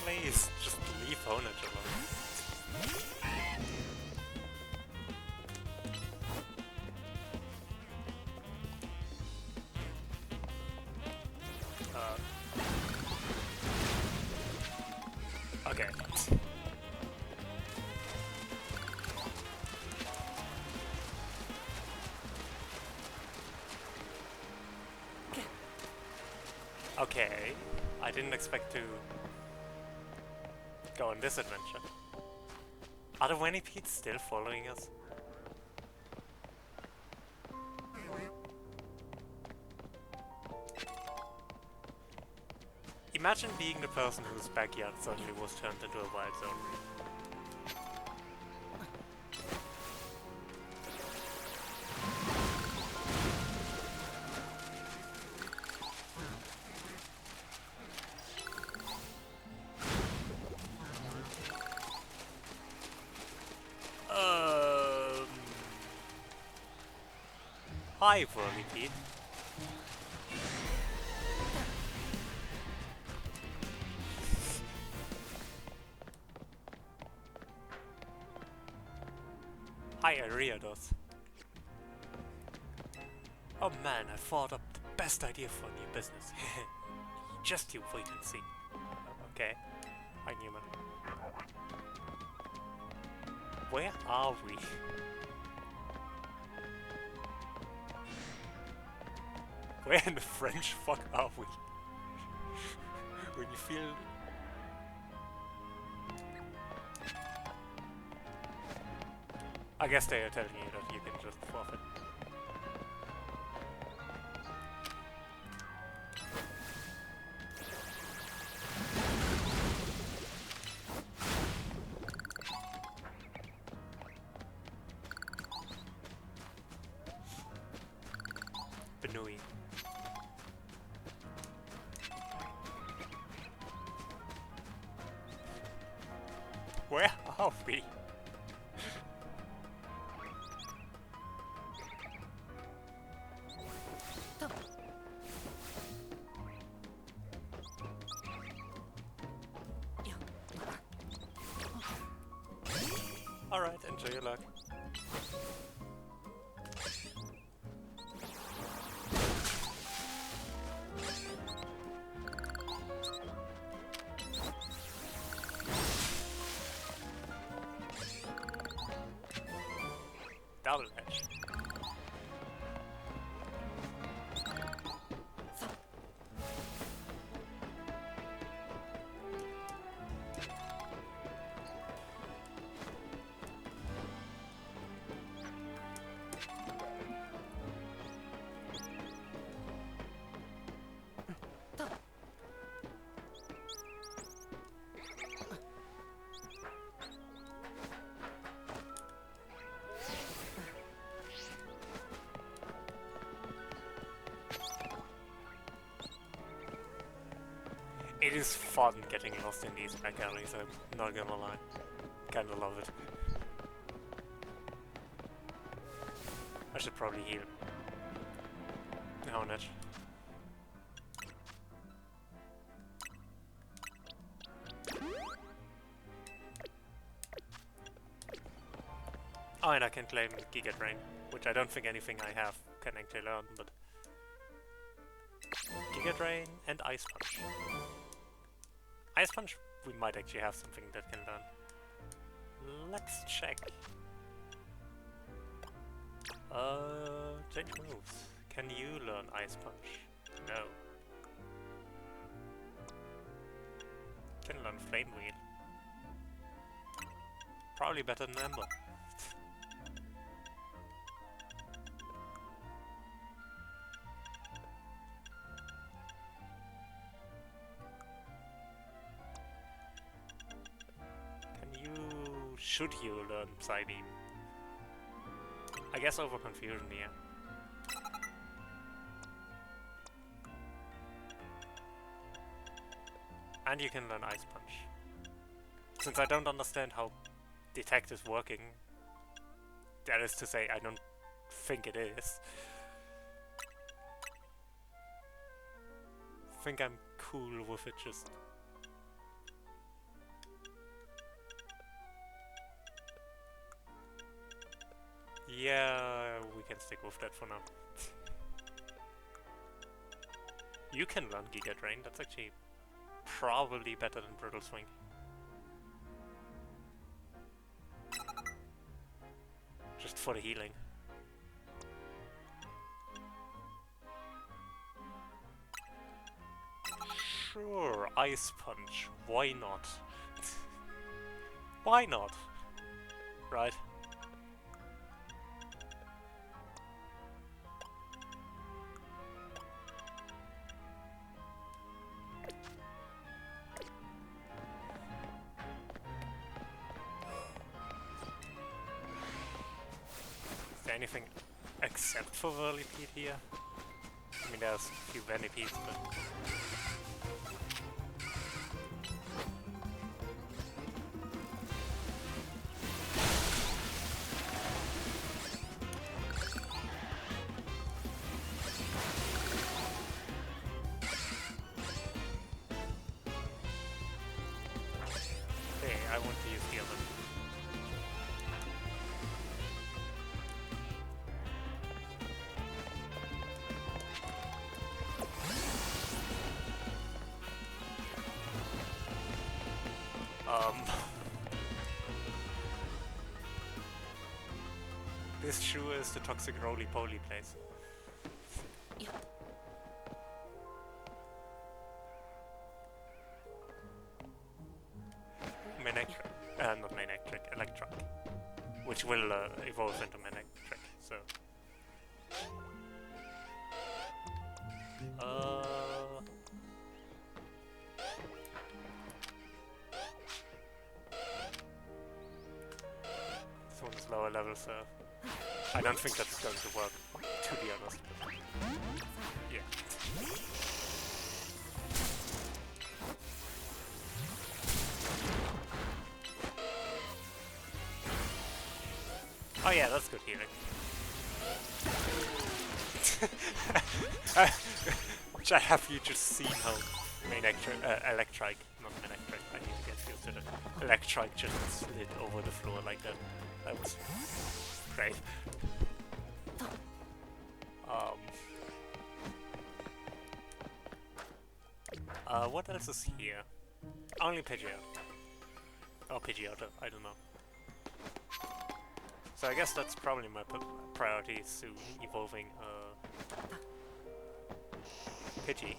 Please, just leave Honage alone. Okay. Okay, I didn't expect to go on this adventure. Are the Venipedes still following us? Imagine being the person whose backyard suddenly was turned into a wild zone. Hi, Venipede. Hi, Ariados. Oh man, I thought up the best idea for a new business. Just you wait and see. Okay. Hi, Newman. Where are we? Where in the French fuck are we? When you feel... I guess they are telling you that you can just forfeit. Benui. Where are we? Alright, enjoy your luck. Double edge. is fun getting lost in these back alleys, I'm not gonna lie. Kinda love it. I should probably heal. Hornet. Oh, and I can claim Giga Drain, which I don't think anything I have can actually learn, but... Giga Drain and Ice Punch. Ice Punch, we might actually have something that can learn. Let's check. Change moves. Can you learn Ice Punch? No. Can learn Flame Wheel. Probably better than Ember. Should you learn Psybeam? I guess over Confusion, yeah. And you can learn Ice Punch. Since I don't understand how Detect is working, that is to say, I don't think it is. I think I'm cool with it just... Yeah, we can stick with that for now. You can learn Giga Drain, that's actually probably better than Brittle Swing. Just for the healing. Sure, Ice Punch, why not? Why not? Right? Anything except for Whirlipede here? I mean, there's a few Vanipedes, but... Hey, I want to use the other. This sure is the toxic roly-poly place. Manectric, not Manectric, Electric, which will evolve into Manectric, so... This one is lower level, so... I don't think that's going to work, to be honest. But yeah. Oh yeah, that's good healing. Have you just seen how Electric, not Manectric, I need to get used to it. Electric just slid over the floor like that. That was great. What else is here? Only Pidgeot. Or Pidgeotto, I don't know. So I guess that's probably my priority soon, evolving Pidgey.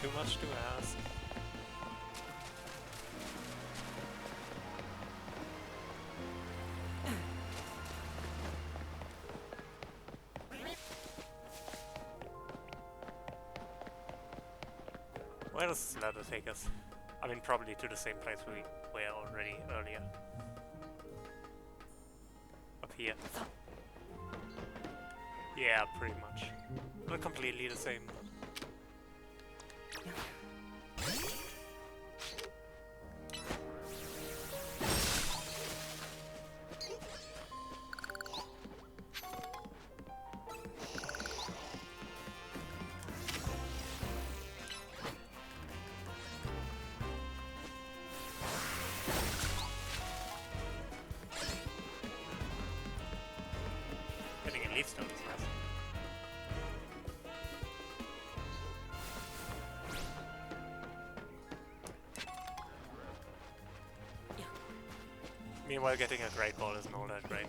Too much to ask. Where does this ladder take us? I mean, probably to the same place we were already earlier. Up here. Yeah, pretty much. Not completely the same. Getting a leaf stone is nice. Meanwhile, getting a great ball isn't all that great.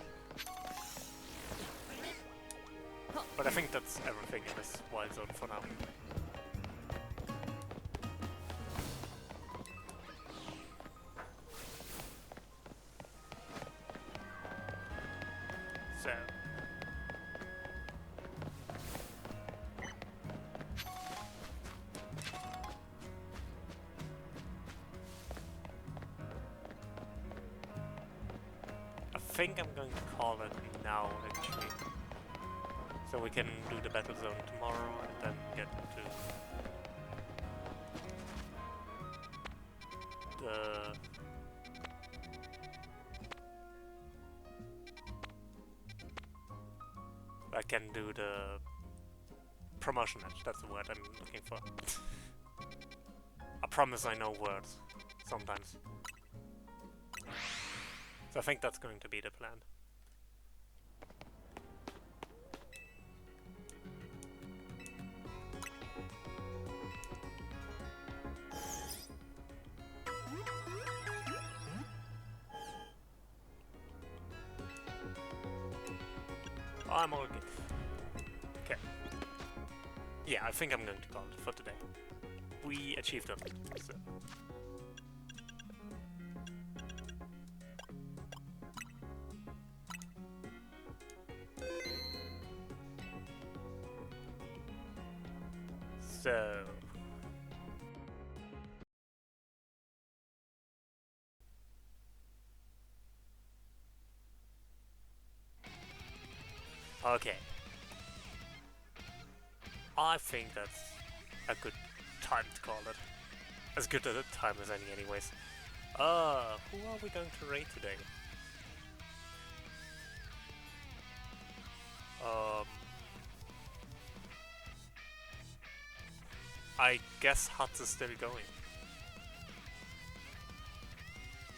But I think that's everything in this wild zone for now. So... I think I'm going to call it now, actually. So we can do the battle zone tomorrow and then get to the... I can do the promotion match, that's the word I'm looking for. I promise I know words, sometimes. So I think that's going to be the plan. I'm all good. Okay. Yeah, I think I'm going to call it for today. We achieved it, so... So... Okay. I think that's a good time to call it. As good a time as any anyways. Who are we going to raid today? I guess Huts is still going.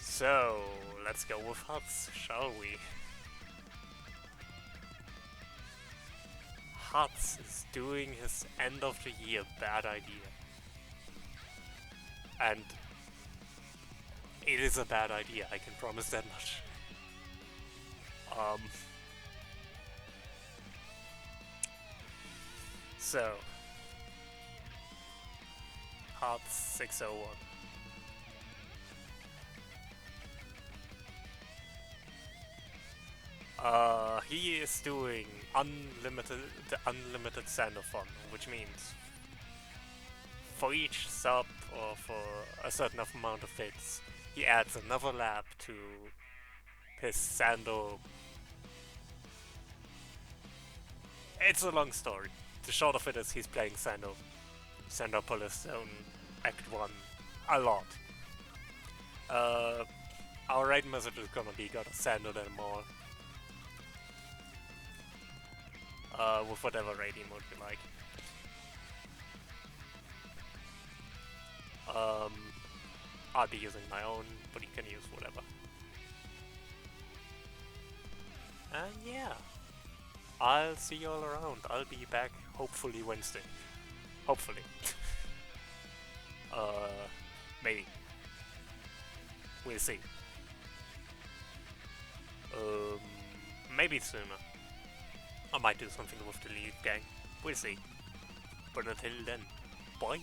So, let's go with Huts, shall we? Huts is doing his end of the year bad idea. And it is a bad idea, I can promise that much. So, Huts 601. He is doing the unlimited Sandophon, which means for each sub or for a certain amount of hits, he adds another lab to his Sando. It's a long story. The short of it is he's playing Sandopolis Zone Act 1 a lot. Our raid message is gonna be gotta Sando them all. With whatever raid mode you like. I'll be using my own, but you can use whatever. And yeah, I'll see you all around. I'll be back hopefully Wednesday. Hopefully. Maybe. We'll see. Maybe sooner. I might do something with the Leaf Gang. We'll see. But until then, bye.